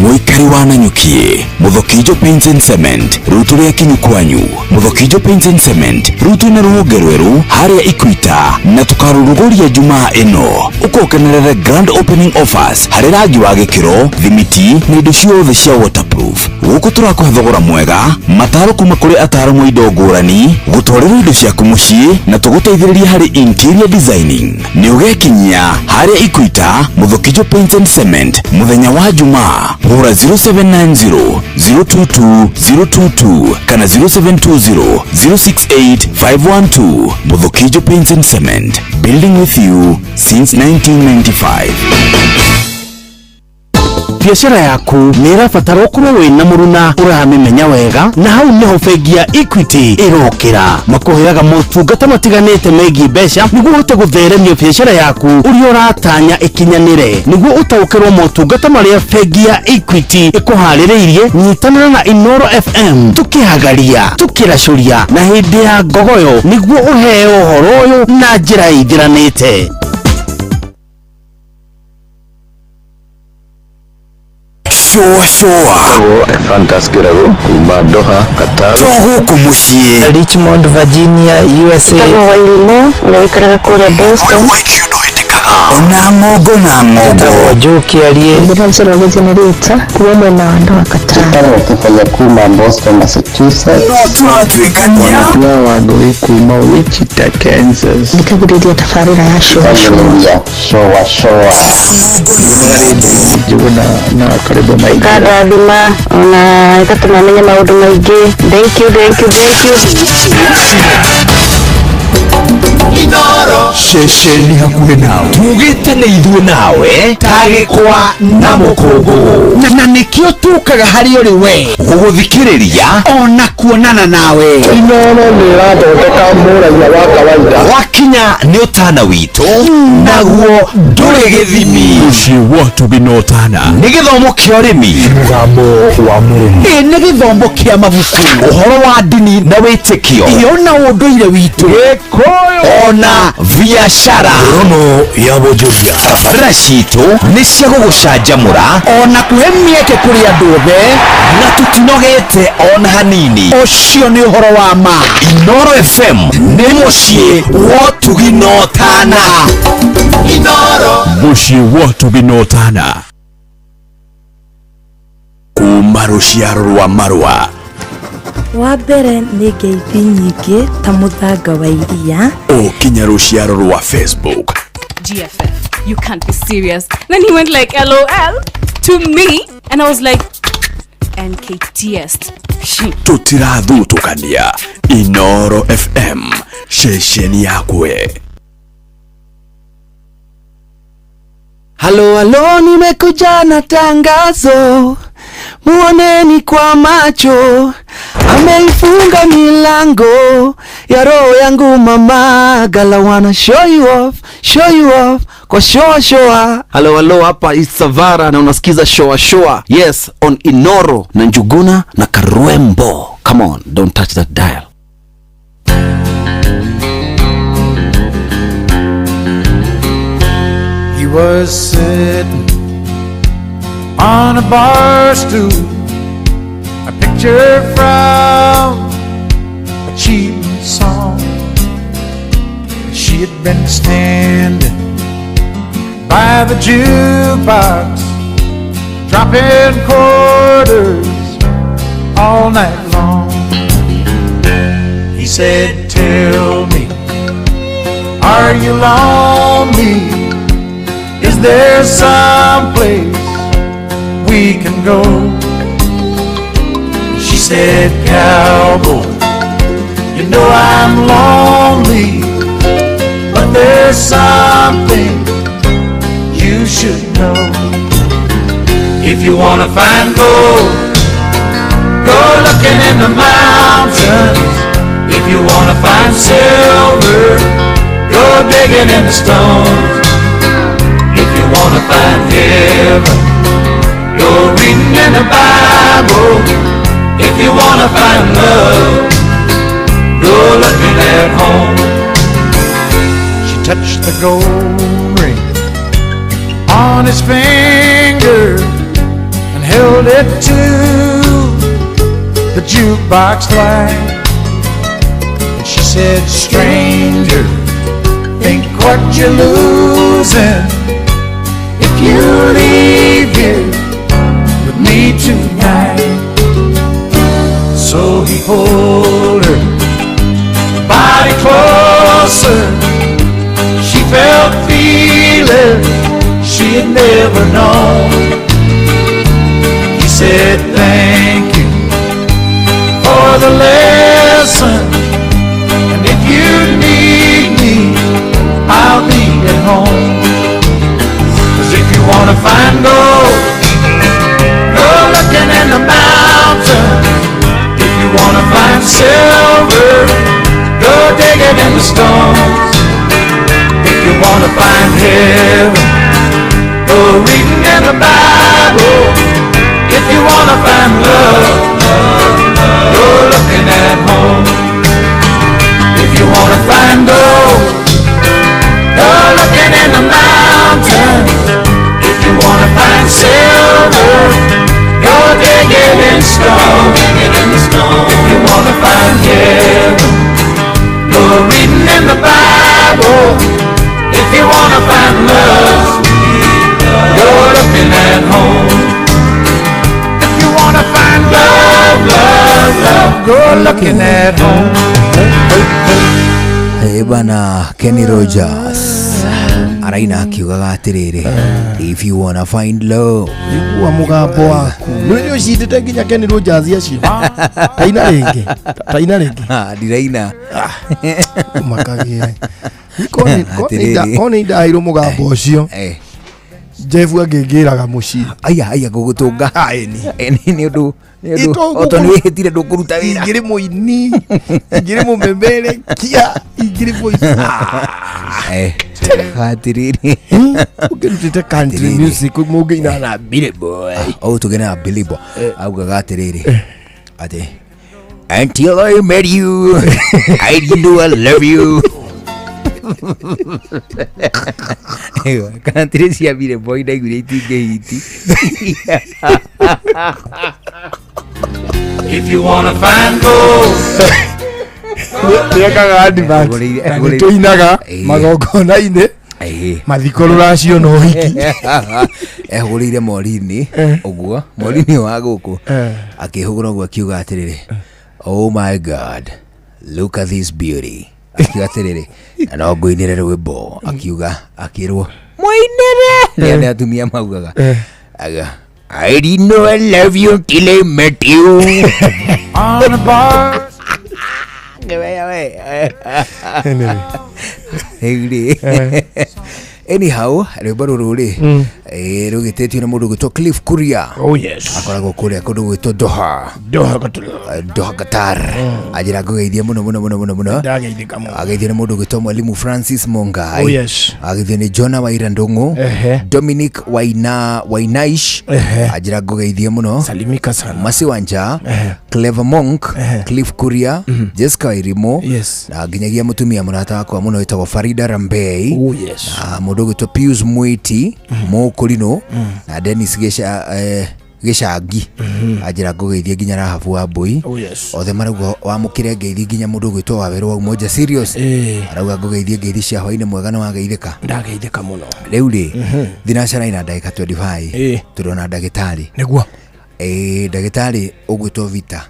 Mwikari wa Nanyuki, Muthokijo Paints and Cement, rutu rĩa kinyu kwanyu. Muthokijo Paints and Cement, rutu na rũhonge rwerũ harĩa Equita, na tũkarũrũgũria Jumaa ĩno. Ũkokenerere grand opening offers harĩ rangi wa gĩkĩro, thimiti na indo ciothe cia waterproof. Gũkũ tũrakũhe thogora mwega, mataro kuma kũrĩ ataaramu a indo ngũrani, gũtwarĩrwo indo ciaku mũciĩ na tũgũteithĩrĩria harĩ interior designing. Nĩ ũgekinyia harĩa Equita, Muthokijo Paints and Cement, mũthenya wa Jumaa. Hũra 0790 022 022 kana 0720 068 512. Muthokijo Paints and Cement, building with you since 1995. Biashara yaku nĩ ĩrabatara ũkorwo wĩna mũruna ũramĩmenya wega, na hau nĩho bengi ya Equity ĩrokĩra. Makũheaga motungata matiganĩte megiĩ mbeca nĩguo ũhote gũtheremia biashara yaku ũrĩa ũratanya ĩkinyanĩre. Nĩguo ũtaũkĩrwo motungata marĩa bengi ya Equity ĩkũharĩrĩirie, nyitanĩra na Inoro FM tũkĩhagaria tũkĩracũria na hĩndĩ ya ngogoyo nĩguo ũheo ũhoro ũyũ na njĩra ĩthiranĩte. Shoa Fantastic kuma Doha, Qatar. Huku muciĩ Richmond, Virginia, USA. Wailimo na ikaraga kũrĩa Boston. na ngogo Joki aliye Ndivyo generator kuwa mwena wanda wakata kufanya kuma Boston, Massachusetts tuatwikania wagoi kuma Wichita, Kansas nikaburidia tafarira ya showa juguna na karibu maigi kadadima na ikatumamenya maudu maigi. Thank you shesheni hakuhe nawe tugite ni ithuĩ nawe tagĩkwa na mũkũngũ na nĩkĩo tukaga harĩ ũrĩ we gũgũthikĩrĩria ona kuonana nawe. Inooro nĩ ĩrathondeka mũraia wa kawaida wakinya nĩ ũtana witũ naguo ndũrĩ gĩthimi. Ũcio watu binotana nĩ gĩthomo kĩa ũrĩmi, mũgambo wa mũrĩmi, nĩ gĩthomo kĩa mabuku, ũhoro wa ndini na wĩtĩkio, ona ũndũire witũ, gĩkũyũ ona biashara, rono ya bonjoria. Barabara citũ nĩ cia gũgũcanjamũra ona kũhe mĩeke kũrĩ andũ othe na tũtinogete ona hanini. Ũcio nĩ ũhoro wa ma. Inooro FM nĩ mũciĩ wa ũtugi na ũtana. Inooro mũciĩ wa ũtugi na ũtana. Kuma rũciaro rwa Marua. Wa mbere nĩ ngeithi nyingĩ ta mũthanga wa iria. Kinya rũciaro rwa Facebook. GFF, you can't be serious. Then he went like LOL to me and I was like NKTS. Tutirathutukania. Inooro FM, shesheni yakwe. Halo, nimekuja na tangazo, muoneni kwa macho, ameifunga milango ya roho yangu mama, gala wanna show you off kwa showa. Halo, hapa is Savara na unasikiza showa. Yes, on Inooro na Njuguna na Karwembo. Come on, don't touch that dial. He was sitting on a bar stool, a picture from a cheap song. She had been standing by the jukebox, dropping quarters all night long. He said, "Tell me, are you lonely? Is there some place we can go?" She said, "Cowboy, you know I'm lonely, but there's something you should know. If you wanna find gold, go looking in the mountains. If you wanna find silver, go digging in the stones. If you wanna find heaven, go reading in the Bible. If you wanna find love, go looking at home." She touched the gold ring on his finger and held it to the jukebox light. And she said, "Stranger, think what you're losing if you leave here with me tonight." So he pulled her body closer. She felt feelings she had never known. He said, "Thank you for the lesson, and if you need me, I'll be at home. 'Cause if you wanna find gold, go looking in the mountains. If you wanna find silver, go digging in the stones. If you wanna find heaven, go reading in the Bible. If you wanna find love, go looking at home. If you wanna find gold, go looking in the mountains. If you wanna find silver, go digging in stone. If you wanna find heaven, go reading in the Bible. If you wanna find love, you're looking at home. Hey bana, Kenny Rogers araina akiugaga atiriri, if you wanna find love wa mugambo waku nuri ucindite nginya Kenny Rogers acio taina ringi ndiraina makagia koni ndairo mugambo ucio Jeff agingiraga muci aya gugutunga ni undu otoni wihitire ndukuruta wira ingiri muini ingiri mumembere kia ingiri voice hatiriri ukirutite country music mugina na Billy Boy tugena Billy Boy augaga atiriri ati until I met you I knew I love you. Country cia Billy Boy ndaiguire itingihiti. If you wanna find gold, Ndekaga advert tuinaga magongona-inĩ mathiko rũracio no hiki ehũrĩire morini ũguo morini wa gũkũ akĩhũgũra ũguo akiuga atĩrĩrĩ, oh my god look at this beauty, akiuga atĩrĩrĩ no ngũinĩre rwĩmbo, akiuga akĩrwo mũinĩre nĩ atumia maugaga aga I didn't know I love you until I met you on a bar. Anyhow, rwĩmbo rũrũ rĩ rũgĩtĩtio na mũndũ gwĩtwo Cliff Kuria. Oh yes. Akoragwo kũrĩa kũndũ gwĩtwo Doha Qatar. Ajĩra ngũgeithia mũno. Ndageithĩka mũno. Ageithio nĩ mũndũ gwĩtwo Mwalimu Francis Mongai. Oh yes. Ageithio nĩ Jonah Waira Ndung'u. Dominic Wainaish. Ajĩra ngũgeithia mũno. Salimika sana. Masi Wanja. Clever Monk. Cliff Kuria. Jessica Wairimu. Yes. Na nginyagia mũtumia mũrata wakwa mũno wĩtagwo Farida Rambei. Oh yes. Mũndũ gwĩtwo Pius Mwiti Mũkũrinũ na Dennis Gĩcangi ajĩra ngũgeithia nginya Rahabu wa Mbũi othe marauga wamũkĩre ngeithi nginya mũndũ gwĩtwo Wawerũ wa Umoja Serious arauga ngũgeithie ngeithi cia hwainĩ mwega nĩ wageithĩka. Ndageithĩka mũno. Rĩu rĩ thinacara ina ndagĩka 25 tũrona ndagĩtarĩ nĩguo ndagĩtarĩ ũgwĩtwo Vita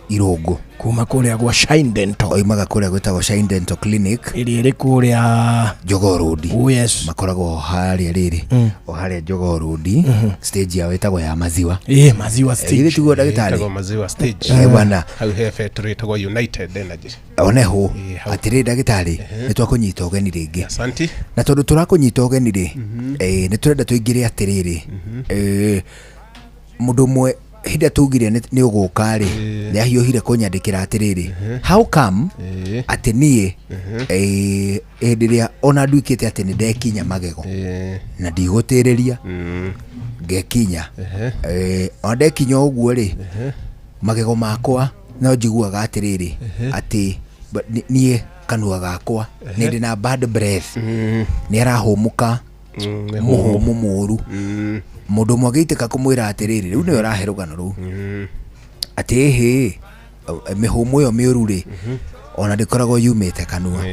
Irũngũ kuma kũrĩa gwa Shine Dental, oimaga kũrĩa gwĩtagwo Shine Dental Clinic ĩrĩa ĩrĩ kũrĩa Jogoo Road. Oh yes. Makoragwo harĩa rĩrĩ o harĩa Jogoo Road stage yao ĩtagwo ya Maziwa. Maziwa stage ĩrĩ tiguo ndagĩtarĩ ĩtagwo Maziwa stage bwana hau he factory ĩtagwo United Energy oneho atĩrĩ ndagĩtarĩ nĩ twakũnyita ũgeni rĩngĩ. Asante. Na tondũ tũrakũnyita ũgeni rĩ nĩ tũrenda tũingĩre atĩrĩrĩ mũndũ ũmwe hĩndĩ tugire nĩ ũgũka rĩ nĩ ahiũhire kũnyandĩkĩra atĩrĩrĩ how come atĩ niĩ hĩndĩ ĩrĩa ona nduĩkĩte atĩ nĩ ndekinya magego na ndigũtĩrĩria ngekinya ona ndekinya ũguo rĩ magego makwa no njiguaga atĩrĩrĩ atĩ niĩ kanua gakwa nĩ ndĩ na bad breath nĩ arahũmũka mũhũmũ mũru mũndũ ũmwe agĩitĩka kũmwĩra atĩrĩrĩ rĩu nĩwe ũrahe rũgano rũu atĩ hĩ mĩhũmũ ĩyo mĩũru rĩ ona ndĩkoragwo yumĩte kanua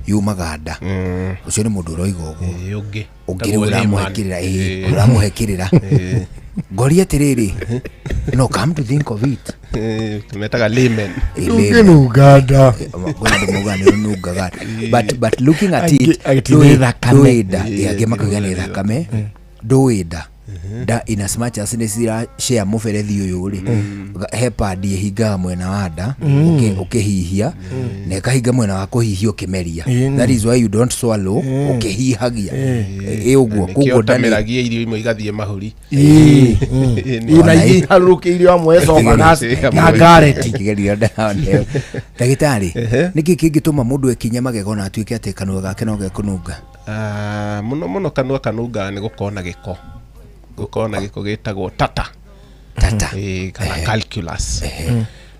yumaga nda. Ũcio nĩ mũndũ ũroiga ũguo ũngĩ rĩu ũramũhekĩrĩra ngoria atĩrĩrĩ no come to think of it tumetaga layman nunga but looking at it ndũĩnda angĩ makauga nĩ thakame ndũĩnda da in as much as nĩ cira share mũberethi ũyũ rĩ he padi ĩhingaga mwena wa nda ũkĩhihia na ĩkahinga mwena wa kũhihia ũkĩmeria. That is why you don't swallow ũkĩhihagia ũguo koguo ndameragia irio imwe igathiĩ mahũri ina iharũrũkĩirio amwe esophagus na gareti kĩgerio ndawa ndagĩtarĩ nĩkĩ kĩngĩtũma mũndũ ekinye magego na atuĩke atĩ kanua gake no gekũnunga? Mũno kanua kanunga nĩ gũkorwo na gĩko gĩtagwo tata kana calculus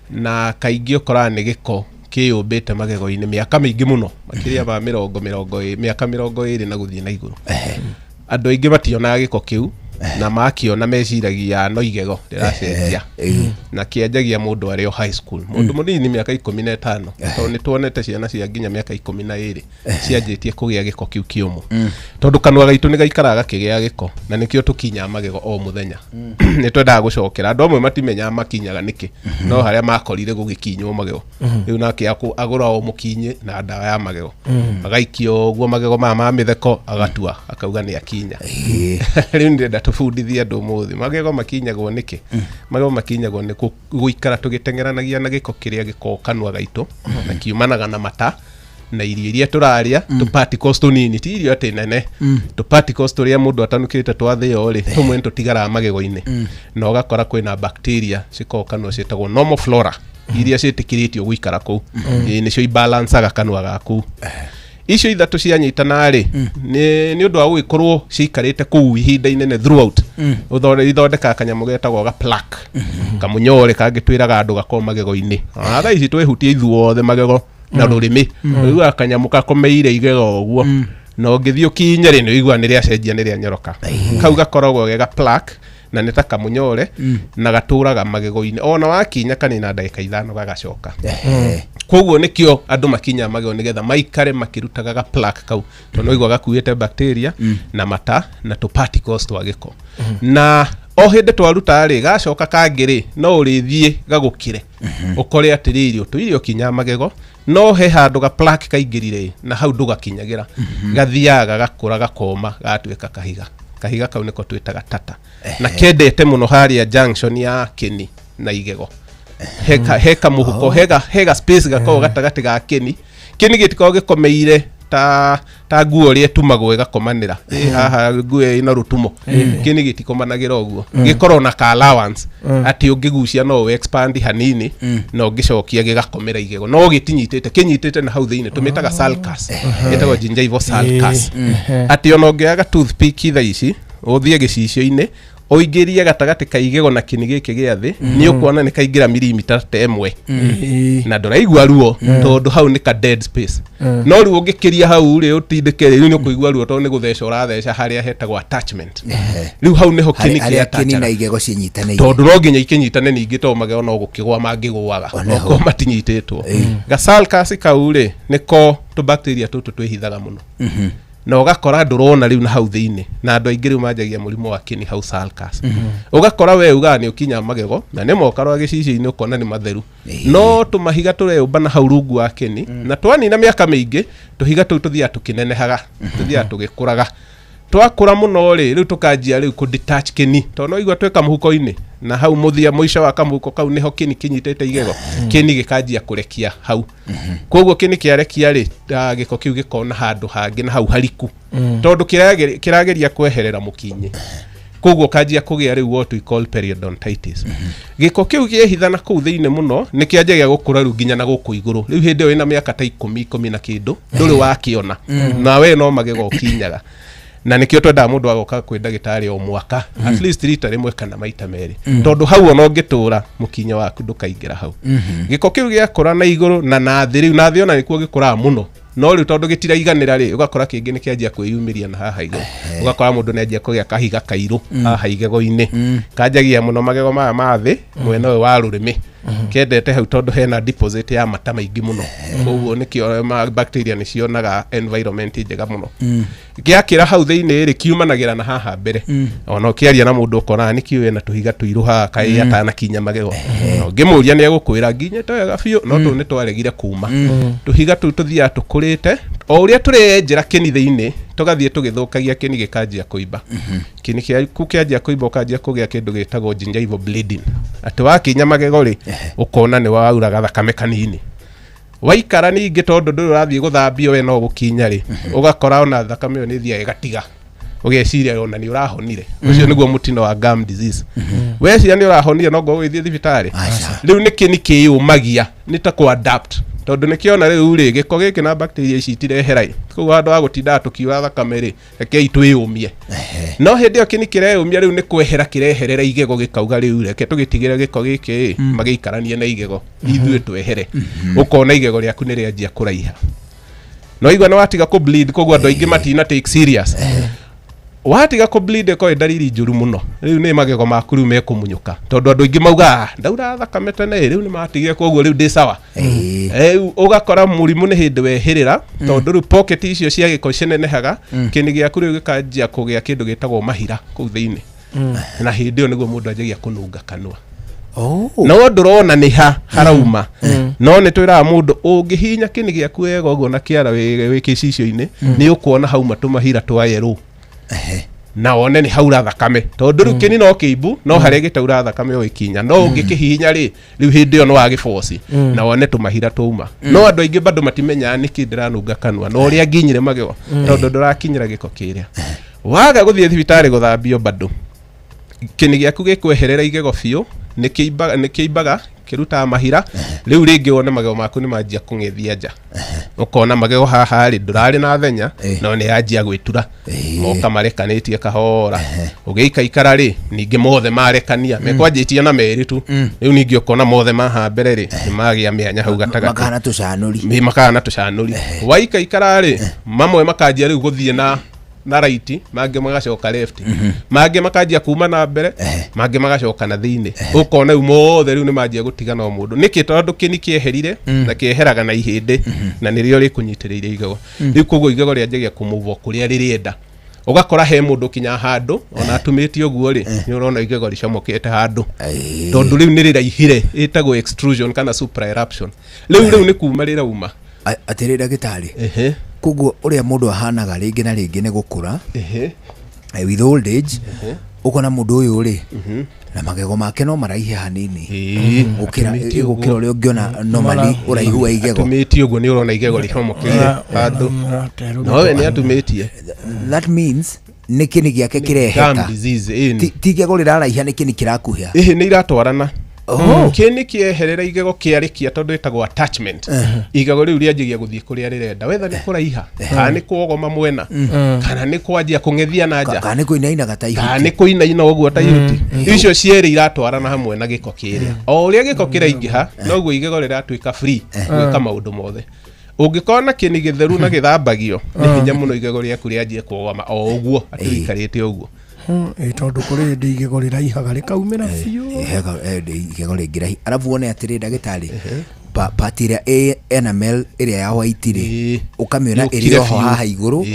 na kaingĩ ũkoraga nĩ gĩko kĩyũmbĩte magego-inĩ mĩaka mĩingĩ mũno makĩria ma mĩaka 20 na gũthiĩ na igũrũ. Andũ aingĩ mationaga gĩko kĩu na makiona meciragia no igego ndiracenjia na kienjagia mundu ari o high school mundu munini miaka 15 to ni tuonete ciana cia nginya miaka 12 cianjitie kugia giko kiu kiumu tondu kanwa gaitu ni gaikaraga kigia giko na nikio tukinya magego o muthenya ni twendaga gucokera andu amwe matimenya makinyaga niki no haria makorire gugikinywo magego riu nake agura o mukinye na ndawa ya magego agaikio guo magego ma mitheko agatua akauga ni akinya riu ndenda tufundithia andu muthi magego makinyagwo niki magego makinyagwo ni guikara tugitengeranagia na giko kiria giko kanwa gaitu na kiumanaga na mata na irio iria turaria tu particles tunini ti irio ati nene tu particles turia mundu atanukite twathio ri tumwe tutigara magego-ini na ugakora kwina bacteria cikokanwa citagwo normal flora iria citikiritio guikara kuu nicio ibalanceaga kanwa gaku icio ithatu cianyitana ri ni undu wa guikorwo ciikarite kuu ihinda inene throughout ithondeka kanyamu getagwo ga plaque kamunyore kangitwiraga andu gakoma magego-ini aga ici twehutie ithuothe magego na rurimi igua kanyamu kakomeire igego guo no ngithio kinyere no igua niria cenjia niria nyoroka kau gakoragwo gega plaque na nita kamunyore na gaturaga magego-ini ona wakinya kanina ndagika 5 gagacoka koguo nikio andu makinya magego nigetha maikare makirutaga ga plaque kau to no igua gakuite bacteria na mata na tu particles twa giko na o hindi twaruta ri gacoka kangiri no urithie gagukire ukore atiriri utuirio kinya magego no he handu ga plaque kaingirire na hau ndugakinyagira gathiaga gakura gakoma gatweka kahiga kau niko twitaga tata na kendete muno haria junction ya kini na igego heka muhuko hega space gako gatagati ga kini gitiko gikomeire ta guo ri etumagwo gakomanira haha guo ina rutumo kini gitikomanagera oguo gikoro na ka allowance ati ungigucia no expand hanini no gicokia gigakomera igego no kinyitite na hau thiine tumitaga sulcus etagwo gingival sulcus ati ono ngiaga toothpick itha ici uthie gicicio-ini oingirie gatagati ka igego na kini giki gia thi ni ukuona ni kaingira milimita temwe na nduraigua ruo tondu hau ni ka dead space no ruo ngikiria hau ri utindike ri ni kuigua ruo tondu ni gutheca uratheca haria hetagwo attachment riu hau niho kini kia kini na igego cinyitane tondu no nginya ikinyitane ningi to magego no gukigwa mangiguaga no matinyititwo ga sulcus kau ri niko tu bacteria tutu twihithaga muno no gakora ndurona riu na hau thiine na andu aingi riu manjagia murimo wa kini hau sulcus ugakora we uga ni ukinya magego na ne mokaro agicicio-ini ukona ni matheru no tumahiga tureyumba na hau rungu wa kini na twani na miaka mingi tuhiga tu tuthia tukinenehaga tuthia tugikuraga twakura muno ri riu tukanjia riu ku detach kini to no igwa tweka muhuko-ini na hau muthia muico wa kamuhuko kau niho kini kinyitete igego kini gikanjia kurekia hau koguo kini kiarekia ri giko kiu gikona handu hangi na hau hariku tondu kirageria kweherera mukinyi koguo kanjia kugia riu what we call periodontitis giko kiu giehithana kuu thiine muno ni kianjagia gukura riu nginya na guku iguru riu hindi ina miaka ta 10 na kindu nduri wakiona na we no magego ukinyaga na nikio twenda mundu agoka kwi ndagitari o mwaka at least rita rimwe kana maita meri tondu hau ono ngitura mukinya waku ndukaingira hau giko kiu giakura na iguru na nathi riu nathi ona nikuo gikura muno no riu tondu gitiraiganira ri ugakora kingi ni kianjia kwiyumiria na haha iguru ugakora mundu ni anjia kugia kahiga kairu haha igego-ini kanjagia muno magego maya mathi mwena uyu wa rurimi kendete hau tondu hena deposit ya mata maingi muno koguo nikio bacteria ni cionaga environment njega muno giakira hau thiine ri kiumanagira na haha mbere ona kiaria na mundu ukora ni kiu ena tuhiga tuiru haha kai atana kinya magego no ngimuria ni egukwira nginya toega biu no tu ni twaregire kuma tuhiga tu tuthia tukurite o uria turenjera kini thiine tugathie tugithukagia kini gikanjia kuimba kini kianjia kuimba ukanjia kugia kindu gitagwo gingival bleeding ati wakinya magego ri ukona ni wauraga thakame kanini waikara ningi tondu nduri urathie guthambio we no gukinya ri ugakora ona thakame ni thia igatiga ugeciria ona ni urahonire ucio niguo mutino wa gum disease we ciria ni urahonire no go withie thibitari riu ni kini kiyumagia ni ta ku adapt tondu nikiona riu ri giko giki na bacteria ici itireherai koguo andu agutinda tukiura thakame ri reke itwiyumie no hindi kini kireyumia riu ni kwehera kireherera igego gikauga riu reke tugitigire giko giki magiikaranie na igego ithue twehere ukona igego riaku ni rianjia kuraiha no igwa na watiga ku bleed koguo andu aingi matina take serious watiga ko bleed ko ndariri njuru muno riu ni magego maku riu mekumunyuka tondu andu ingi mauga ndaura thakame tene riu ni matigire koguo riu ndi sawa ugakora murimu ni hindi wehirira tondu riu pocket icio cia giko cinenehaga kini giaku riu gikanjia kugia kindu gitagwo mahira kuu thiini na hindi iyo niguo mundu anjagia kununga kanua no ndurona ni harauma no ni twiraga mundu ungihinya kini giaku wega uguo na kiara wi kicicio-ini ni ukuona hauma tumahira twa yellow na wone ni haura thakame tondu riu kini no kiibu no haria gitaura thakame o ikinya no ungikihinya ri riu hindi iyo no wagiboci na wone tumahira tuma no andu aingi bado matimenya niki ndiranunga kanua no ria nginyire magego tondu ndurakinyira giko kiria waga guthie thibitari guthambio bado kini giaku gikweherera igego biu nikiimbaga kiruta mahira riu ringi wone magego maku ni manjia kungethia nja ukona magego haha ri ndurari na thenya no ni yanjia gwitura moka marekanitie kahora ugiika ikara ri ningi mothe marekania mekwanjitie na meri tu riu ningi ukona mothe maha mbere ri ni magia mianya hau gatagati makana tucanuri waika ikara ri mamwe makanjia riu guthie na right mage magacoka left mage makanjia kuma na mbere mage magacoka na thiini ukona umothe riu ni manjia gutigana o mundu niki tondu kini kieherire na kieheraga na ihindi na nirio rikunyitiriire igego riu koguo igego rianjagia kumuvo kuria ririenda ugakora he mundu kinya handu ona atumiti uguo ri ni urona igego ricomokete handu tondu riu ni riraihire itagwo extrusion kana supra eruption riu ni kuma rirauma atiri ndagitari koguo uria mundu ahanaga ringi na ringi ni gukura with old age ukona mundu uyu ri na magego make no maraihe hanini ukira uria ungiona normally uraihu wa igego atumiti uguo ni urona igego ricomokete handu no we ni atumitie that means nikini giake kireheka ti igego riraraiha nikini kirakuhia ni iratwarana kini kieherera igego kiarikia tondu itagwo attachment igego riu rianjagia guthii kuria rirenda wetha ni kuraiha kana ni kuogoma mwena kana ni kwanjia kungethia na nja kana ni kuinaina gataihuti kana ni kuinaina uguo taihuti icio cieri iratwarana hamwe na giko kiria o uria giko kiraingiha noguo igego riratuika free gwika maundu mothe ungikona kini githeru na githambagio ni hinya muno igego riaku rianjie kuogoma o uguo atirikarite uguo tondu kuri ndi igego riraihaga rikaumira biu igego ringirahi arabu wone atiri ndagitari pati iria enamel iria ya white ri ukamiona irio ho haha iguru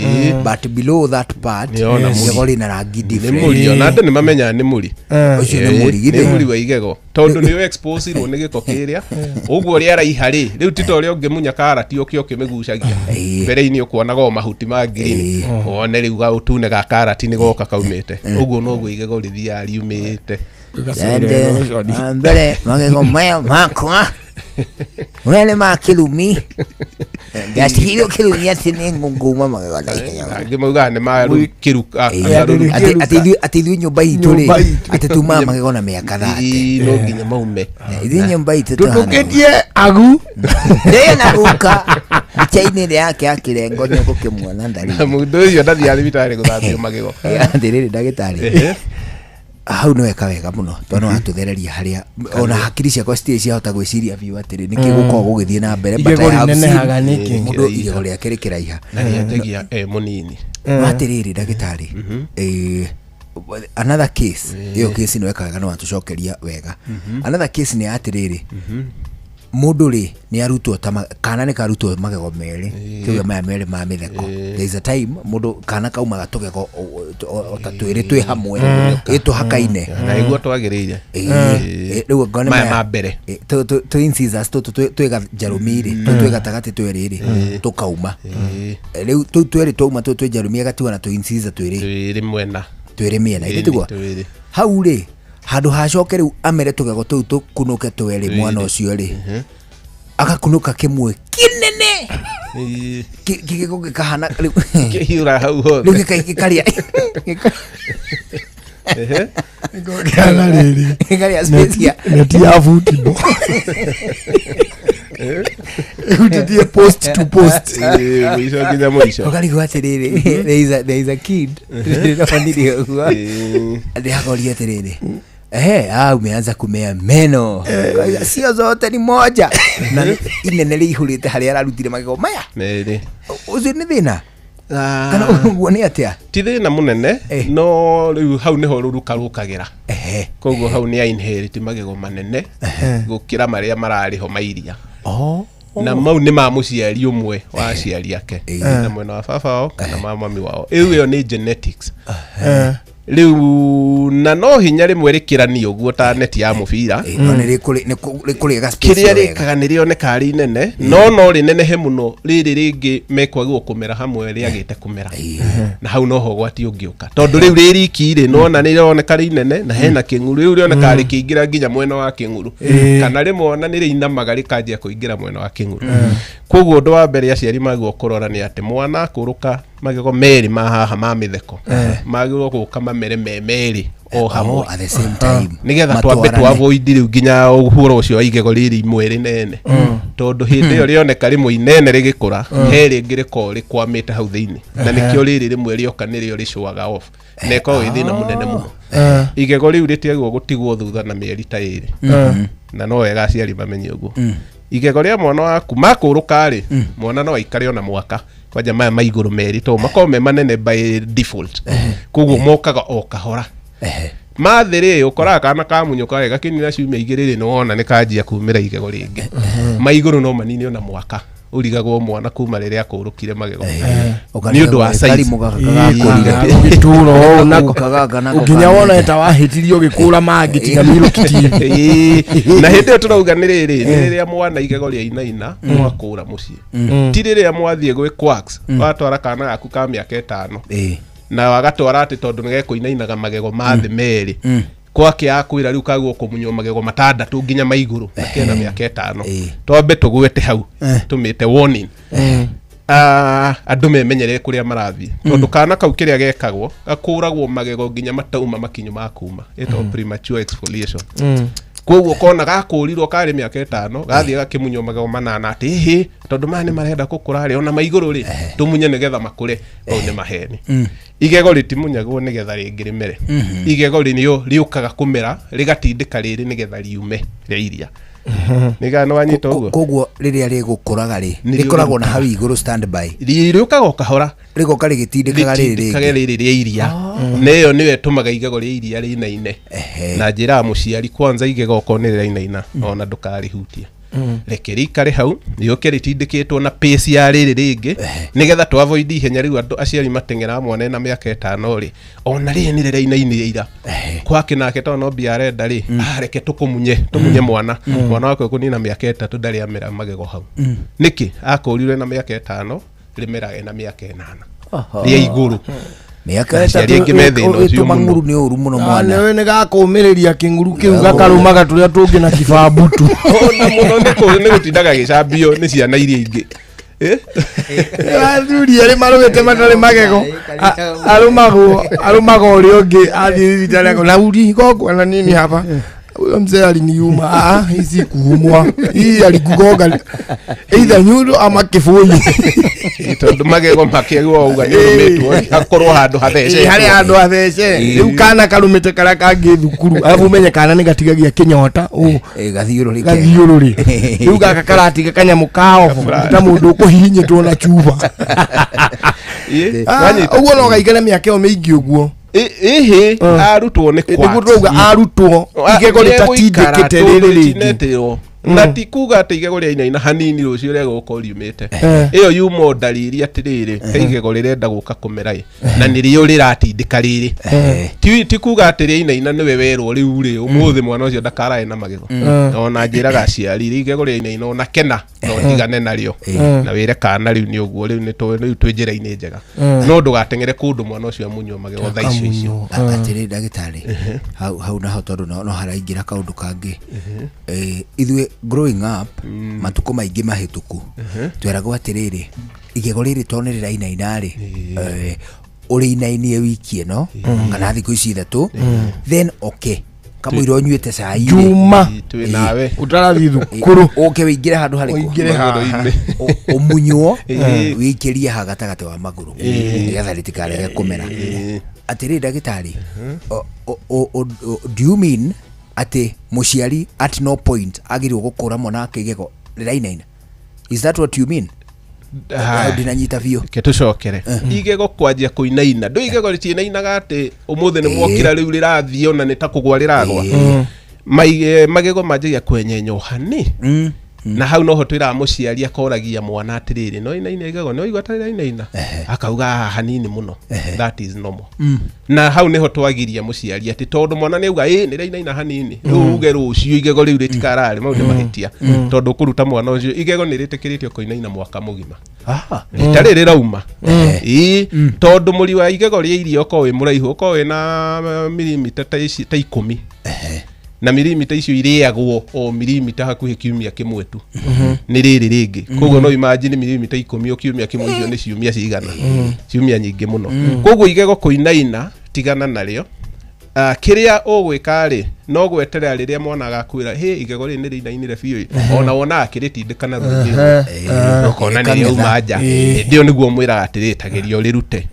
but below that part igego rina rangi different ni muri ona andu ni mamenya ni muri ucio ni muri githe ni muri wa igego tondu ni expose ro ni giko kiria uguo ria raiha ri riu tito ria ungimunya karati ukio kimigucagia mbere-ini ukuonaga o mahuti ma green wone riu ga utune ga karati ni goka kaumite uguo noguo igego rithia riumite mbere magego maya makwa wele makilumi gashiro kilumi atini ngunguma magego na ngimauga ni maru kiruka ati nyumba itu ri atetuma magego na miaka 30 no nginya maume nyumba itu tutuketie agu ndio naruka chaini ri yake akirengo ni gukimwona ndari mundu ucio ndathi athibitari guthambio magego ndiriri ndagitari hau no eka wega muno tondu atuthereria haria ona hakiri ciakwa citiri ciahota gwiciria biu atiri niki gukorwo gugithie na mbere but I have seen mundu igego riake rikiraiha na rianjagia munini atiriri ndagitari another case iyo case no eka wega no atucokeria wega another case ni atiriri mundu ri ni arutwo kana ni karutwo magego meri tuyo maya meri ma mitheko there is a time mundu kana kauma gatugego tatwiri twi hamwe itu hakaine na iguo twagiriire riu ngone maya ma mbere to incisors twi gajarumiri twi gatagati twiriri tukauma riu twiri twauma twi jarumiri gatiwa na twi incisors twiri mwena twiri miena itiguo hau ri handu hacoke riu amere tugego tuu tukunuke tweri mwana ucio ri akakunuka kimwe kinene gigiko gikahana riu kihura hau ho riu gikaria ngogana riri ngaria specia neti avutibo utitie post to post mwisho kinya mwisho okali gwatiriri there is a kid ndio huwa ade hakolia tiriri umeanza kumea meno sio zote ni moja na inene lihurite haria ararutire magego maya meri ucio ni thina kana uguo nĩ atia ti thĩna mũnene no rĩu hau nĩho rũrukarũkagĩra koguo hau nĩ inherit magego manene gũkĩra marĩa mararĩho mairia na mau nĩ ma mũciari ũmwe wa aciari ake na mwena wa baba wao kana mami wao ĩyo nĩ genetics riu na no hinya rimwe rikirani uguo ta neti ya mubira kiria rikaga nä rioneka rĩ nene no rinenehe muno rĩrĩ rĩngĩ mekwagwo kumera hamwe rĩagĩte kumera na hau noho gwati ũngĩũka tondũ rĩu rĩriki nona nĩ rĩoneka rĩ nene na hena kĩng'uru rĩu rĩoneka rĩkĩingĩra nginya mwena wa kĩng'uru kana rĩmwe ona nĩ rĩinamaga rĩkanjia kũingĩra mwena wa kĩng'uru koguo ũndũ wa mbere aciari magwo kũrora nĩ atĩ mwana kũrũka magego merĩ ma haha ma mĩtheko magĩrwo gũka mamere merĩ o hamwe at the same time nigetha twambe twavoid rĩu nginya ũhũro ũcio wa igego rĩrĩ imwe rĩnene tondũ hĩndĩ ĩyo rĩoneka rĩmwe inene rĩgĩkũra he rĩngĩ rĩkorwo rĩkwamĩte hau thĩinĩ na nĩkĩo rĩrĩ rĩmwe rĩoka nĩrĩo rĩcũaga off na ĩkorwo ĩ thĩna mũnene mũno igego rĩu rĩtiagwo gũtigwo thutha na mĩeri ta ĩrĩ na no wega aciari mamenye ũguo igego rĩa mwana waku makũrũka rĩ mwana no aikare ona mwaka kwanja maya maigũrũ merĩ to makorwo me manene by default koguo mokaga o kahora mathĩrĩ ũkoraga kana kamunyũka wega kinina ciumia igĩrĩ no wona nĩ kanjia kumĩra igego rĩngĩ maigũrũ no manini ona mwaka urigagwo mwana kuma rĩrĩa akũrũkire magego nĩ ũndũ wa size gĩturo na nginya wona eta wahĩtirio gĩkũra mangĩ tiga mirũkiti na hĩndĩ ĩyo tũrauga nĩ rĩrĩa mwana igego rĩainaina mwakũra mũciĩ ti rĩrĩa mwathiĩ gwĩ quacks watwara kana gaku ka mĩaka 5 na wagatwara atĩ tondũ nĩ gekũinainaga magego ma thĩ merĩ kwake akwĩra rĩu kagwo kũmunywo magego matandatũ nginya maigũrũ akĩenda mĩaka 5 twambe tũgwete hau tũmĩte warning andũ memenyerere kũrĩa marathiĩ tondũ kana kau kĩrĩa gekagwo gakũragwo magego nginya matauma makinyo ma kuma ĩtagwo premature exfoliation koguo kona gakũrirwo karĩ mĩaka 5 gathiĩ gakĩmunywo magego manana atĩ hĩ tondũ maya nĩ marenda gũkũra rĩ ona maigũrũ rĩ tũmunye nĩgetha makũre o nĩ maheni igego rĩtimunyagwo nĩgetha rĩngĩ rĩmere igego rĩnĩo rĩũkaga kũmera rĩgatindĩka rĩrĩ nĩgetha riume rĩa iria nĩga no wanyita ũguo koguo rĩrĩa rĩgũkũraga rĩ rĩkoragwo na hau igũrũ standby rĩũkaga o kahora rĩgoka rĩgĩtindĩkaga rĩrĩ rĩa iria na ĩyo nĩyo ĩtũmaga igego rĩa iria rĩinaine na njĩra ya mũciari kwanza igego okorwo nĩ rĩrainaina ona ndũkarĩhutie reke rĩikare hau rĩũke rĩtindĩkĩtwo na pace ya rĩrĩ rĩngĩ nĩgetha tu avoid ihenya rĩu andũ aciari mateng'era mwana na mĩaka 5 rĩ ona rĩrĩ nĩ rĩrainainire ira kwake nake tondũ no mbia arenda rĩ reke tũmunye mwana wake kũnina mĩaka 3 ndarĩ amera magego hau nĩkĩ akũrirwo na mĩaka 5 rĩmerage na mĩaka 8 rĩa igũrũ mĩaka aciari aingĩ methĩna ũcio mang'uru nĩ ũru mũno mwana nĩ gakũmĩrĩria kĩng'uru kĩu gakarũmaga tũrĩa tũngĩ na kĩbambutu ona mũno nĩ gũtindaga gĩcambio nĩ ciana iria ingĩ athuri erĩ marũgĩte matarĩ magego arũmaga ũrĩa ũngĩ athiĩ thibitarĩ na uri gokwana nini hapa huyo mzee aliniuma hizi kuumwa hii alikugonga either nyundo ama kĩbũi tondũ magego makĩgwo uga nĩũrũmĩtwo akorwo handũ hathece harĩ handũ hathece rĩu kana karũmĩte karĩa kangĩ thukuru arabu menye kana nĩ gatigagia kĩnyota gathiũrũrĩ rĩu gaka karatiga kanyamũ kao ta mũndũ ũkũhihinyĩtwo na chuba ũguo no gaikare mĩaka ĩyo mĩingĩ ũguo arutwo nĩ nĩguo tũrauga arutwo igego rĩtatindĩkĩte rĩrĩ rĩngĩ na ti kuga atĩ igego rĩainaina hanini rũciũ rĩa gũkorwo riumĩte ĩyo yuma ndariri atĩrĩrĩ igego rĩrenda gũka kũmera na nĩrĩo rĩratindĩka rĩrĩ ti kuga atĩ rĩainaina nĩwe werwo rĩu rĩ ũmũthĩ mwana ũcio ndakarae na magego ona njĩraga aciari igego rĩainaina ona kena no tigane narĩo na wĩre kana rĩu nĩ ũguo rĩu twĩ njĩra-inĩ njega no ndũgateng'ere kũndũ mwana ũcio amunywo magego thaa icio atĩrĩ ndagĩtarĩ hau naho tondũ no haraingĩra kaũndũ kangĩ ithuĩ growing up matukũ maingĩ mahĩtũku tweragwo atĩrĩrĩ igego rĩrĩ to nĩ rĩrainaina rĩ ũrĩinainie wiki ĩno kana thikũ ici 3 then okay kamũira ũnyuĩte cai juma twĩ nawe ũtarathiĩ thukuru ũke wĩingĩre handũ harĩkũ ũmunywo wĩikĩrie ha gatagatĩ wa magũrũ nĩgetha rĩtikarege kũmera atĩrĩ ndagĩtarĩ do you mean ati mũciari at no point agĩrĩirwo gũkũra mwana wake igego rĩrainaina? Is that what you mean? ndinanyita biũ ketucokere igego kwanjia kuinaina ndu igego ritiinainaga ati umuthi ni mwokira riu rirathio na ni ta kugwa riragwa magego manjagia kwenyenyohani na hau noho twira muciari akoragia mwana atiriri no inaina igego no igwa tarira inaina akauga hanini muno that is normal na hau neho twagiria muciari ati tondu mwana ni auga ni inaina hanini ruge rucio igego riu ritikarari maude mahitia tondu kuruta mwana ucio igego ni ritikiritio kuinaina mwaka mugima ritari rirauma tondu muri wa igego ria irio ko wi muraihu ko wi na milimita ta 10 na milimita icio iriagwo o milimita hakuhi kiumia kimwe tu ni riri ringi koguo no imagine milimita 10 o kiumia kimwe icio ni ciumia cigana ciumia nyingi muno koguo igego kuinaina tigana nario kiria ogwika ri no gweterera riria mwana agakwira he igego ri ni rinainire biu ona wona akiritindikana ruthi ukona ni yuma nja ndio niguo mwira atiritagirio rirute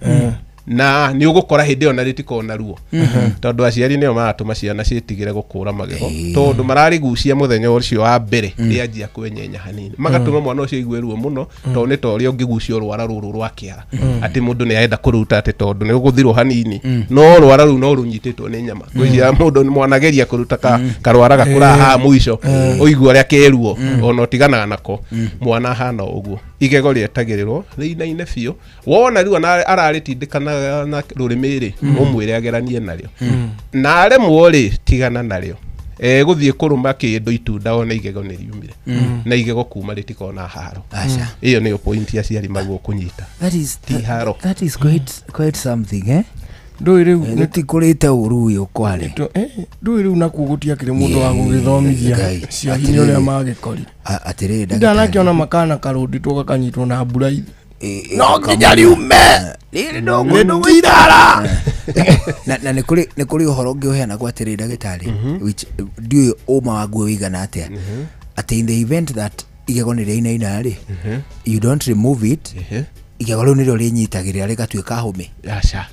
na ni ugukora hindi ona ritikona ruo tondu aciari nio maratuma ciana citigire gukura magego tondu mararigucia muthenya ucio wa mbere rianjia kwenyenya hanini magatuma mwana ucio igwe ruo muno tondu ni tori ungigucia rwara ruru rwa kiara ati mundu ni aenda kuruta ati tondu ni uguthirwo hanini no rwara ru no runyititwo ni nyama gwithia mundu ni mwanageria kuruta karwara gakura ha mwisho uigwa ria keruo ona tiganaga nako mwana hana uguo igego rietagirirwo rinaine biu wona riu araritindikana na rurimiri umwire ageranie nario na aremwo ri tigana nario guthie kuruma kindu itunda ona igego ni riumire na igego kuma ritikona haro iyo ni point ya ciari maguo kunyita that is quite something ndui riu nitikurite uru uyu kwari ndui riu nakugutia kire mundu wa gugithomithia cia hinya ria magikori atiri ndanakiona makana karudi tukakanyitwo na buraithi no nginya riume riri ndogo irara na ni kuri uhoro ngiuheana kwa atiri ndagitari which ndiu uma waguo wigana atia at in the event that igego ni rinaina ri you don't remove it igego ru ni rio rinyitagirira rigatuika home acha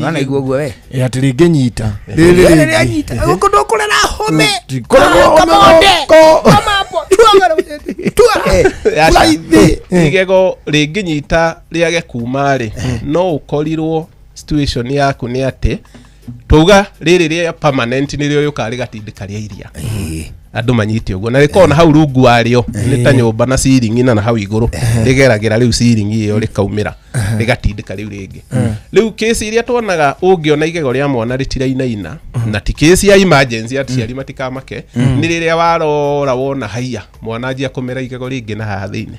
wana iguo we atiri nginyita riri anyita uko ndokurera home igego ringinyita riage kuma ri no ukorirwo situation yaku ni ati tuga riri ria permanent ni rio yukari gatindika ria iria andu manyite uguo na rikona hau rungu wario ni ta nyumba na ceiling na hau iguru rigeragira riu ceiling iyo rikaumira rigatindika riu ringi riu case iria twonaga ungiona igego ria mwana ritirainaina na ti case ya emergency atiari matikamake ni riria warora wona haiya mwana ajia kumera igego ringi na hathini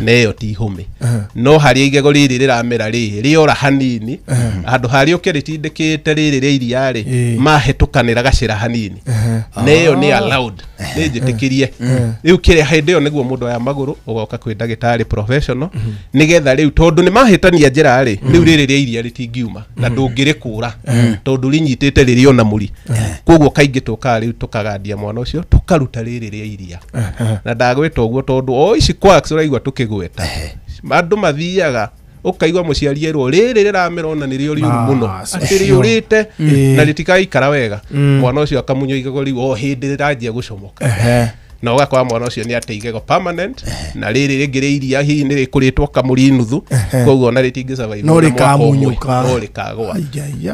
neyo ti home no hari igego riri riramera riora hanini andu hari ukiritindikite riri ria iria ri mahitukanira gacira hanini neyo ni allowed nijitikirie riu kire hinde yo niguo mundu aya maguru ugoka kwi ndagitari professional nigetha riu tondu ni mahitania njira ri riu riri ria iria ritingiuma na ndungire kura tondu rinyitite riri ona muri koguo kaingi tuka riu tukagadia mwana ucio tukaruta riri ria iria na ndagwita uguo tondu o ici quacks uraigwa tukigweta andu mathiaga ukaigwa muciari erwo riri riramerona nirio riuru muno atiri urite na ritikaikara wega mwana ucio akamunyo igego riu o hindi riranjia gucomoka na ugakwa mwana ucio ni ate igego permanent na riri ringire iria hihi ni rikuritwo kamuri nuthu koguo na ritingi survive no rikamunyuka no rikagwa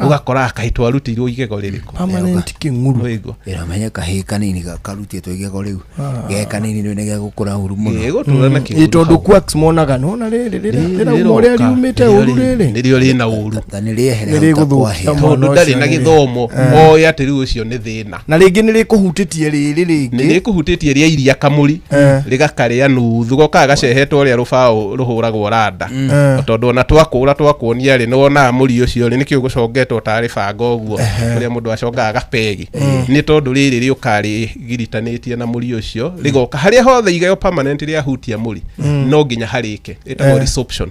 ugakora akaitwa rutirwo igego ririko permanent kinguru wego iramenya kahika nini karutitwo igego riu geka nini ni nege gukura huru muno yego turana kinguru tondu quacks monaga nona riri ria riumite uru riri nirio rina uru ni riehere tondu ndari na githomo o ya tiri ucio ni thina na ringi ni rikuhutitie riri ringi ni rikuhutitie ria iria kamuri rigakaria nuthu goka gacehetwo ria rubao ruhuragwo randa tondu ona twakuonia ri nona muri ucio ri nikio gucongetwo tari banga uguo ria mundu aconga agapegi ni tondu riri riukari giritanitie na muri ucio rigoka haria hothe igego permanent ria hutia muri no nginya harike etagwo resorption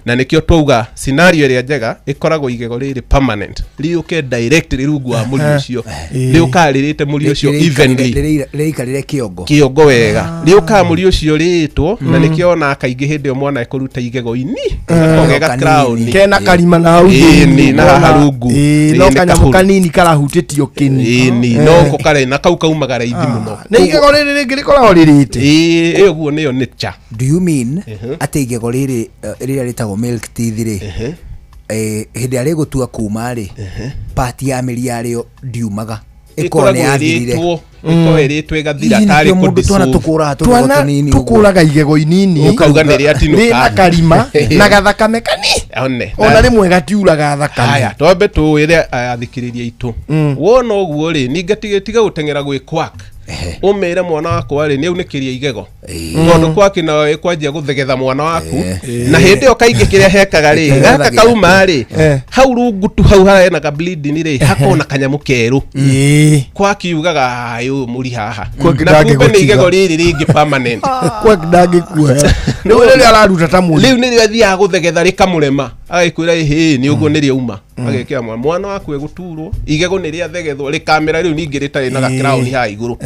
na nikio twauga scenario ria njega ikoragwo igego riri permanent riuke direct rungu wa muri ucio riukaririte muri ucio evenly riikarire kiongo kiongo wega ni ukamuri ucio ritwo na nikiona kaingi hindi mwana ekuruta igego ini kogega crown kena karima na hau ni na harungu no kanyamu kanini karahutitio kini ni no ko kare na kau kaumagara ithi muno ni igego riri ringi rikoragwo ririte uguo niyo nicha. Do you mean ati igego riri riri ritagwo milk teeth ri hindi ari gutua kuma ri pati ya miri yario ndiumaga ikone yathirire ikoeretwe gathira tari twana tukuraga igego inini ukauga niri atinuka na karima na gathakame kani ona rimwe gatiuraga thakame. Haya twambe tuwire athikiriria itu wona uguo ri ningatiga gutengera gwi quack umere mwana wako ri ni aunikiria igego tondu kwaki na ikwanjia guthegetha mwana waku na hindi okaingi kiria hekaga ri gaka kauma ri hau rungu tu hau hana ka bleed ni ri hakona kanyamu keru kwaki ugaga ayu muri haha na kumbe ni igego riri ringi permanent kwaki ndagi kuoya ni uri araruta ta muri riu ni athia guthegetha rikamurema agaikwira hi ni uguo ni riuma agekira mwana waku eguturwo igego ni ria thegethwo rikamera riu ningi ritari na ga crown ha iguru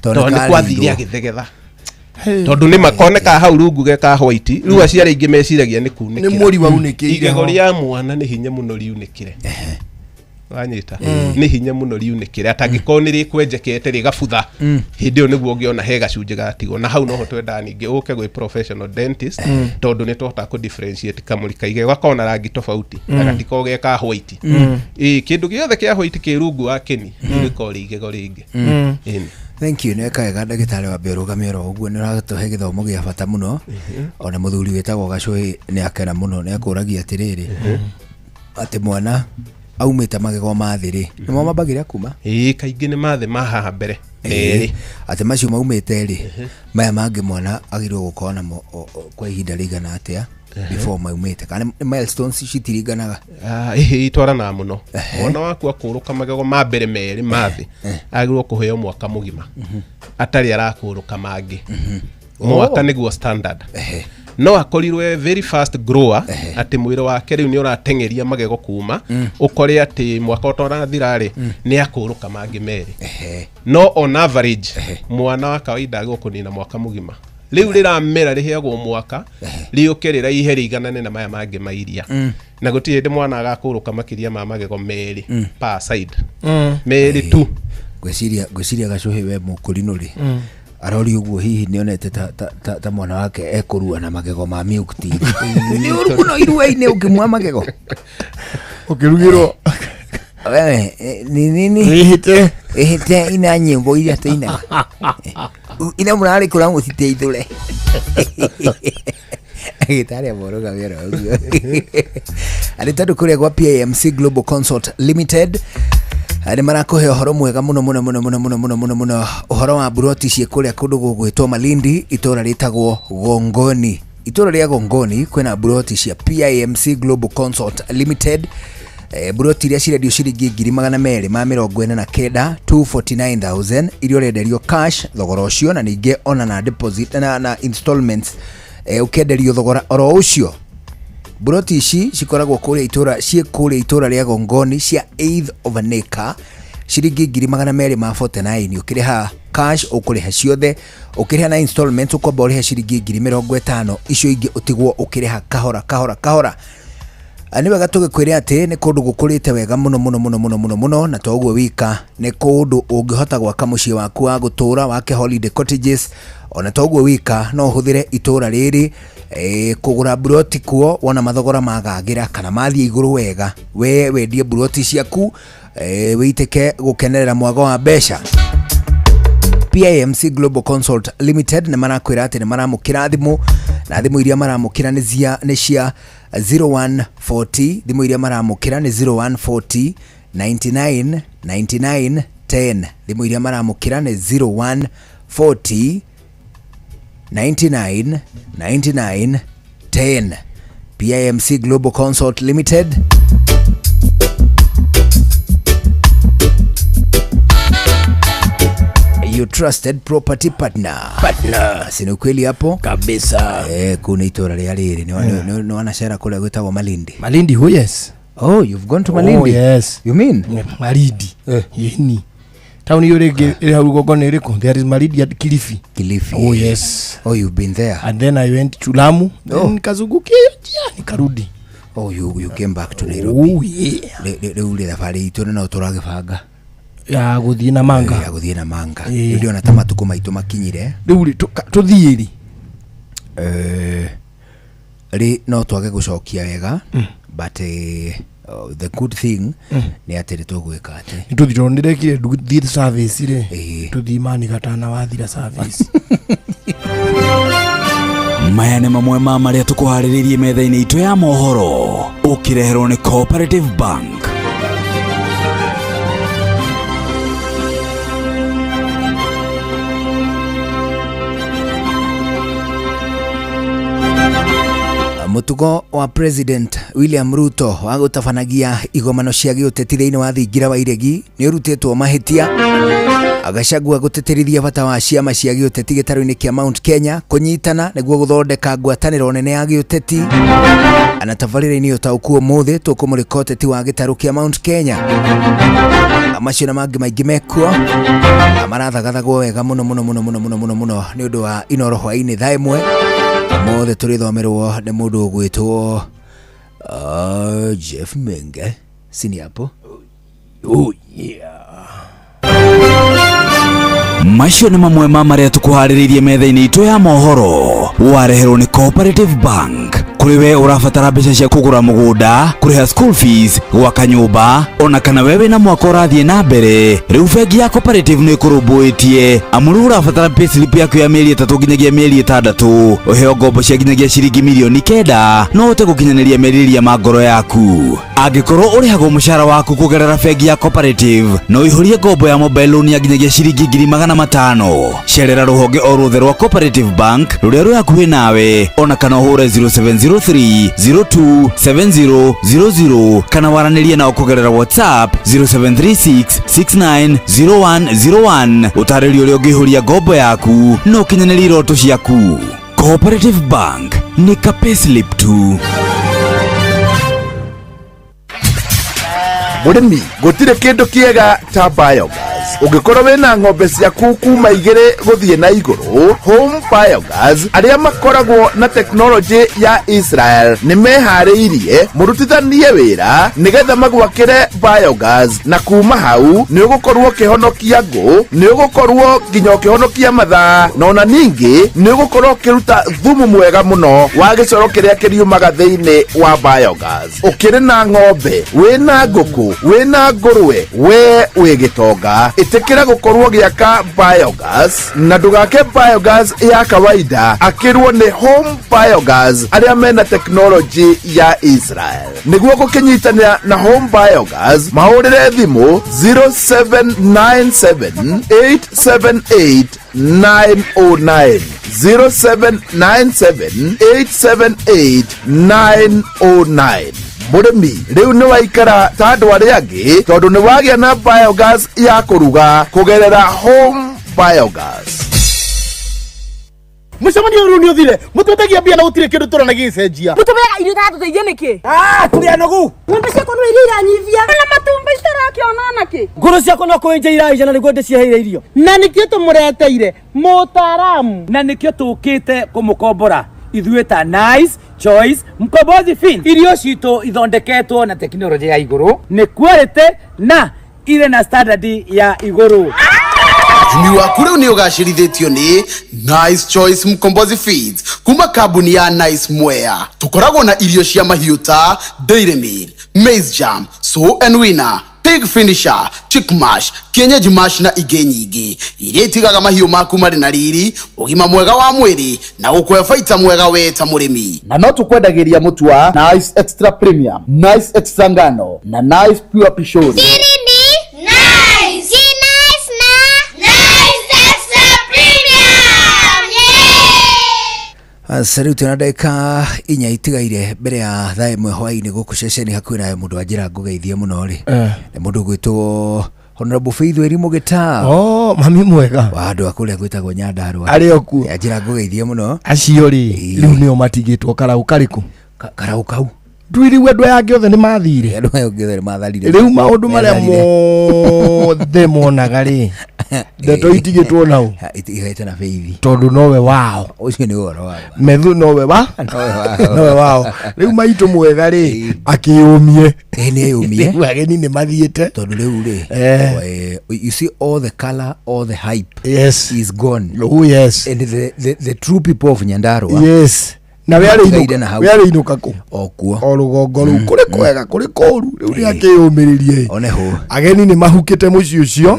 tondu ni kwathiria agithegetha tondu ni makoneka hau rungu geka white riu aciari ingi meciragia ni kunikira ni muri waunike igego ria mwana ni hinya muno riunikire wanyita ni hinya muno riunikire atangiko ni rikwenjekete rigabutha hindi yo niguo ngiona he gacunje gatigo na hau no ho twenda ningi uke gwi professional dentist tondu ni tota ku differentiate kamuri kaige gakona rangi tofauti agatiko geka white kindu giothe kia white kirungu akeni ni ko rigego ringi. Thank you. Neka ga ndagitari wa berugamiro uguo ni ratuhe githomo gia bata muno ona muthuri wetagwo Gacui ni akena muno ni akuragia atiriri ati mwana aumite magego mathiri nimo mabagira kuma kaingi ni mathe mahaha mbere ati macio maumite ri maya mangi mwana agirwo gukona kwa ihinda rigana atia before maumite kana milestones citiringanaga itwarana muno ona waku akuruka magego ma mbere meri mathe agirwo kuheo mwaka mugima atari arakuruka mangi mwaka niguo standard no akorirwe very fast grower ati mwire wake riu ni uratengeria magego kuma ukore ati mwaka utorathira ri ni akuruka mangi meri no on average mwana wa kawaida agokunina mwaka mugima riu riramera riheagwo mwaka riukerera ihe riganane na maya mangi mairia na gutire ndi mwana agakuruka makiria ma magego meri per side meri tu gwiciria Gacui we mukurino ri arori uguo hihi nionete ta mwana wake ekurua na magego ma milk tea ni uruno iruaine ukimwa magego ukirugirwo wewe nini ihite ina nyimbo iria teina ina murari kura mutite ithule agitari aboroga wera uguo alitatu kule kwa PAMC Global Consult Limited ari marakuhe uhoro mwega muno uhoro wa buroti cie kuria kundu gugwitwo Malindi itura ritagwo Gongoni. Itura ria Gongoni kwina buroti cia PAMC Global Consult Limited. Buroti iria cirendio ciringi 249 249,000 irio renderio cash thogora ucio na ninge ona na deposit na installments ukenderio thogora oro ucio. Buroti ici cikoragwo kuria itura ria Gongoni cia 1/8 of an acre ciringi 249 ukiriha cash ukuriha ciothe ukiriha na installments ukwamba uriha ciringi 50,000 icio ingi utigwo ukiriha kahora ani wega tugikwira ati ni kundu gukurite wega muno na toguo wika ni kundu ungihota gwaka mucii waku wa gutura wake holiday cottages ona toguo wika no huthire itura riri kugura buroti kuo wona mathogora magagira kana mathie iguru wega we wendie buroti ciaku witike gukenerera mwago wa besha. PAMC Global Consult Limited ni marakwira ati ni maramukira thimu na thimu iria maramukira ni cia 0140 thimu iria maramukira ni 0140 99 99 10 thimu iria maramukira ni 0140 99 99 10 PAMC Global Consult Limited. Your trusted property partner. Sina kweli hapo kabisa. Kuna itora ria riri ni wanashara kule gwetagwo Malindi. Malindi, oh yes. Oh, you've gone to Malindi? Oh yes. You mean? Malindi. Yini. Town hiyo ile haugogo ni riko. There is Malindi at Kilifi. Oh yes. Oh, you've been there. And then I went to Lamu. Then nikazungukia nikarudi. Oh, you came back to Nairobi. Oh yeah. Ule thabari itu na uturagibanga. Ya guthie na manga. Ya guthie na manga. Ndio na tamatuko maitu makinyire. Riu tuthiiri. Ri no twage gucokia wega. But the good thing ni atiri tugwika ati nituthirondire kire nduthi service ri tuthi mani gatana wathira service. Maya nĩ mamwe ma marĩa tũkũharĩrĩirie metha-inĩ itũ ya mohoro ũkĩreherwo nĩ Cooperative Bank. Mutugo wa President William Ruto wa gũtabanagia igomano cia gĩũteti thĩinĩ wa thingira wa iregi nĩ ũrutĩtwo mahĩtia agacagua gũteterithia bata wa ciama cia gĩũteti gĩtarũ-inĩ kĩa Mount Kenya kũnyitana nĩguo gũthondeka ngwatanĩro nene ya gĩũteti. Anatabarĩra-inĩ ũtaũku ũmũthĩ tũkũmũrĩka ũteti wa gĩtarũ kĩa Mount Kenya. Macio na mangĩ maingĩ mekuo marathagathagwo wega mũno nĩ ũndũ wa Inooro hwainĩ thaa ĩmwe. Mothe turithomerwo nĩ mũndũ ũgwĩtwo Jeff Menge sini hapo. Oh yeah. Macio nĩ mamwe ma marĩa tũkũharĩrĩirie metha-inĩ itũ ya mohoro wareherwo nĩ Cooperative Bank. Kuri we urabatara mbeca cia kugura mugunda, kuriha school fees, gwaka nyumba, ona kana wewe na mwaka ũrathiĩ na mbere, riu bengi ya Cooperative nĩ kũrũmbũĩtie amuru urabatara payslip yaku ya mĩeri 3 nginyagia mĩeri 6 ũheo ngombo cia nginyagia ciringi mirioni 9 no ũte gũkinyanĩria merirĩria ma ngoro yaku. Angĩkorwo ũrĩhagwo mũcara waku kũgerera bengi ya Cooperative no ihũrie ngombo ya mobile loan ya nginyagia ciringi 500,000. Cerera rũhonge o ruothe rwa Cooperative Bank rũrĩa rwĩ hakuhĩ nawe, ona kana ũhũre 0703027000 kana waranĩrie nao kũgerera WhatsApp 0736690101 ũtarĩrie ũrĩa ũngĩihũria ngombo yaku no ũkinyanĩrie iroto ciaku. Cooperative Bank nĩ ka payslip tu. Mũrĩmi gũtirĩ kĩndũ kĩega ta biogas. Ũngĩkorwo wĩna ng'ombe ciaku kuma 2 gũthiĩ na igũrũ, Home Biogas arĩa makoragwo na teknolojĩ ya Israel nĩ meharĩirie mũrutithanie wĩra nĩgetha magwakĩre biogas, na kuma hau nĩ ũgũkorwo ũkĩhonokia ngũ, nĩ ũgũkorwo nginya ũkĩhonokia mathaa, na ona ningĩ nĩ ũgũkorwo ũkĩruta thumu mwega mũno wa gĩcoro kĩrĩa kĩriumaga thĩinĩ wa biogas. Ũkĩrĩ na ng'ombe, wĩna ngũkũ, wĩna ngũrwe, we wĩ gĩtonga, ĩtĩkĩra gũkorwo gĩaka biogas na ndũgake biogas ya kawaida, akĩrwo nĩ Home Biogas arĩa mena teknolojĩ ya Israel. Nĩguo gũkĩnyitanĩra na Home Biogas mahũrĩre thimũ 0797878909 0797878909. Mũrĩmi rĩu nĩ waikara ta andũ arĩa angĩ tondũ nĩ wagĩa na biogas ya kũruga kũgerera Home Biogas. Mũcemanio rĩu nĩ ũthire, mũtũtegia mbia na gũtirĩ kĩndũ tũrona gĩcenjia. Mũtũmega irio tatũteithia nĩkĩ? Tũrĩ anogu. Ng'ombe ciakwa nĩ iria iranyivia. Na matumbĩ citarakĩona nake. Ngũrũ ciakwa no kũenja iraija na nĩguo ndĩcieheire irio. Na nĩkĩo tũmũreteire mũtaaramu. Na nĩkĩo tũkĩte kũmũkombora. Ithuĩ ta Nice Choice Mkombozi Feed. Irio citũ ithondeketwo na tekinoronjĩ ya igũrũ, nĩ quality na ire na standard ya igũrũ. Ũrĩmi waku rĩu nĩ ũgacĩrithĩtio nĩ Nice Choice Mkombozi Feeds kuma kambuni ya Nice Mwea. Tũkoragwo na irio cia mahiũ ta Dairy Meal, Maize Jam, Sow and Winner, Pig Finisher, Chick Mash, Kienyeji Mash na ingĩ nyingĩ iria itigaga mahiũ maku marĩ na riri, ũgima mwega wa mwĩrĩ na gũkũhe baita mwega we ta mũrĩmi. Na no tũkwendagĩria mũtu wa Nice Extra Premium, Nice Extra Ngano na Nice Pure Pishori. Saluti na ndeka inya itigaire mbere ya thaa ĩmwe hwaĩ-inĩ gũkũ ceceni hakuhĩ nawe mũndũ wanjĩra ngũgeithie mũno rĩ. Nĩ mũndũ gwĩtwo Honorable Faith Werimu Gĩtaa. Mami mwega. Wa andũ akũrĩa gwĩtagwo Nyandarua. Arĩ okuo. Anjĩra ngũgeithie mũno. Acio rĩ, rĩu nĩo matigĩtwo karaũ karĩkũ? Karaũ kau. twiriwe andå aya angä othe nä mathire andå aya angä othe nä matharire rä u maå ndå marä a mothe monaga rä ndeto itigä two nau igaite na beithi tondå nowe wao å cio nä å horo wao methu nowe wao rä u maitå mwega rä akä å mie nä ayå mie ageni nä mathiä te tondå rä u rä you see all the color all the hype is gone and the true people of Nyandarua na we arä inåka kå okuo o rå gongo rå u kå rä kwega kå rä koru rä u nä akä å mä rä rie ageni nä mahukä te må ciä å cio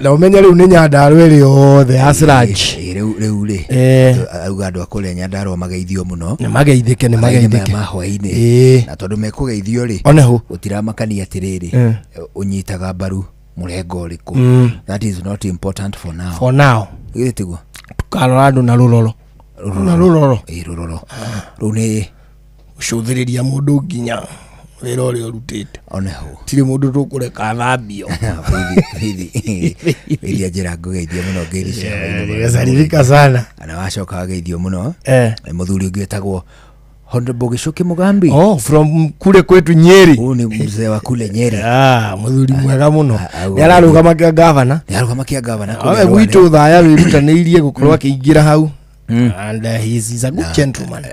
na å menya rä u nä Nyandarua ä rä othe rä u rä auga andå akå rä a Nyandarua mageithio må no nä mageithä ke ma hwainä na tondå mekå geithio rä gå tiramakania atä rä rä å nyitaga mbaru må rengo å rä kå that is not important for now gä tiguo tukarora andå na rå roro rå rå nä å thä rä ria må ndå nginya wä ra å rä a å rutä te tirä må ndå tå kå reka thambio iria njä ra ngå geithio må no ngäricaririka sana ana wacoka wageithio må no må thuri å ngä etagwo Honorable Gichuki Mugambi from kule kwetu Nyeri huu ni mzee wa kule Nyeri må thuri mwega må no nä ararå gamakia gavana awe gwitå thaya wä rutanä irie gå korwo akä ingä ra hau and he is a good gentleman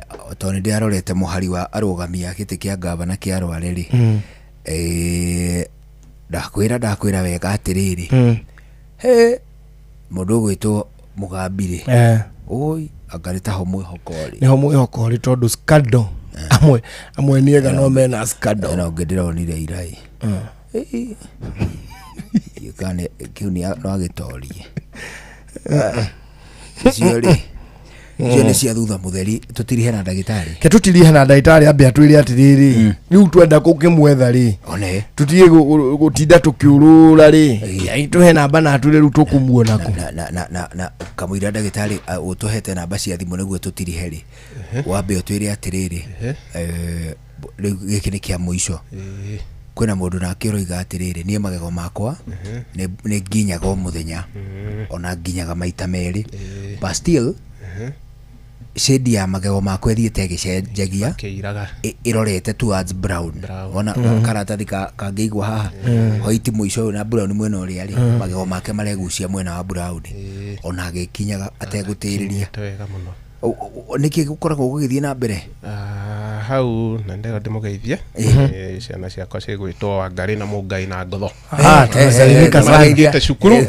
tondå nä ndä arorete må hari wa arågamia gä tä kä a gavana kä arware rä ndakwä ra wega atä rä rä må ndå å gwä two Mugambi rä oi angarä ta ho mwä hoko rä tondå scandal amwe nä ega no mena scandal no ngä ndä ronire irai kä u no agä torie cio rä cio nä cia thutha må theri tå tirihe na ndagätarä ke tå tirihe na ndagätarä ambä atwä re atä rä rä rä u twenda kå kä mwetha rä tå tiä gå tinda tå kä å rå ra rä aitå he namba natwä re rä u tå kå muona kå na kamå ira ndagätarä å tå hete namba cia thimå nä guo tå tirihe rä wambe å twä re atä rä rä rä u gä kä nä kä a må ico kwina mundu nake roiga atiriri nie magego makwa ne nginyaga må thenya ona nginyaga maita meri but still shade ya magego makwa thiete gicenjagia irorete towards brown ona karatathi kangĩigua haha white mũico na brown mwena ũrĩa rĩ magego make maregucia mwena wa brown ona agĩkinyaga ategũtĩrĩria nĩkĩ gũkoragwo gũgĩthiĩ na mbere hau na ndega ndĩmũgeithie ciana ciakwa cigwĩtwo Wangari na Mũngai na Ngotho magĩthiĩte cukuru me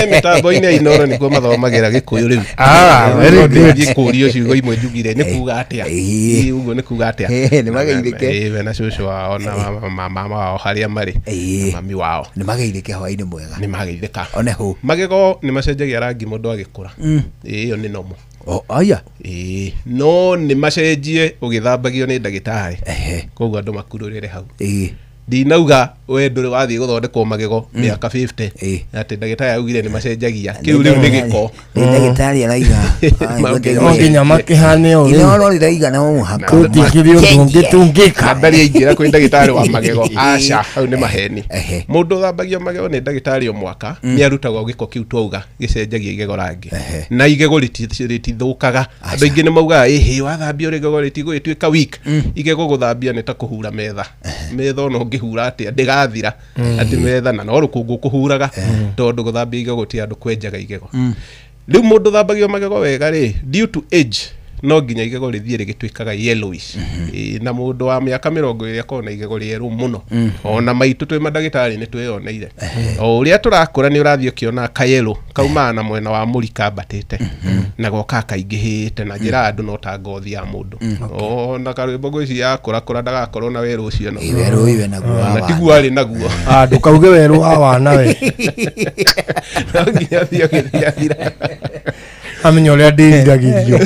mĩtambo-inĩ Inooro nĩkuo mathomagĩra Gĩkũyũ rĩu gĩthiĩ kũrio ciugo imwe njugire nĩ kuga atĩa ũguo nĩ kuga atĩa nĩ mageithĩke we na cũcũ wao na mama wao harĩa marĩ mami wao nĩ mageithĩke hwainĩ mwega nĩ mageithĩka one hũ magego nĩ macenjagia rangi mũndũ agĩkũra ĩyo nĩ nomo aya no nĩ macenjie ũgĩthambagio nĩ ndagĩtarĩ koguo andũ makurũrĩre hau ndinauga we ndũrĩ wathiĩ gũthondekwo magego mĩaka 50 atĩ ndagĩtarĩ augire nĩ macenjagia kĩu rĩu nĩ gĩko ndagĩtarĩ araiga nginya makĩhane o rĩu rĩraiga na mũhaka tũtikĩrĩ ũndũ ũngĩtũngĩka ndari aingĩra kwĩ ndagĩtarĩ wa magego aca hau nĩ maheni mũndũ ũthambagio magego nĩ ndagĩtarĩ o mwaka nĩ arutagwo gĩko kĩu twauga gĩcenjagia igego rangi na igego rĩtithũkaga andũ aingĩ nĩ maugaga ĩhĩ wathambio igego rĩtigũgĩtuĩka weak igego gũthambia nĩ ta kũhura metha no ngĩhura atĩa ndĩgathira atĩ metha na no rũkũngũ kũhuraga tondũ gũthambia igego ti andũ kwenjaga igego rĩu mũndũ thambagio magego wega rĩ due to age no nginya igego rĩthiĩ rĩgĩtuĩkaga yellowish na mũndũ wa mĩaka 20 akorwo na igego rĩerũ mũno ona maitũ twĩ mandagĩtarĩ nĩ twĩyoneire o ũrĩa tũrakũra nĩ ũrathiĩ ũkĩona kayelo kaumaga na mwena wa mũri kambatĩte na goka kaingĩhĩte na njĩra andũ no ta ngothi ya mũndũ ona karwĩmbo gwĩci yakũra ndagakorwo na werũ ũcio no werũ iwe naguo na tiguo arĩ naguo ndũkauge werũ wa wana we no nginya thiĩ amenya ũrĩa ndĩriragĩrio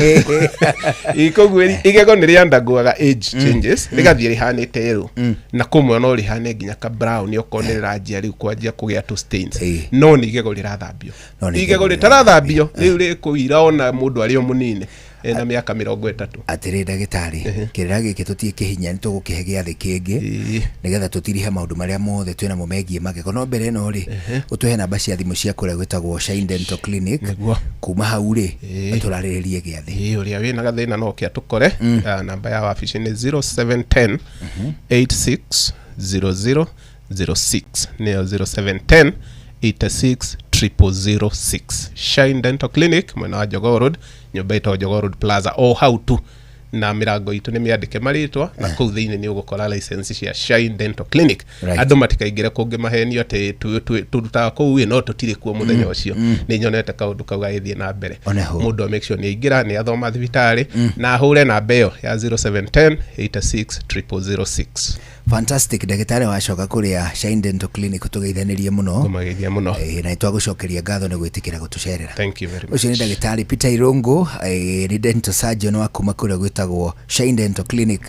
koguo igego nĩ rĩandagwaga age changes rĩgathiĩ rĩhanĩte yerũ na kũmwe no rĩhane nginya ka brown okorwo nĩ rĩranjia rĩu kwanjia kũgĩa to stains no nĩ igego rĩrathambio igego rĩtarathambio rĩu rĩkũira ona mũndũ arĩ o mũnini na miaka 30 atiri ndagitari kirira giki tutie kihinya nitugukihe giathi kingi nigetha tutirihe maundu maria mothe twina mo megie mageko no mbere no ri utuhe namba cia thimu cia kuria gwitagwo Shine Dental Clinic kuma hau ri turariririe giathi uria wina gathina no kia tukore namba ya wabici ni 0710 860006 neo 0710 860006 Shine Dental Clinic mwena wa Jogoo Road nyumba ito Jogoo Road Plaza o how to na mirango itu ni miandike maritwa na kuu thiini ni ugukora license cia Shine Dental Clinic andu matikaingire kungi mahenio ati turuta kuu no tutire kuo muthenya ucio ni nyonete kaundu kau gaithie na mbere mundu make sure ni ingira ni athoma thibitari na hure na mbeo ya 0710 860006 fantastic ndagitari wacoka kuria Shine Dental Clinic tugeithanirie muno na itwagucokeria ngatho ni gwitikira gutucerera. Thank you very much. Ucio ni ndagitari Peter Irungu ni dental surgeon wa kuma kuria gwitagwo Shine Dental Clinic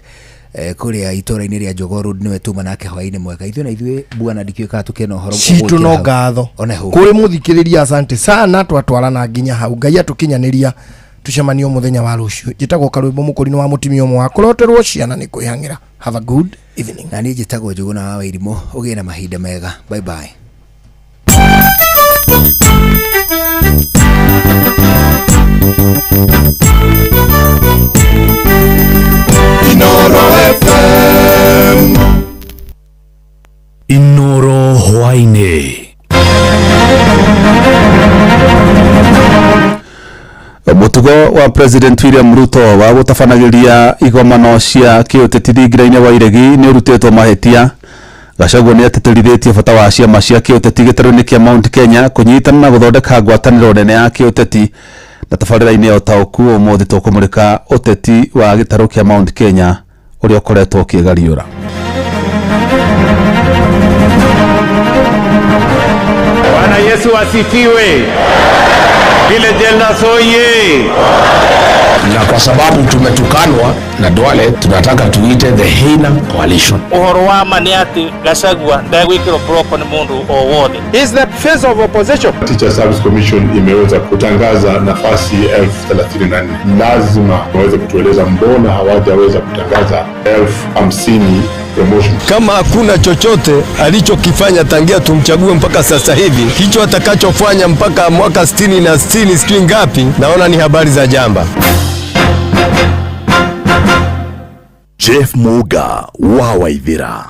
kuria itora-ini ria Jogoo Road niwe tuma nake hwaini mwega ithuĩ na ithuĩ bwana ndikĩoka tukena uhoro citu no ngatho kuri muthikiriria asante sana twatwarana nginya hau Ngai atukinyaniria tucemanio muthenya wa rucio njitagwo Karwimbo Mukurino wa mutimio mwa kuroterwo ciana ni kwihangira. Have a good evening. Na ni njitagwo Njuguna wa Wairimu ugie na mahinda mega. Bye bye. Inoro FM Inoro hwaine mutugo wa President William Ruto wa gutafanagiria igomano cia kiuteti thingiraine wa iregi ni urutetwo mahetia Gachagua ni ateterithitie bata wa ciama cia kiuteti gitaro-ini kia Mount Kenya kunyitana na guthondeka ngwataniro nene ya kiuteti na tabarĩra-inĩ ya ũtaũku ũmũthĩ tũkũmũrĩka ũteti wa gĩtarũ kia Mount Kenya ũrĩa ũkoretwo ũkĩgariũra. Bwana Yesu asifiwe. Vile jela soye. Na kwa sababu tumetukanwa na Duale tunataka tuite the Hina Coalition. Uhoro wa mani ati Gachagua ndagwikirwo broko ni mundu o wothe. Is the face of opposition. Teacher Service Commission imeweza kutangaza nafasi 1034. Lazima waweze kutueleza mbona hawajaweza kutangaza 1050 promotion. Kama hakuna chochote alichokifanya tangia tumchague mpaka sasa hivi, hicho atakachofanya mpaka mwaka 60 na 60 sijui ngapi, naona ni habari za jamba. Jeff Muga wa Waithira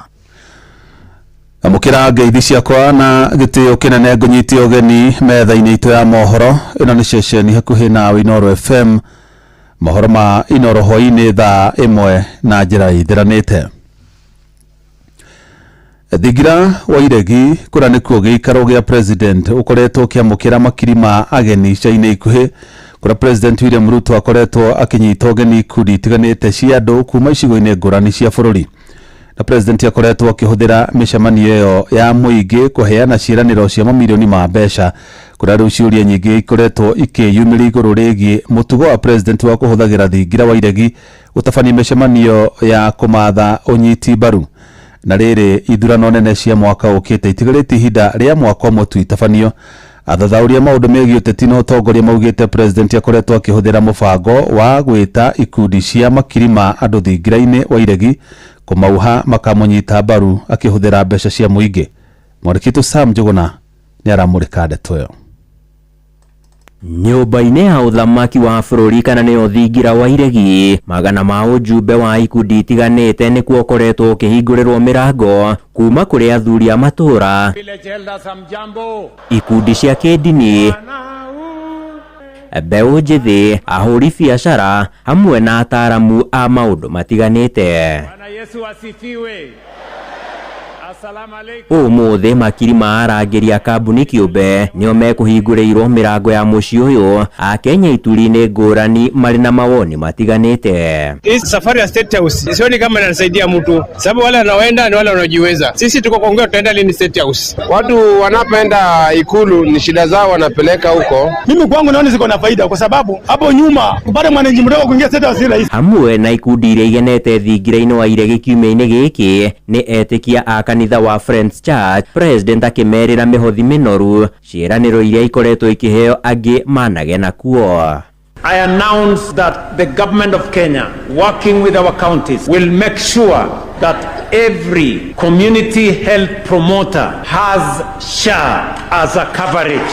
amukira ngeithi ciakwa na gitio kinene ngunyiti ogeni metha-ini itu ya mohoro ino ni ceceni hakuhi na Inoro FM mohoro ma Inoro hwaini thaa imwe na njira ithiranite. Thigira wa iregi kura nikuo giikaro gia president ukoretwo kiamukira makiri ma ageni caine ikuhi kura President William Ruto akoretwo akinyita ogeni ikundi itiganite cia andu kuma icigo-ini ngurani cia bururi na president akoretwo akihuthira micemanio iyo ya muingi kuheana ciiraniro cia mamilioni ma mbeca kura riu ciuria nyingi ikoretwo ikiyumira iguru rigie mutugo wa president wa kuhuthagira thingira wa iregi gutabania micemanio ya kumatha unyiti mbaru na riri ithurano nene cia mwaka ukite itigarite ihinda ria mwaka umwe tu itabanio athathauria maundu megie uteti na utongoria maugite president akoretwo akihuthira mubango wa gwita ikundi cia makiri ma andu thingira-ini wa iregi kumauha makamunyita mbaru akihuthira mbeca cia muingi. Mwarikitu Sam Njuguna ni aramurika ndeto iyo. Nyumba-inĩ ya uthamaki wa bũrũri kana nĩyo thingira wa iregi magana ma ũjumbe wa ikundi itiganĩte nĩkuo ũkoretwo ũkĩhingũrĩrwo mĩrango kuma kũrĩ athuri a matũra, ikundi cia kĩndini, mbeũ njĩthĩ, ahũri biacara hamwe na ataaramu a maũndũ matiganĩte. Bwana Yesu asifiwe. Umuthi makiri ma arangĩri a kambuni kĩũmbe nĩo mekũhingũrĩirwo mĩrango ya mũciĩ ũyũ a Kenya ituri-inĩ ngũrani marĩ na mawoni matiganĩte. Hii safari ya State House sioni kama inasaidia mtu, sababu wale wanaoenda ni wale wanaojiweza. Sisi tuko kuongea tutaenda lini State House? Watu wanapoenda ikulu ni shida zao wanapeleka huko. Mimi kwangu naona ziko na faida kwa sababu hapo nyuma kupata mwananchi mdogo kuingia State House rahisi. Hamwe na ikundi iria igenete thingira-inĩ wa iregi kiumia-inĩ gĩkĩ nĩ etĩkia a kanitha wa Friends Church, president akimerĩra mĩhothi mĩnoru ciĩranĩro iria ikoretwo ikĩheo angĩ manage nakuo. I announce that the government of Kenya, working with our counties, will make sure that every community health promoter has SHA as a coverage.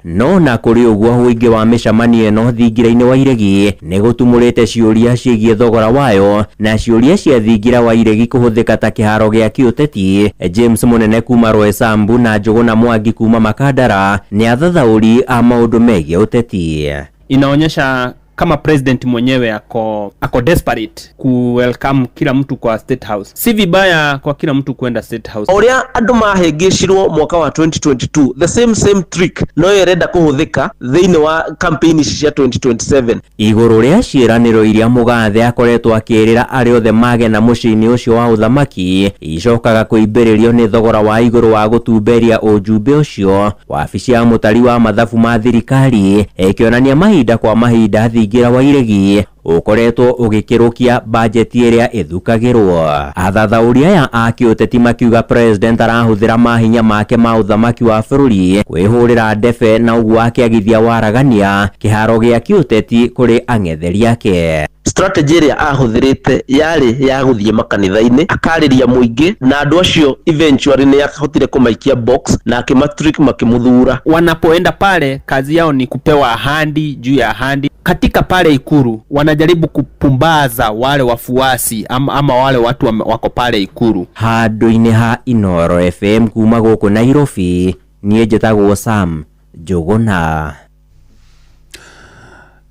No na kuri uguo huingi wa micamanio ino thingira-ini wa iregi ni gutumurite ciuria ciigie thogora wayo na ciuria cia thingira wa iregi kuhuthika ta kiharo gia kiuteti. James Munene kuma Roysambu na Njuguna Mwangi kuma Makandara ni athathauri a maundu megie uteti. Inaonyesha kama president mwenyewe ako desperate ku welcome kila mtu kwa State House. Si vibaya kwa kila mtu kwenda State House. Oria andu mahengeshirwo mwaka wa 2022, the same trick no yerenda kuhuthika thiini wa campaign cia 2027. Iguru ria ciiraniro iria mugathe akoretwo akirira ari othe mage na mucini ucio wa uthamaki icokaga kuimbiririo ni thogora wa iguru wa gutumberia ujumbe ucio. Wabici ya mutari wa mathabu ma thirikari ikionania mahinda kwa mahinda thingira wa iregi ukoretwo ugikirukia bajeti iria ithukagirwo. Athathauri aya a kiuteti makiuga president arahuthira mahinya make ma uthamaki wa bururi kwihurira ndebe na uguo akiagithia waragania kiharo gia kiuteti kuri ang'etheri yake. Strategy iria ahuthirite yari ya guthie makanitha-ini akariria muingi na andu acio eventually ni yakahotire kumaikia box na akimatrick makimuthura. Wanapoenda pale kazi yao ni kupewa ahadi juu ya ahadi. Katika pale Ikuru wanajaribu kupumbaza wale wafuasi ama wale watu wako pale Ikuru. Handu-ini ha Inoro FM kuma guku Nairobi nie njitagwo Sam Njuguna.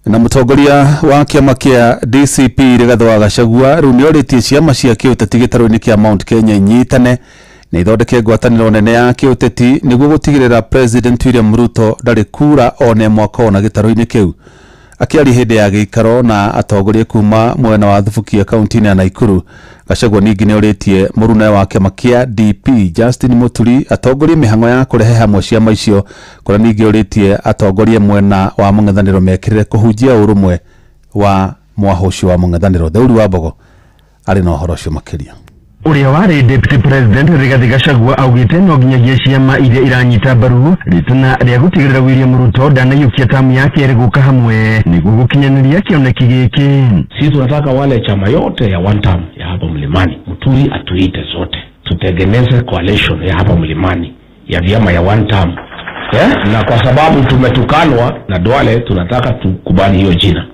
Na mutongoria wa kiama kia DCP Rigathi wa Gachagua riu nioritie ciama cia kiuteti gitaro-ini kia Mount Kenya inyitane na ithondeke ngwataniro nene ya kiuteti niguo gutigirira President William Ruto ndari kura one mwaka ona gitaro-ini kiu. Akiari hindi ya giikaro na atongoria kuma mwena wa Thubukia kaunti ya Nakuru, Gachagua ningi nioritie murune wa kiama kia DP Justin Muturi atongoria mihango ya kurehe hamwe ciama icio, kuria ningi oritie atongoria mwena wa mung'ethaniro mekirire kuhunjia urumwe wa mwahocio wa mung'ethaniro. Theuri wa Mbogo ari na uhoro ucio makiria. Uria wari Deputy President Rigathi Gachagua augite no nginyagia ciama iria iranyita mbaru ritana ria gutigirira William Ruto ndanayukia tamu yake iri guka hamwe niguo gukinyaniria kioneki giki. Sisi tunataka wale chama yote ya one term ya hapa Mlimani, Muturi atuite zote tutengeneze coalition ya hapa Mlimani ya vyama ya one term. Na kwa sababu tumetukanwa na Duale, tunataka tukubali hiyo jina,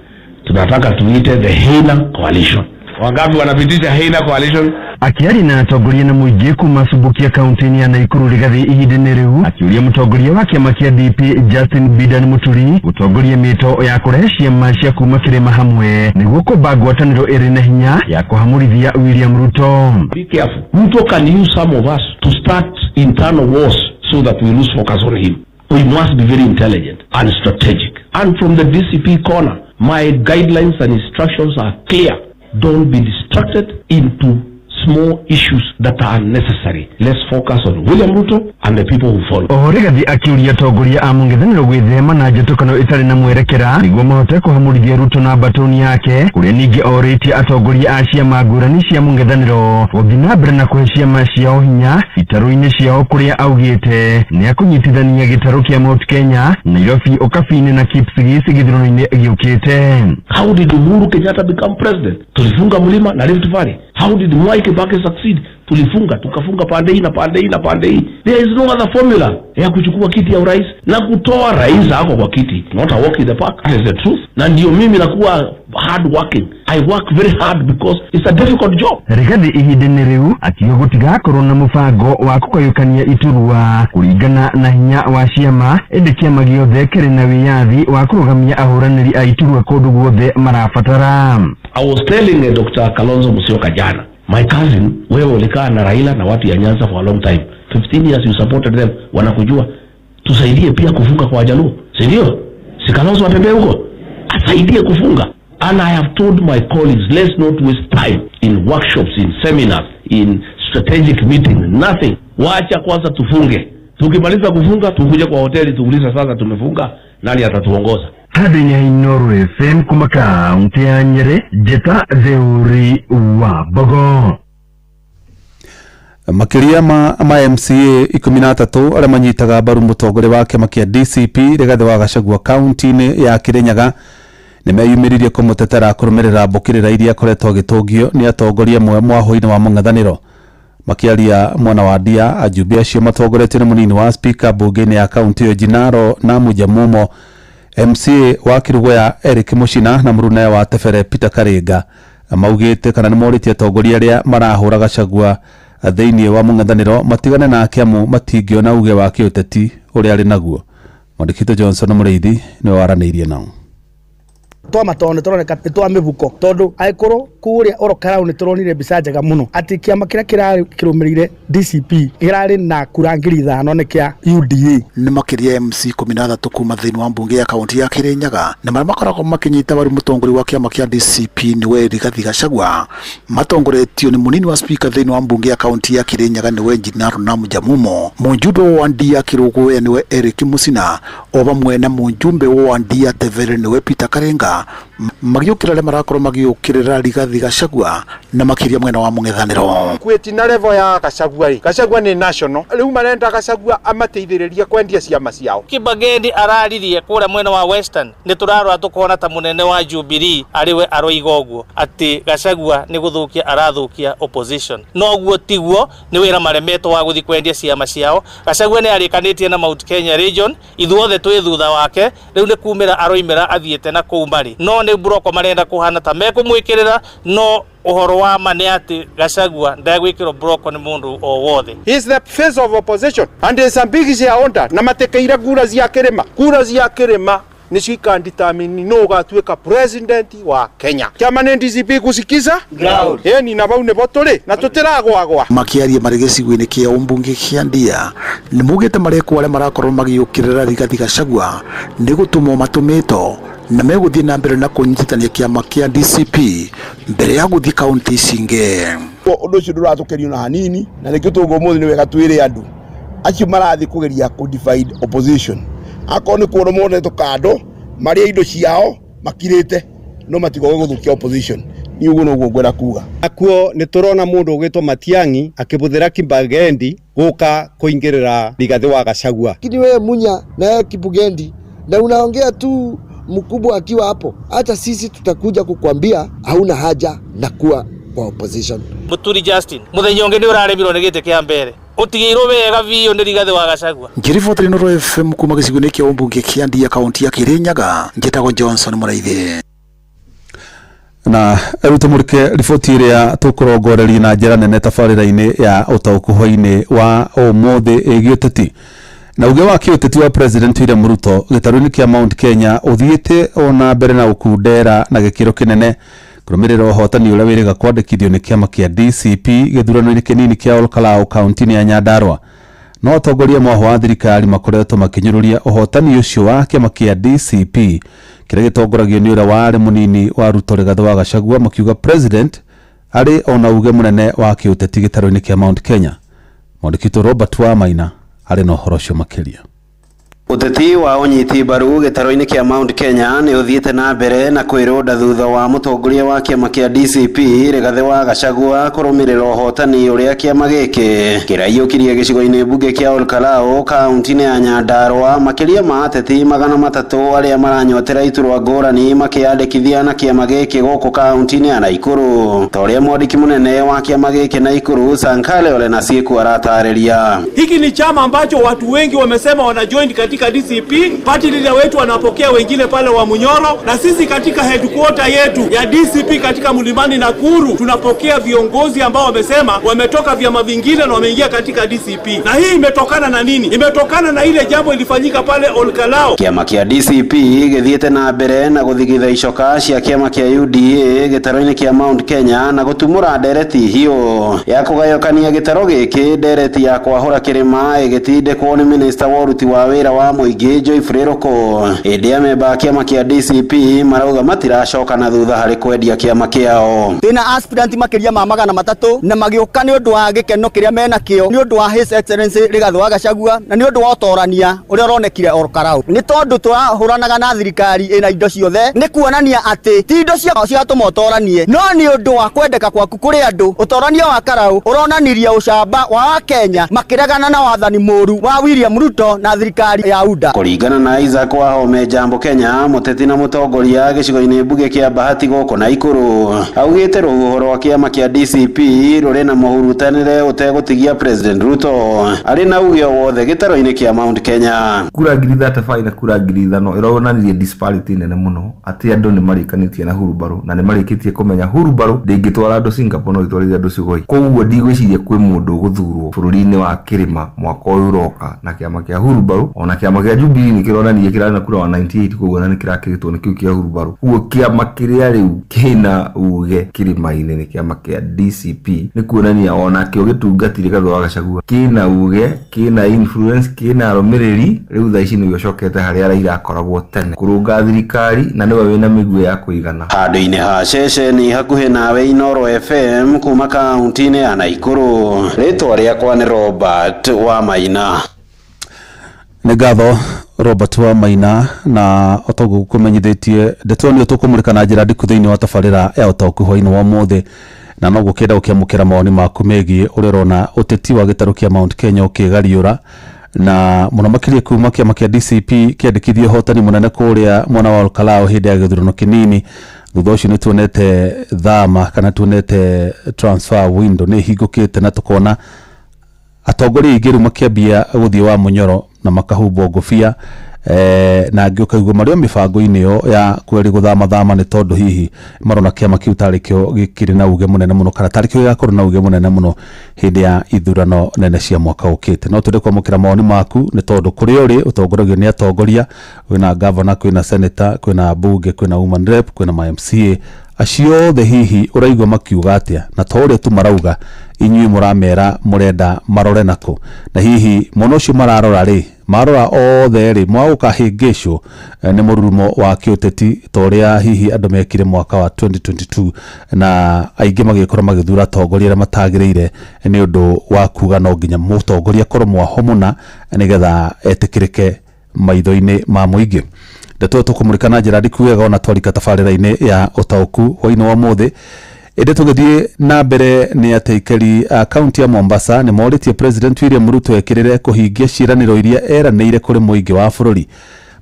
tunataka tuite the Heina Coalition. Wangapi wanapitisha Heina Coalition? Akiari na atongoria na muingi kuma Subukia kaunti ya Nakuru Rigathi ihindini riu akiuria mutongoria wa kiama kia DP Justin Bidan Muturi utongoria mito ya kurehe ciama cia kuma kirima hamwe niguo kumba ngwataniro iri na hinya ya kuhamurithia William Ruto. Be careful. Ruto can use some of us to start internal wars so that we lose focus on him. We must be very intelligent and strategic. And from the DCP corner, my guidelines and instructions are clear. Don't be distracted into small issues that are unnecessary. Let's focus on William Ruto and the people who follow. Rigathi akiuria tongoria a mung'ethaniro gwithema na njetukano itari na mwerekera niguo mahote kuhamurithia Ruto na batoni yake, kuria ningi oritie atongoria a ciama ngurani cia mung'ethaniro guthii na mbere na kuhe ciama ciao hinya itaro-ini ciao, kuria augite ni akunyitithania gitaro kia Mount Kenya, Nairobi, Ukabini na Kipsigis githurano-ini giukite. How did Uhuru Kenyatta become president? Tulifunga Mlima na Rift Valley. How did Mwai Kibaki succeed? Tulifunga, tukafunga pande hii na pande hii na pande hii. There is no other formula ya kuchukua kiti ya urais na kutoa rais hako kwa kiti. Not a walk in the park. That is the truth. Na ndio mimi nakuwa hard working. I work very hard because it's a difficult job. Rigathi ihindini riu akiuga gutigakorwo na mubango wa kukayukania iturua kuringana na hinya wa ciama, indi kiama giothe kiri na wiyathi wa kurugamia ahuraniri a iturua kundu guothe marabatara. I was telling Dr. Kalonzo Musyoka jana, my cousin, wewe ulikaa na Raila na watu ya Nyanza for a long time. 15 years you supported them, wanakujua. Tusaidie pia kufunga kwa Wajaluo. Si ndio? Si Kalonzo atembee huko? Asaidie kufunga. And I have told my colleagues, let's not waste time in workshops, in seminars, in strategic meetings, nothing. Wacha kwanza tufunge. Tukimaliza kufunga, tukuje kwa hoteli, tuuliza sasa tumefunga, nani atatuongoza? Hadi ni Inoro FM kuma kaunti ya Nyeri, Jeta Theuri wa Bogo. Makiria ma MCA 13 aria manyitaga mbaru mutongore wa kiama kia DCP Rigathi wa Gachagua kaunti-ini ya Kirinyaga nimeyumiririe kumutetera kurumirira mbukirira iria akoretwo agitungio ni atongoria amwe mwaho-ini wa mung'ethaniro. Makiaria mwana wa Ndia, ajumbe acio matongoretio ni munini wa speaker bunge-ini ya kaunti yo Jinaro na Mujamumo, MCA wa Kirugoya Eric Muchina na murune wa Tefere Peter Karinga maugite kana ni moritie atongoria aria marahura Gachagua thiini wa mung'ethaniro matigane na kiamu matingiona uge wa kiuteti uria ari naguo. Mwandikito Johnson Mureithi ni waraniirie nao. Twa matone turoneka twa mibuko tondu aikuru kuria orokara ni turonire mbica njega muno ati kiama kiria kirumirire DCP kirari na kurangiri 5 ni kia UDA ni makiria MC 13 kuma thiini wa mbunge ya kaunti ya Kirinyaga na maria makoragwo makinyita bari mutongori wa kiama kia DCP niwe Rigathi Gachagua matongoretio ni munini wa speaker thiini wa mbunge ya kaunti ya Kirinyaga niwe Jinaro na Mujamumo, munjudo wa Ndia Kirugoya niwe Eric Muchina o bamwe na munjumbe wa Ndia Tevere niwe Peter Karinga magiukira marakorwo magiukirira Rigathi Gachagua na makiria mwena wa mung'ethaniro kwetina level ya Gachagua ni national riu marenda Gachagua amateithiririe kwendia ciama ciao. Kibagendi araririe kura mwena wa Western ni turarwa tukona ta munene wa Jubilee ariwe aroiga uguo ati Gachagua ni guthukia arathukia opposition no guo tiguo ni wira maremeto wa guthi kwendia ciama ciao. Gachagua ni arikanitie na Mount Kenya region ithuothe twi thutha wake riu ni kumira aroimira athiete na kuumari no ni broko marenda kuhana ta mekumwikirira no uhoro wa mane ati Gachagua ndagwikiro broko ni mundu o wothe. He is the face of opposition and is a big shareholder na matekeira kura cia kirima ni shika determine no gatuika president wa Kenya. Kiama ni DCP kusikiza ground ni na bau ne botore na tutiragwagwa makiarie marigecigo-ini kia umbunge kia Ndia ni mugite mareko ale marakorwo magiukirira Rigathi Gachagua ni gutumo matumito na meguthie na mbere na kunyitithania kiama kia DCP mbere ya guthie kaunti cinge. Undu ucio nduratukerio na hanini na nikio tugo muthi ni wega twire andu acio marathi kugeria ku divide opposition akon ni kuoro mone tukando maria indo ciao makirite no matigoge guthukia opposition ni uguo no gwera kuga akuo ni turona mundu ugitwo Matiang'i akibuthira Kibagendi guka kuingirira Rigathi wa Gachagua. Kini wewe Munya na Kibugendi na unaongea tu mkubwa akiwa hapo, hata sisi tutakuja kukwambia hauna haja na kuwa kwa opposition. Muturi Justin muthenyonge ni uraremirwo ni gite kia mbere utigirwo wega biyo ni Rigathi wa Gachagua. Ngiribotri no FM kuma gicigo-ini kia umbunge kia Ndia kaunti ya Kirinyaga njetago Johnson Mureithi. Na erutumurike riboti iria tukurongoreria na njira nene tabarira-ini ya utaukuho-ini wa umuthi igiuteti na uge wa kiuteti wa President William Ruto gitaru-ini kia Mount Kenya uthiite ona mbere na ukundera na gikiro kinene kurumirira uhotani uria wiriga kwandikithio ni kiama kia DCP githurano-ini kinini kia Olkalau kaunti-ini ya Nyandarua. No atongoria mwaho wa thirikari makoretwo makinyururia uhotani ucio wa kiama kia DCP kiria gitongoragio ni uria wari munini wa Ruto Rigathi wa Gachagua makiuga President ari ona uge munene wa kiuteti gitaru-ini kia Mount Kenya. Mwandikito Robert Wamaina ari no horo cio makiria. Uteti wa unyiti baru gitaro-ini kia Mount Kenya ni uthiite na mbere na kwironda thutha wa mutongoria wa kiama kia DCP Rigathi wa Gachagua kurumirira uhotani uria kiama giki kiraiyukirie gicigo-ini bunge kia Olkalau kaunti-ini ya Nyandarua makiria ma ateti 300 aria maranyotera iturwa ngurani makiandikithia na kiama giki guku kaunti-ini ya Naikuru. Toria mwandiki munene wa kiama giki Naikuru Sankale Ole Nasieku aratariria. Hiki ni chama ambacho watu wengi wamesema wana join katika DCP, party leader wetu wanapokea wengine pale wa Munyoro, na sisi katika headquarter yetu ya DCP katika Mlimani Nakuru tunapokea viongozi ambao wamesema wametoka vyama vingine na wameingia katika DCP. Na hii imetokana na nini? Imetokana na ile jambo ilifanyika pale Olkalau. Kiama kia DCP githiete na mbere na guthigitha icoka cia kiama kia UDA gitaro-ini kia Mount Kenya na gutumura ndereti hiyo ya kugayokania gitaro giki ndereti ya kwahura kirima igitindikwo ni minister wa uruti wa wira wa wa muingi Joyfrey Roko indi amemba kiama kia DCP marauga matiracoka na thutha hari kwendia kiama kiao. Tina aspirant makiria ma 300 na magioka ni undu wa gikeno kiria mena kio ni undu wa His Excellency Rigathi wa Gachagua na ni undu wa utorania uria ronekire orkarau ni tondu turahuranaga na thirikari ina indo ciothe ni kuonania ati ti indo cia tumotoranie no ni undu wa kwendeka kwaku kuri andu utorania wa karau uronaniria ucamba wa Kenya makiregana na wathani muru wa William Ruto na thirikari ya UDA. Kuringana na Isaac Wahome Jambo Kenya muteti na mutongoria gicigo-ini mbuge kia Bahati goko na Ikuru augite ruhoro wa kiama kia DCP ruri na muhurutanire utegutigia President Ruto ari na ugio wothe gitaro-ini kia Mount Kenya. Kura ngiri 35 na kura ngiri 5 ironanirie disparity nene muno ati andu ni marikanitie na Hurubaro na ni marikitie kumenya Hurubaro ndingitwara andu Singapore no itwarire andu Sugoi. Koguo ndigwiciria kwi mundu guthurwo bururi-ini wa Kirima mwaka uyu roka na kiama kia Hurubaro ona kiama kia Jubilee ni kironanirie kirana kura wa 98 koguo na ni kirakiritwo ni kiu kia Hurubaro. Uguo kiama kiria riu kina uge Kirima-ini ni kiama kia DCP ni kuonania ona kio gitungatire Rigathi wa Gachagua kina uge kina influence kina aromiriri riu tha ici ni gocokete haria Raila akoragwo tene kurunga thirikari na niwe wina miguu ya kuigana. Handu-ini ha ceceni hakuhi nawe Inoro FM kuma kaunti-ini ya Naikuru. Ritwa riakwa ni Robert wa Maina. Nĩ ngatho Robert wa Maina na otogu kumenyithitie ndeto ni tukumurika na njira ndiku thiini wa tabarira ya otoku hwaini wa mothe na no gukenda ukiamukira maoni maku megie urerona uteti wa gitaru kia Mount Kenya ukigariura na muno makiria kuma kiama kia DCP kiandikithie hotani munene kuria mwana wa Olkalao hindi ya githurano kinini. Thutha ucio ni tuonete thama kana tuonete transfer window ni hingukite na tukona atongoria ingi riu makiambia guthii wa munyoro na makahumbo ngofia na ngiokaigua mario mibango-ini yo ya kweri guthama ni tondu hihi marona kiama kiu tarikio gikiri na uge munene muno kana tarikio gakorwo na uge munene muno hindi ya ithurano nene cia mwaka ukite. No tundi kwamukira maoni maku ni tondu kuri uri utongoragio ni atongoria kwina governor kwina senator kwina bunge kwina woman rep kwina MCA acio the hihi uraigwa makiuga atia na tore tu marauga inyui muramera murenda marore nako na hihi mono cio mararora ri marora othe ri mwaukahingisho ni mururumo wa kiuteti toria hihi andu mekire mwaka wa 2022 na aingi magikora magithura tongoria ra matagirire ni undu wa kuga no nginya mutongoria korwo mwahomuna nigetha etikirike maitho-ini ma muingi. Ndeto tukumurika na njira ndikuwega ona twarika tabarira-ini ya utauku hwaini wa mothe ende tugithie na mbere ni ateikari kaunti ya Mombasa ni moritie President William Ruto ekirire kuhingia ciraniro iria eranire kuri muingi wa bururi.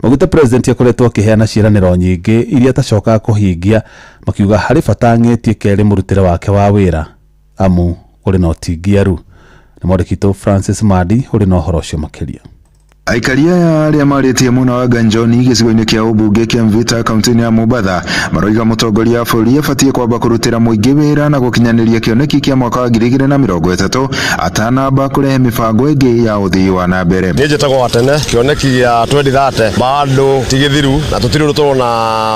Magute President akoretwo akiheana ciraniro nyingi iria tacoka kuhingia makiuga hari bata ngetie keri murutire wake wa wira amu uri no tingiaru. Ni morikito Francis Madi uri no horo cio makiria. Aikaria ya aria maritie muna wa Ganjoni gicigo-ini kia ubunge kia Mvita kaunti-ini ya Mombasa maroiga mutongoria bũrũri abatie kwamba kurutira muingi wira na gukinyaniria kioneki kia mwaka wa 2030 atanamba kurehe mibango ingi ya uthii wa na mbere. Nije tago atene kioneki ya 2030 bado tigithiru na tutiri turona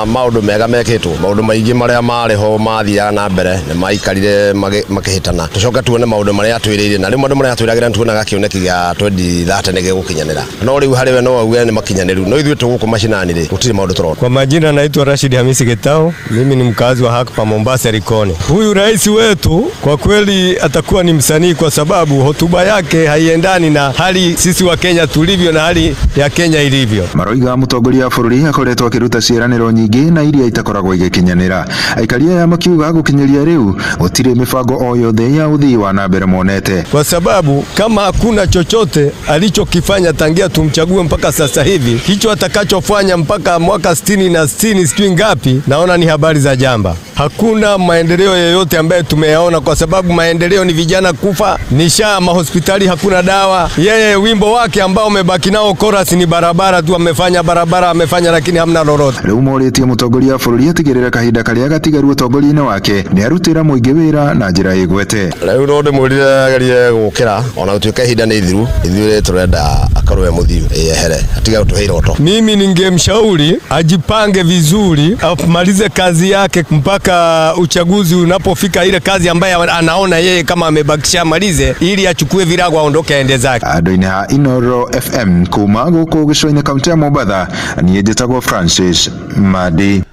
maundu mega mekitwo maundu maingi maria mariho mathia na mbere ni maikarire makihitana tucoka tuone maundu maria twirire na rimwe maria twiragira tuonaga kioneki ya 2030 ni gigukinyanira no riu hariwe no auge ni makinyaniru no ithuĩ tuguko mashinani ri gutiri maundu turona. Kwa majina naitwa Rashid Hamisi Getao, mimi ni mkazi wa hapa Mombasa Likoni. Huyu rais wetu kwa kweli atakuwa ni msanii kwa sababu hotuba yake haiendani na hali sisi wa Kenya tulivyo na hali ya Kenya ilivyo. Maroiga mutongoria bũrũri akoretwo akiruta ciĩranĩro nyingi na iria itakoragwo igikinyanira. Aikaria ya makiuga gukinyiria riu gutiri mibango o yothe ya uthii wa na mbere monete. Kwa sababu kama hakuna chochote alichokifanya tangia tumchague mpaka sasa hivi, hicho atakachofanya mpaka mwaka 60 sijui ngapi, naona ni habari za jamba. Hakuna maendeleo yoyote ambaye tumeyaona, kwa sababu maendeleo ni vijana kufa, ni mahospitali hakuna dawa. Yeye wimbo wake ambao umebaki nao chorus ni barabara tu, amefanya barabara amefanya, lakini hamna lolote. Riu moritie mutongoria bũrũri atigirira kahinda karia gatigaru utongoria-ini wake ni arutira muingi wira na njira igwete. Riu no ndimurire gerie gukira ona gutuika ihinda ni thiru ithuĩ turenda akarwe muthiu ehere atiga gutuheira oto. Mimi ningemshauri ajipange vizuri, amalize kazi yake mpaka inapofika uchaguzi, unapofika ile kazi ambaye anaona yeye kama amebakisha malize, ili achukue virago aondoke aende zake. Andu-ini ha Inoro FM kuma guku gicua-ini kaunti ya Mombatha, niĩ njĩtagwo Francis Madi.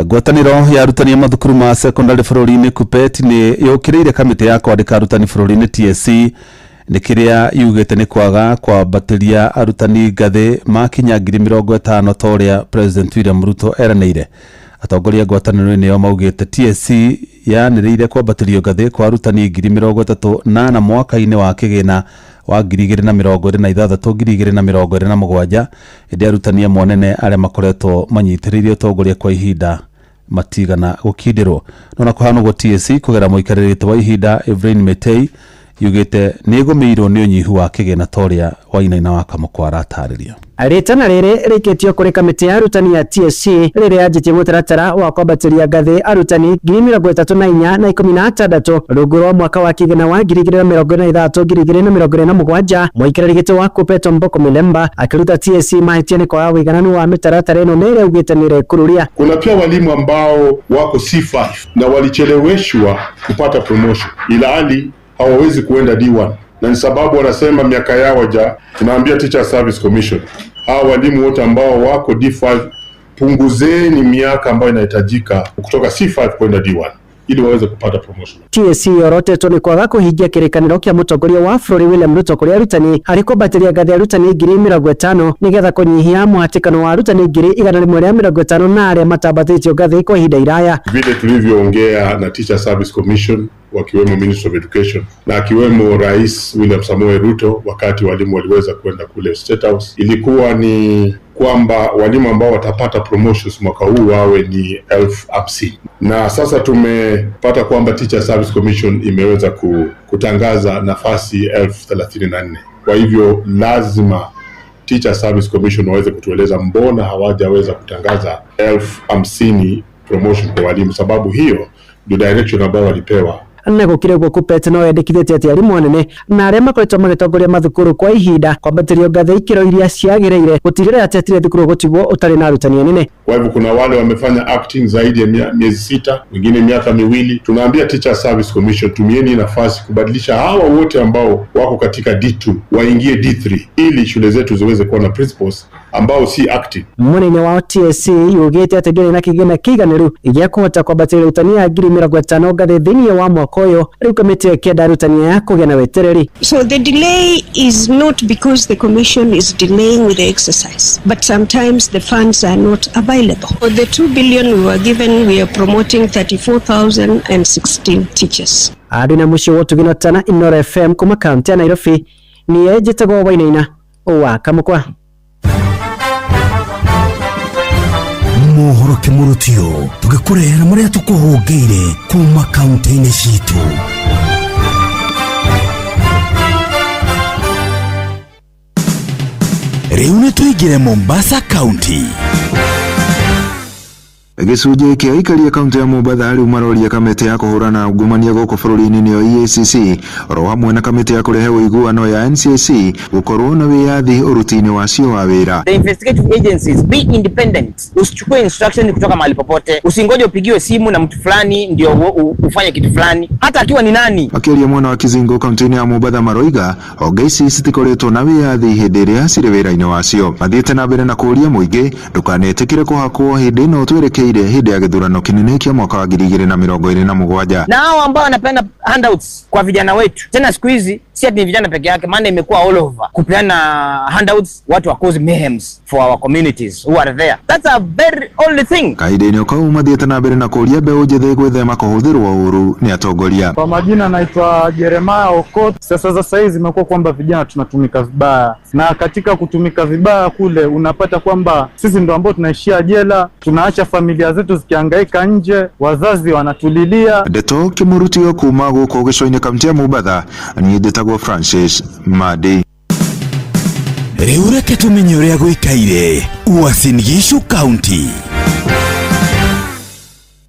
Ngwatanĩro ya arutani a mathukuru ma secondary bũrũri-inĩ KUPPET nĩ yũkĩrĩire kamĩtĩ ya kwandĩka arutani bũrũri-inĩ TSC nĩ kĩrĩa yugĩte nĩ kwaga kwambatĩria arutani ngathĩ makinya 50,000 ta ũrĩa President William Ruto eranĩire. Atongoria ngwatanĩro-inĩ ĩyo maugĩte TSC yanĩrĩire kwambatĩrio ngathĩ kwa arutani 38,000 mwaka-inĩ wa kĩgĩna wa 2026-2027 hĩndĩ arutani amwe nene arĩa makoretwo manyitĩrĩire ũtongoria kwa ihinda matigana gũkindĩrwo. No na kũhana ũguo TSC kũgera mũikarĩrĩte wa ihinda Evelyn Metei yugĩte nĩ ĩgũmĩirwo nĩ ũnyihu wa kĩgĩna ta ũrĩa Wainaina wa Kamũkwa aratarĩria. Ritana rĩrĩ rĩkĩtio kũrĩ kamĩtĩ ya arutani ya TSC rĩrĩa yanjĩtie mũtaratara wa kwambatĩria ngathĩ arutani 34,000 na 16 rungu rwa mwaka wa kĩgĩna wa 2026-2027. Mũikarĩri gĩtĩ wa KUPPET Mboko Milemba akĩruta TSC mahĩtia nĩ kwaga ũigananu wa mĩtaratara ĩno na ĩrĩa augĩte nĩ ĩrekururia. Kuna pia walimu ambao wako C5 na walicheleweshwa kupata promotion ilhali hawawezi kuenda D1 na ni sababu wanasema miaka yao tunaambia Teacher Service Commission hao walimu wote ambao wako D5 punguzeni miaka ambayo inahitajika kutoka C5 kwenda D1 ili waweze kupata promotion. TSC yorotetwo nĩ kwaga kũhingia kĩrĩkanĩro kĩa mũtongoria wa bũrũri William Ruto kũrĩ arutani harĩ kwambatĩria ngathĩ arutani 50,000 nĩgetha kũnyihia mũhatĩkano wa arutani 150 na arĩa matambatĩtio ngathĩ kwa ihinda iraya. Vile tulivyoongea na Teacher Service Commission wakiwemo Minister of Education na akiwemo Rais William Samoei Ruto wakati walimu waliweza kwenda kule State House, ilikuwa ni kwamba walimu ambao watapata promotions mwaka huu wawe ni 50,000. Na sasa tumepata kwamba Teacher Service Commission imeweza kutangaza nafasi 34,000. Kwa hivyo lazima Teacher Service Commission waweze kutueleza mbona hawajaweza kutangaza 50,000 promotion kwa walimu, sababu hiyo ndio direction ambayo walipewa. Na gũkĩrĩ guo KUPPET no yendekithĩtie atĩ arimũ anene na arĩa makoretwo magĩtongoria mathukuru kwa ihinda kwambatĩrio ngathĩ ikĩro iria ciagĩrĩire gũtigĩrĩra atĩ hatirĩ thukuru gũtigwo ũtarĩ na arutani anene. Kwa hivyo kuna wale wamefanya acting zaidi ya miezi 6, wengine miaka 2. Tunaambia Teacher Service Commission tumieni nafasi kubadilisha hawa wote ambao wako katika D2 waingie D3 ili shule zetu ziweze kuwa na principals ambao si acting. Mũnene wa TSC yugĩte atĩ ndĩrĩ na kĩgĩna kĩiganĩru gĩa kũhota kwambatĩria arutani a 50,000 ngathĩ thĩinĩ wa mwaka ũyũ, rĩu kamĩtĩ ĩkĩenda arutani aya kũgĩa na wetereri. So the delay is not because the commission is delaying with the exercise, but sometimes the funds are not available. For the 2 billion we were given, we are promoting 34,016 teachers. Adi na mwisho wotu ginatana Inoro FM kuma kaunti ya Nairobi, ni njĩtagwo Wainaina wa Kamũkwa. Mohoro kimurutio tugikurehera maria tukuhungeire kuma kaunti-inĩ citũ. Rĩu nĩ tũingĩre Mombasa County. Gĩcunjĩ kĩa aikari a kaunti ya Mombatha rĩu maroria kamĩtĩ ya kũhũrana ungumania gũkũ bũrũri-inĩ nĩyo EACC oro hamwe na kamĩtĩ ya kũrehe ũiguano ya NCAC gũkorwo na wĩyathi ũruti-inĩ wacio wa wĩra. The investigative agencies be independent. Usichukue instruction kutoka mahali popote. Usingoje upigiwe simu na mtu fulani ndio ufanye kitu fulani hata akiwa ni nani. Akĩaria mwena wa Kizingo kaunti-inĩ ya Mombatha maroiga honge ici citikoretwo na wĩyathi hĩndĩ ĩrĩa cirĩ wĩra-inĩ wacio. Mathiĩte na mbere na kũũria mũingĩ ndũkanetĩkĩre kũhakwo hĩndĩ ĩno twerekeire hĩndĩ ya gĩthurano kĩnene kĩa mwaka wa 2027. Na hao ambao wanapenda handouts kwa vijana wetu, tena siku hizi si ati vijana peke yake, maana imekuwa all over kupeana handouts, watu wa cause mayhems for our communities who are there. That's a very only thing. Kahinda-inĩ o kau mathiĩte na mbere na kũũria mbeũ njĩthĩ gwĩthema kũhũthĩrwo ũũru nĩ atongoria. Kwa majina naitwa Jeremiah Okot. Sasa hizi imekuwa kwamba vijana tunatumika vibaya, na katika kutumika vibaya kule unapata kwamba sisi ndio ambao tunaishia jela, tunaacha familia zetu zikihangaika nje, wazazi wanatulilia. Ndeto Kimurutio kuma gũkũ gĩcũa-inĩ kaunti ya Mombatha, niĩ ndĩtagwo Francis Madi. Rĩu reke tũmenye ũrĩa gũikaire Uasin Gishu County.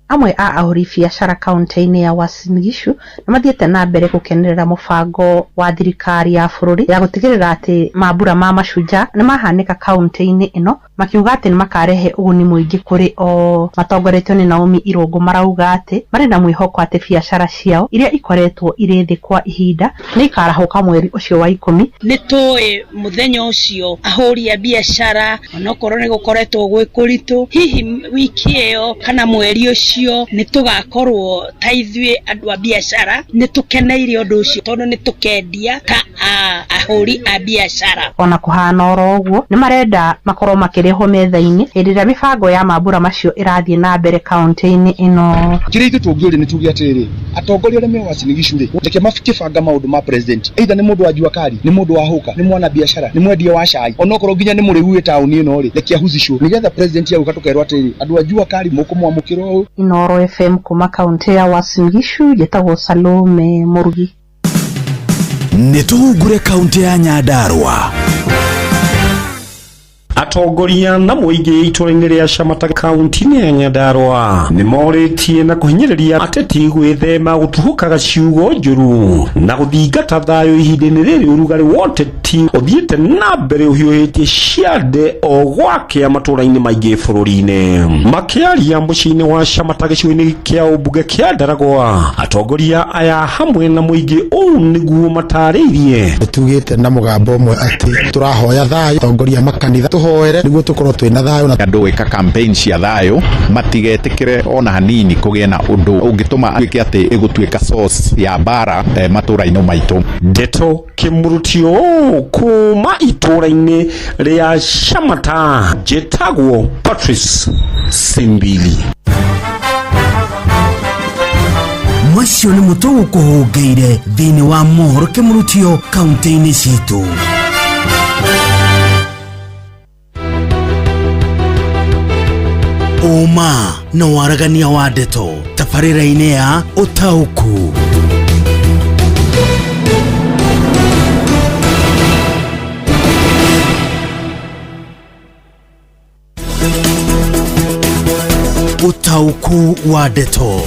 Amwe a ahũri biacara kaunti-inĩ ya Uasin Gishu nĩ mathiĩte na mbere gũkenerera mũbango wa thirikari ya bũrũri ya gũtigĩrĩra atĩ mambura ma macunja nĩ mahanĩka kaunti-inĩ ĩno makiuga atĩ nĩ makarehe ũguni mũingĩ kũrĩ o matongoretio nĩ Naomi Irungu. Marauga atĩ marĩ na mwĩhoko atĩ biacara ciao iria ikoretwo irĩ thĩ kwa ihinda nĩ ikarahũka mweri ũcio wa 10. Nĩ tũĩ mũthenya ũcio ahũri a biacara onokorwo nĩ gũkoretwo gwĩ kũritũ, hihi wiki ĩyo kana mweri ũcio nĩ tũgakorwo ta ithuĩ andũ a biacara nĩ tũkeneire ũndũ ũcio tondũ nĩ tũkendia ta ahũri a biacara. Ona kũhana oro ũguo nĩ marenda makorwo makĩrĩhwo metha-inĩ hĩndĩ ĩrĩa mĩbango ya mambura macio ĩrathiĩ na mbere kaunti-inĩ ĩno. Kĩrĩa ithuĩ tũngĩũria nĩ tuge atĩrĩ, atongoria arĩa me Uasin Gishu rĩ, reke makĩbanga maũndũ ma president. Either nĩ mũndũ wa jua kari, nĩ mũndũ wa hũka, nĩ mwana biacara, nĩ mwendia wa cai, onokorwo nginya nĩ mũrĩu taũni ĩno rĩ, reke ahuzicwo nĩgetha president yauka tũkerwo atĩrĩ andũ a jua kari mũkũmwamũkĩra ũũ. Inooro FM kuma kaunti ya Uasin Gishu, njĩtagwo Salome Murugi. Nĩtũhungure kaunti ya Nyandarua. Atongoria na mũingĩ itũra-inĩ rĩa Shamata kaunti-inĩ ya Nyandarua nĩ morĩtie na kũhinyĩrĩria ateti gwĩthema gũtuhukaga ciugo njũru na gũthingata thayũ ihinda-inĩ rĩrĩ ũrugarĩ wa ũteti ũthiĩte na mbere ũhiũhĩtie ciande o gwake matũra-inĩ maingĩ bũrũri-inĩ. Makĩaria mũciĩ-inĩ wa Shamata gĩcigo-inĩ kĩa ũmbunge kĩa Ndaragwa, atongoria aya hamwe na mũingĩ ũũ nĩguo matarĩirie. Tugĩte na mũgambo ũmwe atĩ tũrahoya thayũ, atongoria makanitha hoere niguo tukorwo twina thayo na andũ gwĩka campaign cia thayo matigetikire ona hanini kũgĩa na ũndũ ũngĩtũma atuĩke atĩ ĩgũtuĩka source ya mbara matũra-inĩ maitũ. Ndeto Kimurutio kuma itũra-inĩ rĩa Shamata, njĩtagwo Patrice Simbili. Macio nĩ mũtũgũ kũhũngĩire thĩinĩ wa mohoro Kimurutio kaunti-inĩ citũ. Uma na waragania wa ndeto tabarĩra-inĩ ya ũtaũku. Ũtaũku wa ndeto.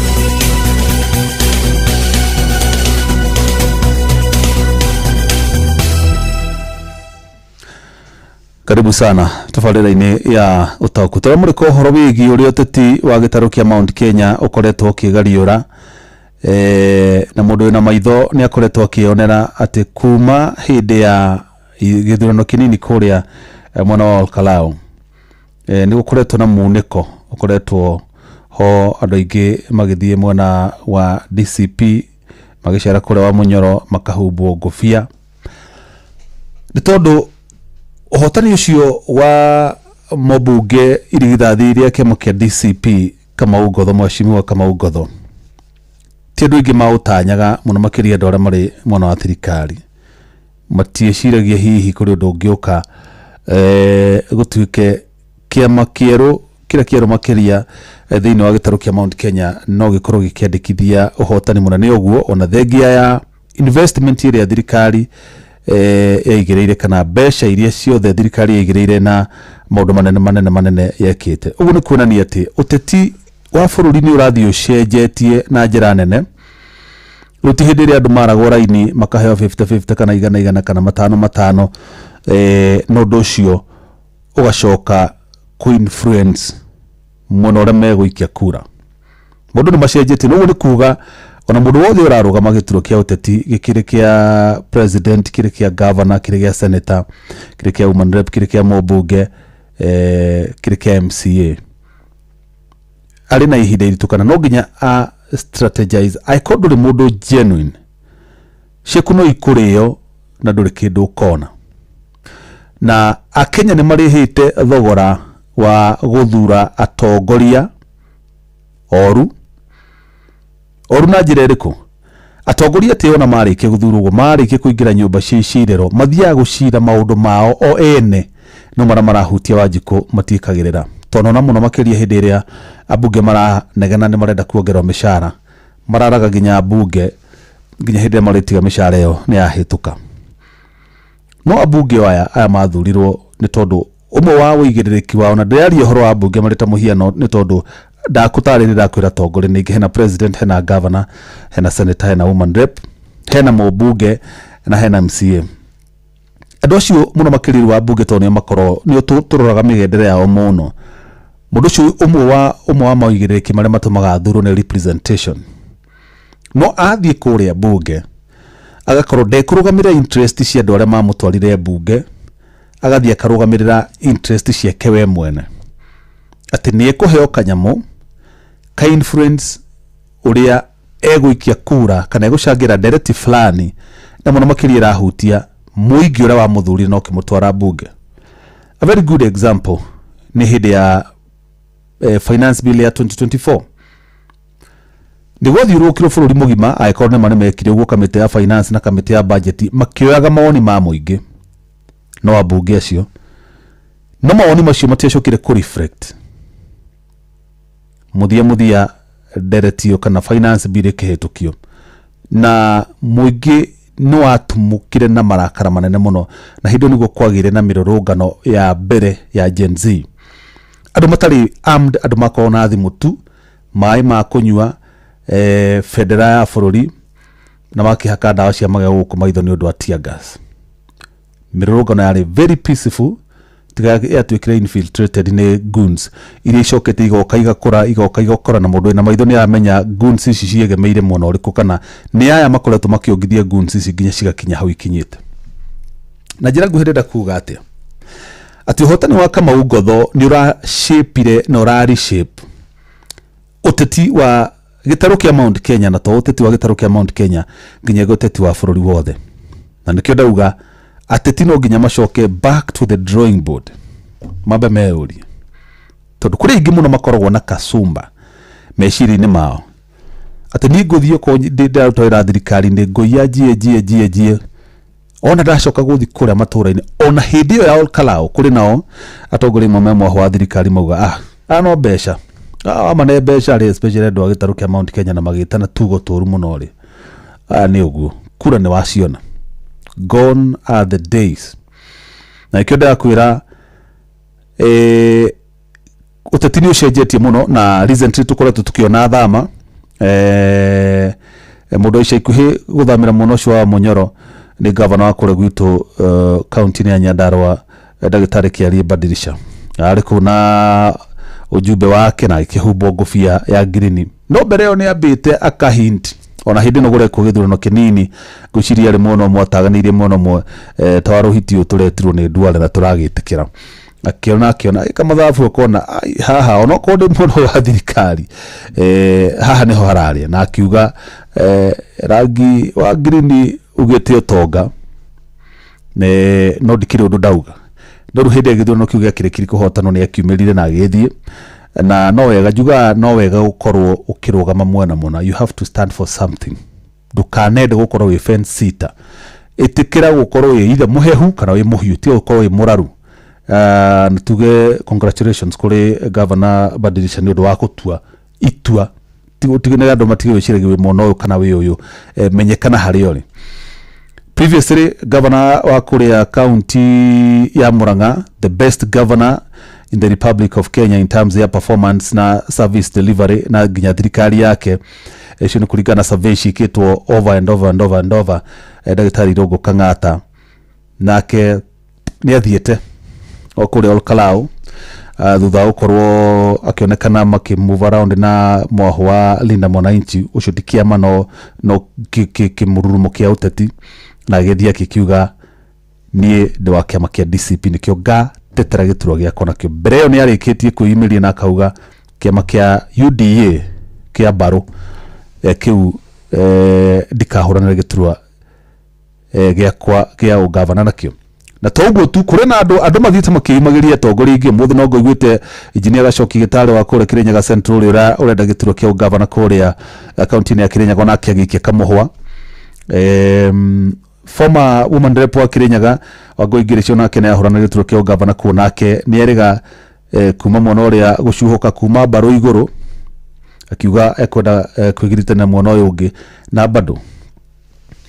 Karibu sana tabarĩra-inĩ ya ũtaũku. Tũramũrĩka ũhoro wĩgiĩ ũrĩa ũteti wa gĩtarũ kĩa Mount Kenya ũkoretwo ũkĩgariũra, na mũndũ wĩna maitho nĩ akoretwo akĩonera atĩ kuma hĩndĩ ya gĩthurano kĩnini kũrĩa mwena wa Olkalau nĩ gũkoretwo na munĩko ũkoretwo ho, andũ aingĩ magĩthiĩ mwena wa DCP magĩcera kũrĩa wa Munyoro makahumbwo ngũbia. Nĩ tondũ ũhotani ũcio wa mũmbunge irigithathi rĩa kĩama kĩa DCP Kamau Ngotho, Mheshimiwa Kamau Ngotho, ti andũ aingĩ maũtanyaga mũno makĩria andũ arĩa marĩ mwena wa thirikari. Matieciragia hihi kũrĩ ũndũ ũngĩũka gũtuĩke kĩama kĩerũ kĩrĩa kĩerũ makĩria thĩinĩ wa gĩtarũ kĩa Mount Kenya no gĩkorwo gĩkĩandĩkithia ũhotani mũnene ũguo, ona thengia ya investment ĩrĩa thirikari yaigĩrĩire kana mbeca iria ciothe thirikari yaigĩrĩire na maũndũ manene yekĩte. Ũguo nĩ kuonania atĩ ũteti wa bũrũri nĩ ũrathiĩ ũcenjetie na njĩra nene. Ruti hĩndĩ ĩrĩa andũ maragwo raini makaheo 50-50 kana igana kana 5-5, no ũndũ ũcio ũgacoka ku-influence mũno ũrĩa megũikia kura. Mũndũ nĩ macenjetie. Ũguo nĩ kuga ona mũndũ wothe ũrarũgama gĩturwa kĩa ũteti, gĩkĩrĩ kĩa president, kĩrĩ kĩa governor, kĩrĩ kĩa senator, kĩrĩ kĩa woman rep, kĩrĩ kĩa mũmbunge, kĩrĩ kĩa MCA, arĩ na ihinda iritũ kana no nginya a strategize. Aĩkorwo ndũrĩ mũndũ genuine, ciaku no ikũrĩo na ndũrĩ kĩndũ ũkona. Na Akenya nĩ marĩhĩte thogora wa gũthura atongoria oru na njĩra ĩrĩkũ. Atongoria atĩ ona marĩkia gũthurwo ũguo, marĩkia kũingĩra nyũmba cia icirĩro, mathiaga gũcira maũndũ mao o ene, no marahutia Wanjikũ matiĩkagĩrĩra. Tondũ ona mũno makĩria hĩndĩ ĩrĩa ambunge maranegena nĩ marenda kuongererwo mĩcara, mararaga nginya ambunge nginya hĩndĩ ĩrĩa marĩtiga mĩcara ĩyo nĩ yahĩtũka. No ambunge aya mathurirwo nĩ tondũ ũmwe wa ũigĩrĩrĩki wao, na ndĩraria ũhoro wa ambunge marĩ ta mũhiano nĩ tondũ ndakũtarĩria ndakwĩra tongoria ningĩ hena president, hena governor, hena senator, hena woman rep, hena mũmbunge na hena MCA. andu acio muno makiriro wa bunge tonio makoro ni turoraga migendere yao muno mundu ucio umwe wa maigiriki maria matumaga thuru ni representation no athie kuria bunge agakorwo ndekurugamira interest cia andu aria mamutwarire bunge agathie akarugamirira interest ciake we mwene ati ni ekuheo kanyamu ka influence uria eguikia kura kana egucangira ndereti fulani na muno makiria rahutia muingi uria wa muthuri no kimutwara bunge. A very good example ni hindi ya finance bill ya 2024 ni gwathiurukirwo bururi mugima aikorwo ni mane mekire uguo kamite ya finance na kamite ya budget makioyaga mawoni ma muingi no abunge acio no mawoni macio matiacokire ku reflect muthia nderetio kana finance bill ikihitukio na muingi no atumukire na marakara manene muno na hindo niguo kwagire na mirorongano ya mbere ya Gen Z andu matari armed andu makoro na thimu tu mai ma kunyua federa ya bururi na makihaka ndawa cia magego guku maitho ni undu wa tear gas mirorongano yari very peaceful tiga twikire infiltrated ni goons iria icokete igoka igakora na mundu na maitho ni aramenya goons ici ciegemeire muno riku kana ni aya makoretwo makiongithia goons ici nginya cigakinya hau ikinyite na njira nguhirira kuga ati uhotani wa Kamau Ngotho ni ura shapeire na ura reshape uteti wa gitaru kia Mount Kenya na to uteti wa gitaru kia Mount Kenya nginya uteti wa bururi wothe na nikio ndauga ateti no nginya macoke back to the drawing board mabe meuri tondu kuri ingi muno makoragwo na kasumba meciri-ini mao ati ni nguthio ko ndatoira thirikari ndi ngoia jie ona ndacoka guthi kuria matura-ini ona hindi iyo ya Olkalau kuri nao atongori momemwa wa thirikari mauga no besha amane besha ri especially ndo agitaru kia Mount Kenya na magitana tugo toru muno ri ni uguo kura ni waciona gone are the days na ikio ndakwira utetini ucenjetie muno na recently tukoretwo tukiona thama mundu ica ikuhi guthamira muno ucio wa Munyoro ni governor wa kure gwitu county ya Nyandarua Dagitari Kiarie Badirisha ari kuna ujumbe wake na ikihumbo ngufia ya green no mbere yo ni ambite akahint ona hindi no gure kugithurano kinini guciria ri muno mwataganirie muno mwe tawaruhiti uturetirwo ni Duale na turagitikira akiona kamathabu akona haha ona konde muno wa thirikari haha niho hararia na akiuga rangi wa green ugete utonga no ndikire undu ndauga no ruhinde githurano kiuga kirekiri kuhotanwo ni akiumirire na agithie na no wega juga no wega gukorwo ukirugama mwena muna you have to stand for something dukanende gukorwo we fence sita itikira gukorwo we either muhehu kana we muhiu ti gukorwo we muraru nituge congratulations kuri governor Badirisha ni undu wa kutua itua tigine andu matige wicirage we mono kana we uyu menyekana hari ori previously governor wa kuria county ya Murang'a the best governor in the Republic of Kenya in terms ya performance na service delivery na nginya thirikari yake icio ni kuringana survey cikitwo over and over Dagitari Rogo Kang'ata nake ni athiete okuri Olkalau thutha ukorwo akionekana makimove around na mwaho wa Linda Mwananchi ucio tikiama no kimururumo kia uteti na gethia kikiuga nie ndi wa kiama kia DCP nikio tetera gituro gia kona kio breo ni arikitie kuimiria na kauga kiama kia UDA kia baro kiu dikahurana gituro gia ugavana nakio na toguo tu kuri na andu mathite makiimagiria tongori ingi muthe no ngoigwite engineer Gacoki Gitare wa kure Kirinyaga Central urenda gituro kia ugavana kuria county ya Kirinyaga na kiagikia kamuhwa former woman rep wa Kirinyaga wagoigirecio nake na ahorana gituro kia ugavana ku nake ni eriga kuma mwana uria gucuhoka kuma baro iguru akiuga ekwenda kwigiritana mwana uyu ungi na bado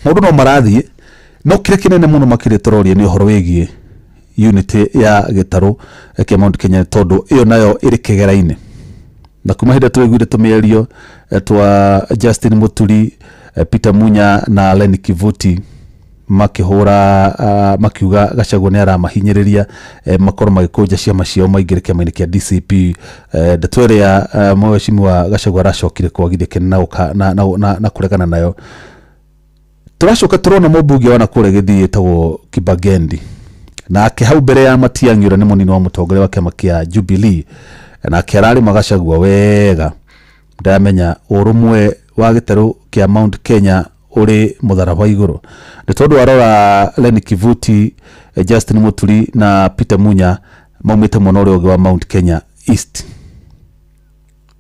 mundu no marathie no kire kinene muno makire tororia ni uhoro wigie unity ya gitaru kia Mount Kenya tondu iyo nayo iri kigera-ini na kuma hinda twiguire tumeerio twa Justin Muturi Peter Munya na Len Kivuti makihura makiuga Gachagua ni aramahinyiriria makoro magikuja ciama ciao maingire kiama-ini kia DCP. Ndeto iria mheshimiwa Gachagua aracokire kwagithike na kuregana nayo. Turacoka turona mũmbunge wana kũrĩa Gĩthii etagwo Kibagendi, nake hau mbere ya Matiang'i ũrĩa nĩ mũnini wa mũtongoria wa kĩama kĩa Jubilee, nake ararĩma Gachagua wega. Ndamenya ũrũmwe wa gĩtarũ kĩa Mount Kenya ũrĩ mũtharaba igũrũ. Nĩ tondũ arora Lenny Kivuti, Justin Muturi na Peter Munya maumĩte mwena ũrĩa ũngĩ wa Mount Kenya East.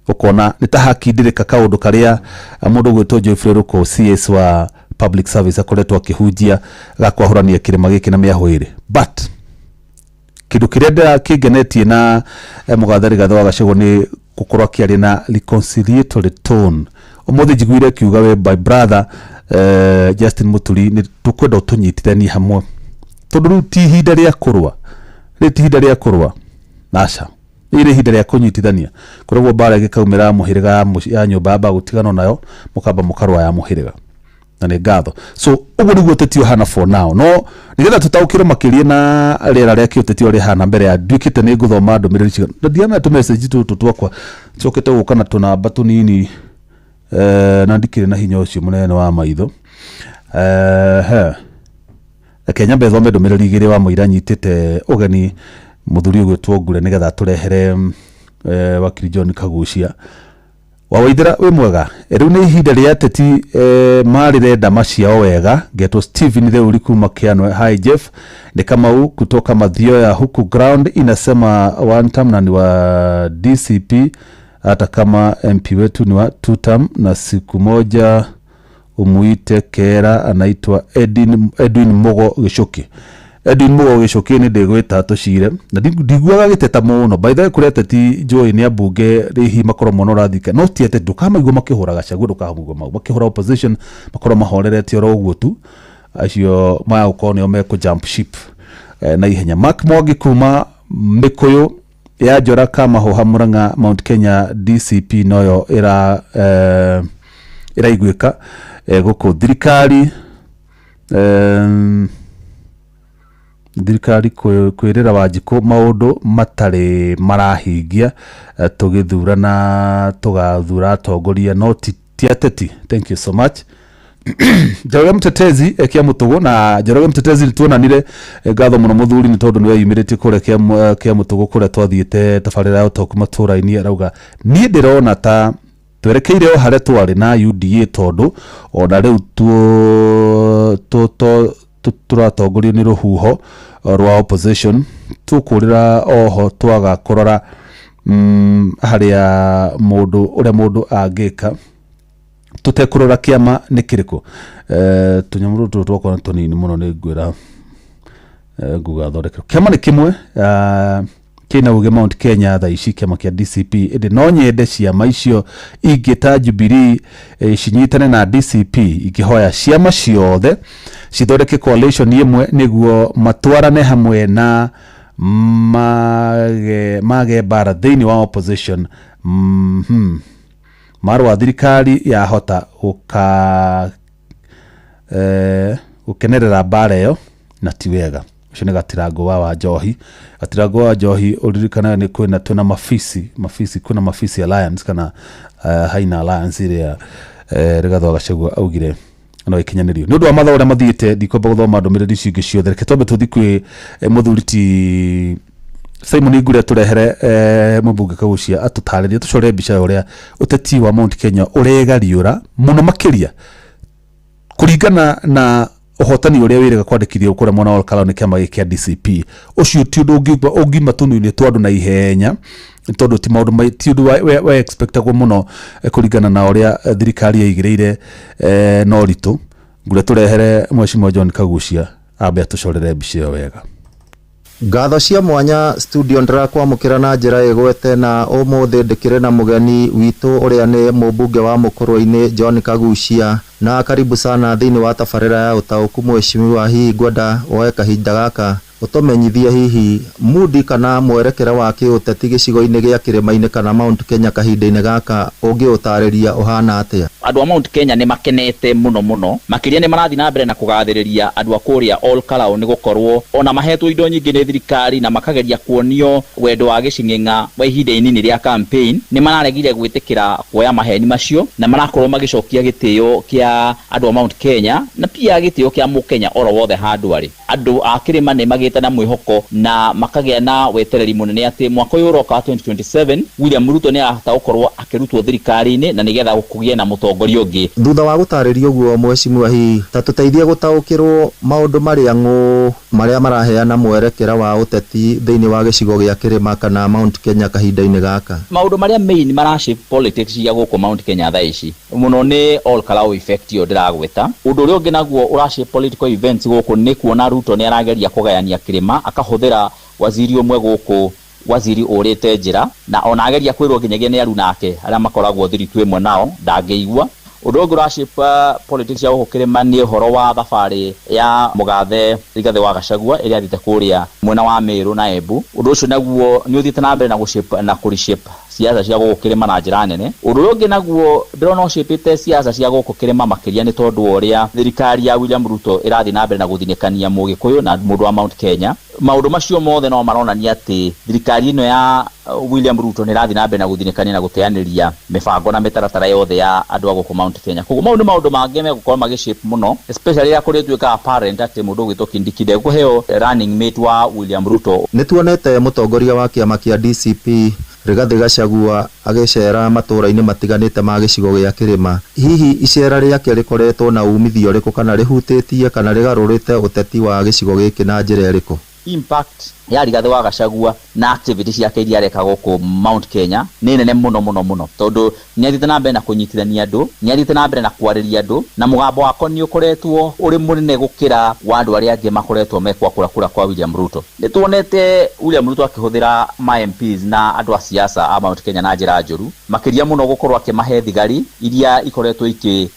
Ũkona nĩ ta hakindirĩka kaũndũ karĩa mũndũ gwĩtwo Geoffrey Ruko CS wa Public Service akoretwo akĩhunjia gakwahũrania kĩrĩma gĩkĩ na mĩahũ ĩrĩ. But kĩndũ kĩrĩa kĩngenetie na mũgathĩ Rigathĩ wa Gachagua nĩ gũkorwo akĩaria na reconciliatory tone. Ũmũthĩ njiguire akiuga we by brother Justin Muturi nĩ tũkwenda ũtũnyitithanie hamwe, tondũ rĩu ti ihinda rĩa kũrũa, naca ire ihinda rĩa kũnyitithania. Koguo mbara ĩgĩkaumĩra mũhĩrĩga ya nyũmba ya gũtiganwo nayo mũkamba mũkarũa ya mũhĩrĩga na nĩ ngatho. So ũguo nĩguo ũteti ũhana for now. No nĩgetha tũtaũkĩrwo makĩria na rĩera rĩa kĩũteti ũrĩa hana mbere ya nduĩkĩte nĩ ngũthoma ndũmĩrĩri cigana. Ndiana tu message twakwa cokete gũka na tũnamba tũnini na ndikĩrĩ na hinya ũcio mũnene wa maitho. Kenya mbethome ndũmĩrĩri igĩrĩ wa mũira nyitĩte ũgeni mũthuri ũgwĩtwo Ngure nĩgetha tũrehere wakiri John Kagucia. Wawaithira we mwega, rĩu nĩ ihinda rĩa ateti marĩrenda maciao wega. Getwo Steven Theuri kuma Kianwe. Hi Jeff, ni Kamau kutoka Mathioya huku ground inasema one term na ni wa DCP, hata kama MP wetu ni wa two term na siku moja umuite kera. Anaitwa Edwin Mogo Gicuki. Edwin Mogo Gicuki nĩ ndĩgwĩta tũcire na ndiguaga gĩteta mũno. By the way kũrĩa ateti Joy nĩ ambunge rĩhi makoro mũno rathika, no ti ateti ndũkamaigua makĩhũra Gachagua, ndũkamaigua makĩhũra opposition, makoro mahorerete oro ũguo tu. Acio maya gũkorwo nĩo mekũ jump ship na ihenya. Mark Mwangi kuma Mĩkũyũ ya Njora Kamahoha Murang'a Mount Kenya DCP noyo ĩraiguĩka gũkũ thirikari kwĩrĩra Wanjikũ maũndũ matarĩ marahingia tũgĩthurana tũgathura atongoria no ti ateti. Thank you so much. Njoroge Mtetezi kia Mũtũgũ, na Njoroge Mtetezi tuonanire ngatho mũno mũthuri nĩ tondũ nĩ yumĩrĩtie kũrĩa kia Mũtũgũ kũrĩa twathiĩte tabarĩra ya ũtongu matũra-inĩ. Arauga niĩ ndĩrona ta twerekeire o harĩa twarĩ na UDA tondũ ona rĩu tũratongorio nĩ rũhuho rwa opposition, tũkũrĩra oho twaga kũrora harĩa ũrĩa mũndũ angĩka tũtekũrora kĩama nĩ kĩrĩkũ. Tũnyamũ tũtũ twakwa nĩ tũnini mũno nĩ ngwĩra nguga thondeka. Kĩama nĩ kĩmwe kĩna uge Mount Kenya thaa ici kĩama kĩa DCP, ĩndĩ no nyende ciama icio ingĩ ta Jubilee cinyitane na DCP ikĩhoya ciama ciothe cithondeke coalition ĩmwe nĩguo matwarane hamwe na mage bara thĩinĩ wa opposition. Marwa thirikari yahota gũkenerera bara ĩyo na ti wega. Ũcio nĩ Gatirango wa Njohi. Gatirango wa Njohi ũririkana nĩ kwĩna twĩna mafici kwĩna mafici alliance kana haina alliance ĩrĩa Rigathĩ wa Gachagua augire no ikinyanĩrio. Nĩ ũndũ wa mathaa ũrĩa mathiĩte ndikwamba gũthoma ndũmĩrĩri icio ingĩ ciothe. Reke twambe tũthiĩ kwĩ mũthuri ti Simon Ngure tũrehere mũmbunge Kagucia atũtarĩrie tũcore mbica ũrĩa ũteti wa Mount Kenya ũregariũra mũno makĩria kũringana na ũhotani ũrĩa wĩrĩga kwandĩkithio kũrĩa mwena wa Olkalau nĩ kĩama gĩkĩ kĩa DCP. Ũcio ti ũndũ ũngiuma tũnua-inĩ twa andũ na ihenya, tondũ ti maũndũ ti ũndũ we expectagwo mũno kũringana na ũrĩa thirikari yaigĩrĩire no ritũ. Ngure tũrehere Mheshimiwa John Kagucia ambe atũcorere mbica ĩyo wega. Ngatho cia mwanya studio ndĩrakwamũkĩra na njĩra ĩgwete na ũmũthĩ ndĩkĩrĩ na mũgeni witũ ũrĩa nĩ mũmbunge wa Mũkũrũ-inĩ John Kagucia, na karibu sana thĩinĩ wa tabarĩra ya ũtaũku. Mheshimiwa, hihi ngwenda woe kahinda gaka ũtũmenyithie hihi mudi kana mwerekera wa kĩũteti gĩcigo-inĩ gĩa kĩrĩma-inĩ kana Mount Kenya kahinda-inĩ gaka ũngĩũtarĩria ũhana atĩa? andu a Mount Kenya ni makenete muno makiria ni marathi na mbere na kugathiriria andu a kuria Ol Kalou ni gukorwo ona mahetwo indo nyingi ni thirikari na makageria kuonio wendo wa gicing'eng'a wa ihinda inini ria campaign ni mararegire gwitikira kuoya maheni macio na marakorwo magicokia gitio kia andu a Mount Kenya na pia gitio kia Mukenya oro wothe handu ari andu a kirima ni magite na mwihoko na makagea na wetereri munene ati mwaka uyu uroka 2027 William Ruto ni ahota gukorwo akirutwo thirikari-ini na nigetha gukugie na mutongoria ungi. Thutha wa gutaririo guo mwecimu hi ta tuteithie gutaukirwo maundu maria ng'u maria maraheana mwerekera wa uteti thiini wa gicigo gia kirima kana Mount Kenya kahinda-ini gaka. Maundu maria main marashape politics ya guku Mount Kenya thaa ici muno ni Ol Kalou effect yo ndiragweta. Undu uria ungi naguo urashape political events guku ni kuona Ruto ni arageria kugayania kirima akahuthira waziri umwe guku waziri urite njira na ona ageria kwirwo nginyagia ni aruna ake aria makoragwo thiritu imwe nao ndangeigua. Undu ungi urashape politics ya ukirima ni horo wa thabari ya mugathe Rigathi wa Gachagua iria athite kuria mwena wa Meru na Embu. Undu ucio naguo ni uthite na mbere na gushape na kurishape siasa cia gukirima na njira nene. Undu ungi naguo ndirona ushapite siasa cia gukirima makiria ni tondu uria thirikari ya William Ruto irathi na mbere na guthinikania Mugikuyu na mundu wa Mount Kenya. Maundu macio mothe no maronania ati thirikari ino ya William Ruto ni irathi na mbere na guthinikania na guteaniria mibango na mitaratara yothe ya andu a guku Mount Kenya. Koguo maundu mangi megukorwo magishape muno, especially ya kuri tuika apparent ati mundu ugitwo Kindikide kuheo running mate wa William Ruto. Nituonete mutongoria wa kiama kia DCP Rigathi Gachagua agicera matura-ini matiganite ma gicigo gia kirima. Hihi icera riake rikoretwo na umithio riku kana rihutitie kana rigarurite uteti wa gicigo giki na njira iriku? Impact ya Rigathi wa Gachagua na activities yake iria areka guku Mount Kenya ni nene muno tondu ni athite na mbere na kunyitithania andu, ni athite na mbere na kwariria andu na mugambo wako ni ukoretwo uri munene gukira wa andu aria angi makoretwo mekwa kura kwa William Ruto. Ni tuonete William Ruto akihuthira ma MPs na andu a siasa a Mount Kenya na njira njuru makiria muno gukorwo akimahe thigari iria ikoretwo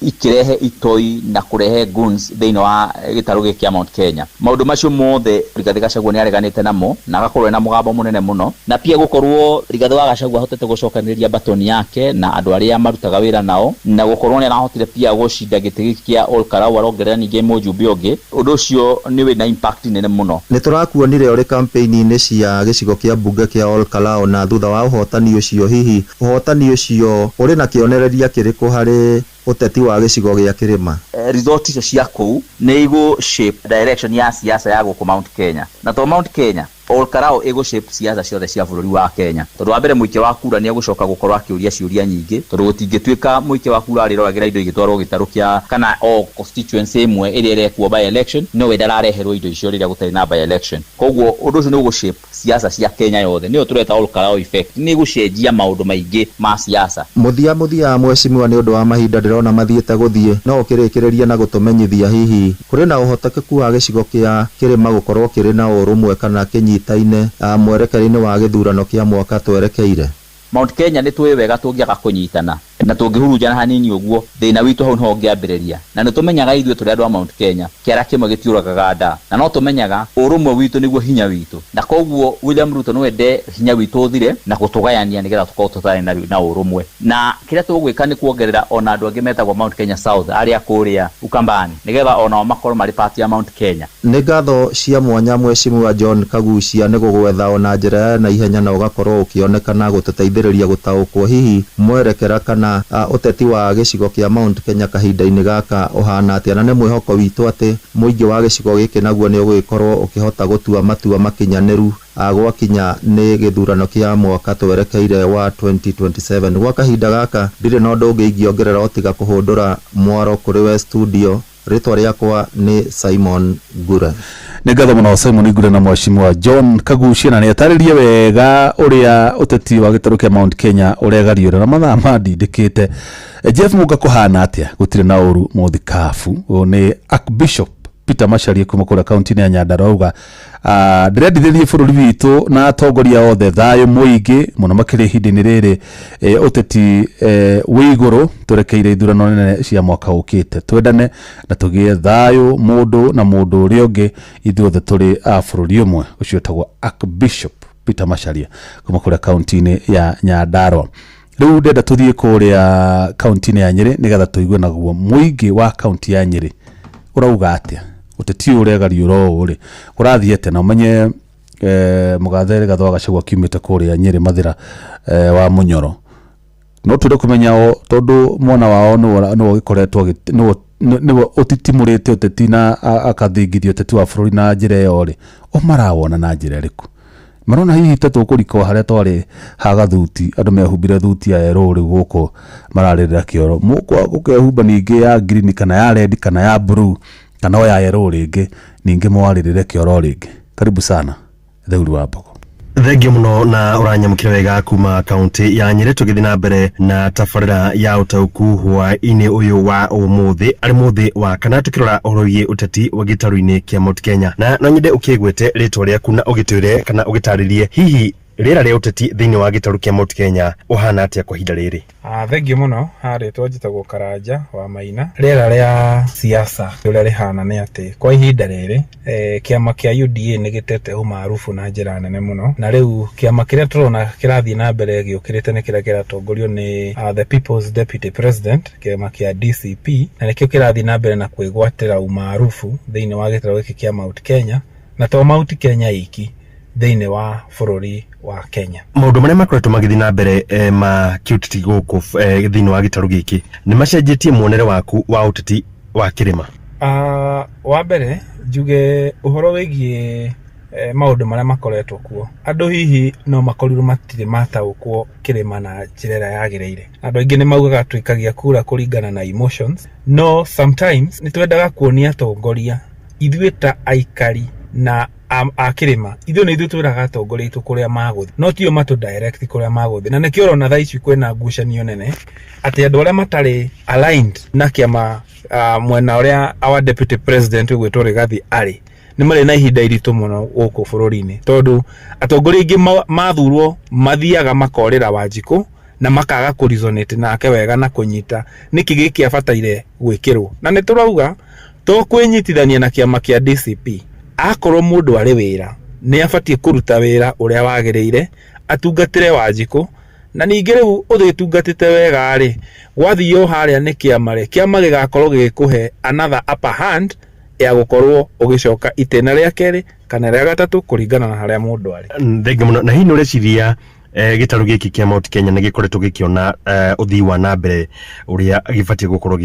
ikirehe itoi na kurehe guns thiini wa gitaru giki kia Mount Kenya. Maundu macio mothe Rigathi Gachagua ni areganite namo na agakorwo na mugambo munene muno na pia gukorwo Rigathi wa Gachagua hotete gucokaniria batoni yake na andu aria marutaga wira nao na gukorwo ni arahotire pia gucinda giti kia Ol Kalou arongerera ninge mujumbe ungi. Undu ucio ni wina impact nene muno. Ni turakuonire uri campaign-ini cia gicigo kia bunge kia Ol Kalou na thutha wa uhotani ucio hihi uhotani ucio uri na kionereria kiriku hari uteti wa gicigo gia kirima? Result icio cia kuu ni shape direction ya siasa ya guku Mount Kenya na to Mount Kenya Ol Kalou shape siasa ciothe cia bururi wa Kenya. Tondu wa mbere muike wa kura ni agucoka gukorwo akiuria ciuria nyingi tondu gutingituika muike wa kura ariroragira indo igitwarwo gitarukia kana o constituency imwe iria irekwo by election no we ndarareherwo indo icio riria gutari na by election. Koguo undu ucio ni shape siasa cia Kenya yothe ni tureta Ol Kalou effect ni gucenjia maundu maingi ma siasa. Muthia mwecimu ni undu wa mahinda ndirona mathiete guthie no ukirikiriria na gutumenyithia hihi kuri na uhotekeku wa gicigo kia kirima gukorwo kiri na urumwe kana kinyitaine mwerekeri-ini wa githurano kia mwaka twerekeire? Mount Kenya ni tuwe wega tungiaga kunyitana na tungihurunjana hanini uguo thina witu hau no ngiambiriria na ni tumenyaga ithuĩ turi andu a Mount Kenya kiara kimwe gitiuragaga nda na no tumenyaga urumwe witu niguo hinya witu na koguo William Ruto no ende hinya witu uthire na gutugayania nigetha tukorwo tutari na urumwe na kiria tugwika ni kuongerera ona andu angi metagwo Mount Kenya South aria kuria Ukambani nigetha ona makorwo mari part ya Mount Kenya. Ni ngatho cia mwanya mwecimu wa John Kagucia ni gugwetha ona njira na ihenya na ugakorwo ukionekana gututeithiriria gutaukwo hihi mwerekera kana uteti wa gicigo kia Mount Kenya kahinda-ini gaka uhana atia na ni mwihoko witu ati muingi wa gicigo giki naguo ni ugikorwo ukihota gutua matua makinyaniru gwakinya ni githurano kia mwaka twerekeire wa 2027. Gwa kahinda gaka ndire no ndu ngingiongerera otiga kuhundura mwaro kuri we studio. Ritwa riakwa ni Simon Gure. Ni ngatho muno Simon Gure na mwecimu wa John Kagucia na ni ataririe wega uria uteti wa gitaru kia Mount Kenya uregariura na mathaa mandindikite. Jeff Muga kuhana atia gutire na uru muthikafu ni Archbishop Peter Macharia kuma kura kaunti ya Nyandarua auga ndirenditherie bururi witu na atongoria othe thayo muingi muno makiri hindini riri uteti wiguru turekeire ithurano nene cia mwaka ukite twendane na tugie thayo mundu na mundu uri ungi ithuothe turi a bururi umwe ucio tagwo Archbishop Peter Macharia kuma kura kaunti ya Nyandarua. riu ndenda tuthie kuria kaunti ya Nyeri nigetha tuigue naguo muingi wa kaunti ya Nyeri urauga atia uteti uria gariuro uri kurathiete na umenye mugathere Gathwa Gachagua kiumite kuria Nyeri Mathira wa Munyoro no tude kumenya o tondu mwana wao no gikoretwo no utitimurite uteti na akathingithio uteti wa bururi na njira yo ri o marawona na njira iriku marona hihi tukuriko haria twari haga thuti andu mehumbire thuti ya yero ri guko mararira kioro mukwa gukehumba ningi ya green kana ya red kana ya blue kana ya yero ringi ningi mwaririre kioro ringi karibu sana Theuri wa Mbogo. Thengio muno na uranyamukira wega kuma kaunti ya Nyeri tugithi na mbere na tafarira ya utauku hwa-ini uyu wa umuthi ari muthi wa kana tukirora oroye uteti wa gitaru-ini kia Mount Kenya na no nyende ukigwete ritwa riaku na ugitwire kana ugitaririe hihi rira ria uteti thiini wa gitaru kia Mount Kenya uhana atia kwa hinda riri. Thengio muno haritwa njitagwo Karanja wa Maina. Rira ria siasa uria rihana ni ati kwa ihinda riri kiama kia UDA ni gitete umaarufu na njira nene muno na riu kiama kiria turona kirathie na mbere giukirite ni kiria kiratongorio ni the People's Deputy President kiama kia DCP na nikio kirathie na mbere na kwigwatira umaarufu thiini wa gitaru giki kia Mount Kenya na to Mount Kenya iki thiini wa bururi wa Kenya. Maundu maria makoretwo magithi na mbere ma kiuteti guku thiini wa gitaru giki ni macenjetie muonere waku wa uteti wa kirima? Wa mbere njuge uhoro wigie maundu maria makoretwo kuo andu hihi no makorirwo matire mataukwo kirima na njira yagireire. Andu aingi ni maugaga twikagia kura kuringana na emotions no sometimes ni twendaga kuonia atongoria ithuĩ ta aikari na akirima ithuĩ ni ithuĩ twiraga atongoria itu kuria maguthi no tio matu direct kuria maguthi na nikio rona thaa ici kwina ngucanio nene ati andu aria matari aligned na kiama mwena uria our deputy president gwitwo Rigathi ari ni mari na ihinda iritu muno guku bururi-ini tondu atongoria ingi mathurwo mathiaga makorera Wanjiku na makaga kurizonate nake wega na kunyita niki giki abataire gwikirwo na ni turauga to kwinyitithania na kiama kia DCP akorwo mundu ari wira ni abatie kuruta wira uria wagireire atungatire Wanjiku na ningi riu uthitungatite wega ri wathio haria ni kiama gigakorwo gikuhe another upper hand ya gukorwo ugicoka itena ria keri kana ria gatatu kuringana na haria mundu ari. Thengio muno na hino reciria gitaru giki kia Mount Kenya ni gikoretwo gikiona uthii wa na mbere uria gibatie gukorwo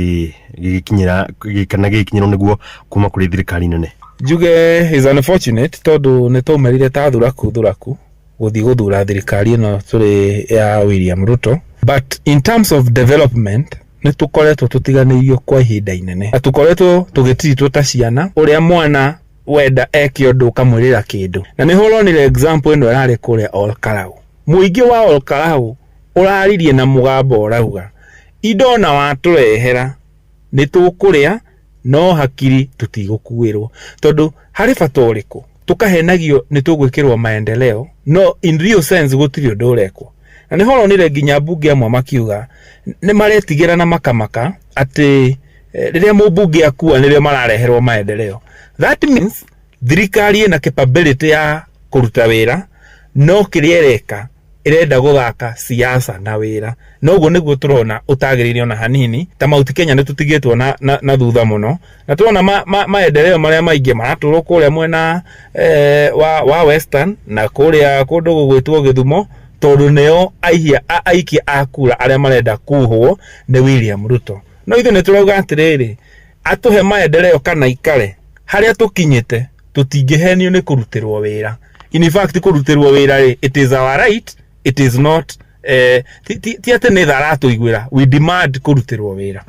gikinyira kana gikinyirwo niguo kuma kuri thirikari nene. Njuge is unfortunate tondu ni tumerire ta thuraku guthii guthura thirikari ino turi ya William Ruto but in terms of development ni tukoretwo tutiganirio kwa ihinda inene atukoretwo tugitiritwo ta ciana uria mwana wenda eke undu kamwirira kindu na ni horonire example ino irari kuria Olkarau muingi wa Olkarau uraririe na mugambo urauga indo na waturehera ni tukuria no hakiri tutigukuirwo tondu hari bata uriku tukahenagio ni tugwikirwo maendeleo no in real sense gutiri undu urekwo na ni horonire nginya mbunge amwe makiuga ni maretigira na makamaka ati riria mubunge akua nirio marareherwo maendeleo. That means thirikari ina capability ya kuruta wira no kiriereka irenda guthaka siasa na wira noguo niguo turona utagiririo na hanini ta Mount Kenya nitutigitwo na thutha muno na turona maendeleo maria maingi maraturwo kuria mwena wa Western na kuria kundu gugwitwo Githumo tondu neo aikia akura aria marenda kuhwo ni William Ruto no ithu niturauga atiriri atuhe maendeleo kana ikare haria tukinyite tutingihenio ni kurutirwo wira. In fact kurutirwo wira it is our right, it is not ti ate ne tharatu igwira we demand kurutirwo wira.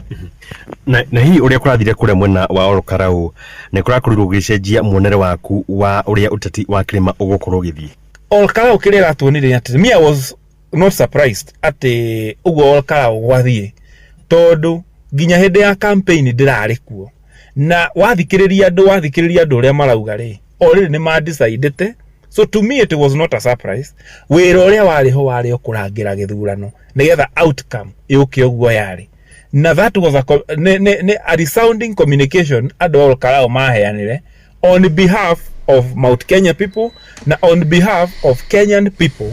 Na hii uria kurathire kuria mwena wa Olkarau ne kurakorirwo gicenjia muonere waku wa uria uteti wa kirima ugukorwo githii? Olkarau kirira tuonire ati me I was not surprised ati ugo Olkarau gwathie tondu ginya hindi ya campaign ndirari kuo na wathikiriria andu uria marauga ri already ni ma decided. So to me it was not a surprise wira uria wari o kurangira githurano nigetha outcome yuke uguo yari na that was a resounding communication andu Olkarau maheanire on behalf of Mount Kenya people na on behalf of Kenyan people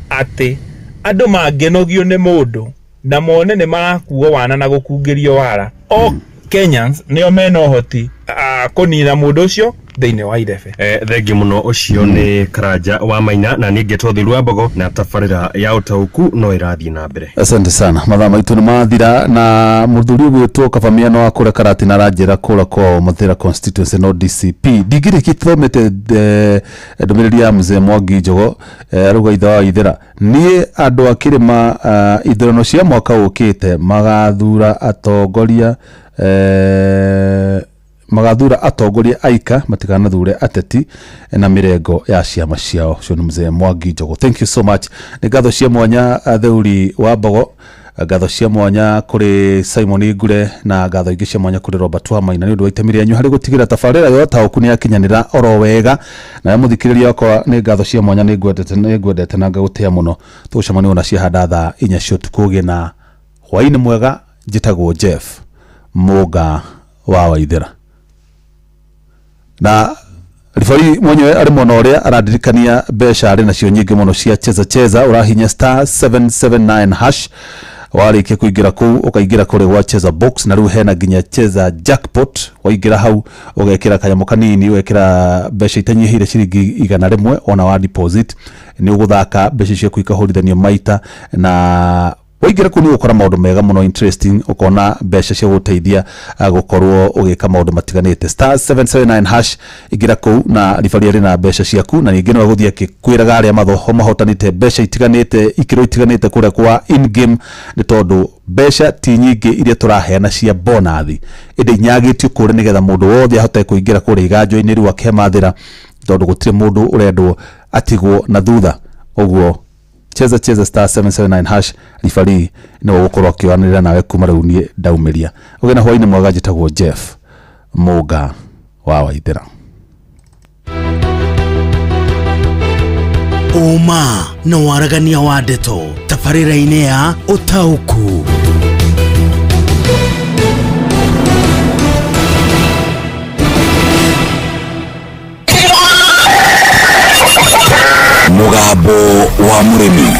ati andu mangenogio ni mundu na mone ni marakuo wana na gukungirio wara o Kenyans nio mena uhoti kunina mundu ucio thiini wa Irebe. Thengi muno ucio ni Karanja wa Maina na ninge Tothi Rwambogo na tabarira ya utauku no irathi na mbere. Asante sana. Mathaa maitu ni mathira na muthuri gwitwo Kabamiano wa kure Karati na ranjira kura kwa Mathira constituency no DCP digiri kithomete ndumiriri ya mzee Mwangi Njogo ruga itha wa ithira ni andu akirima ithurano cia mwaka ukite magathura atongoria atongoria aika matikanathure ateti na mirengo ya ciama ciao. Cio ni mzee Mwangi Njogo. Thank you so much. Ni ngatho cia mwanya Theuri wa Mbogo, ngatho cia mwanya kuri Simon Ngure na ngatho ingi cia mwanya kuri Robert wa Maina ni undu wa itemi rĩanyu hari gutigira tabarĩra yota ukuni yakinyanira oro wega na muthikiriria wakwa. Ni ngatho cia mwanya ni ngwendete na ngagutia muno. Tucemania na cia handa thaa 4 cia tukuge na hwaini mwega. Njitagwo Jeff Muga wa Waithira na rifari mwenyewe ari mwana uria aradirikania mbeca ari nacio nyingi muno cia cheza urahinya *779# warikia kuingira kuu ukaingira kuri gwa cheza box na riu hena nginya cheza jackpot. Waingira hau ugekira kanyamo kanini ugekira mbeca itanyihire ciringi 100 ona wa deposit ni uguthaka mbeca cia kuikahorithanio maita na waingira kuni ukora maundu mega muno interesting ukona mbeca cia guteithia gukorwo ugika maundu matiganite *779# igira ku na rifari ari na mbeca ciaku na ningi no guthia kikwiraga aria mathoho mahotanite mbeca itiganite ikiro itiganite kuria kwa in game ni tondu mbeca ti nyingi iria turaheana cia bonathi indi nyagitio kuri nigetha mundu wothe ahote kuingira kuri iganjo-ini riu akemathira tondu gutire mundu urendwo atigwo na thutha. Uguo cheza *779# rifari no gukorwo kiwanirira nawe kuma riu nie ndaumiria ugena hwaini mwega. Njitagwo Jeff Muga wa Waithira. Uma no waragania wa ndeto tabarĩra-inĩ ya Ũtaũku. Mugambo wa mũrĩmi.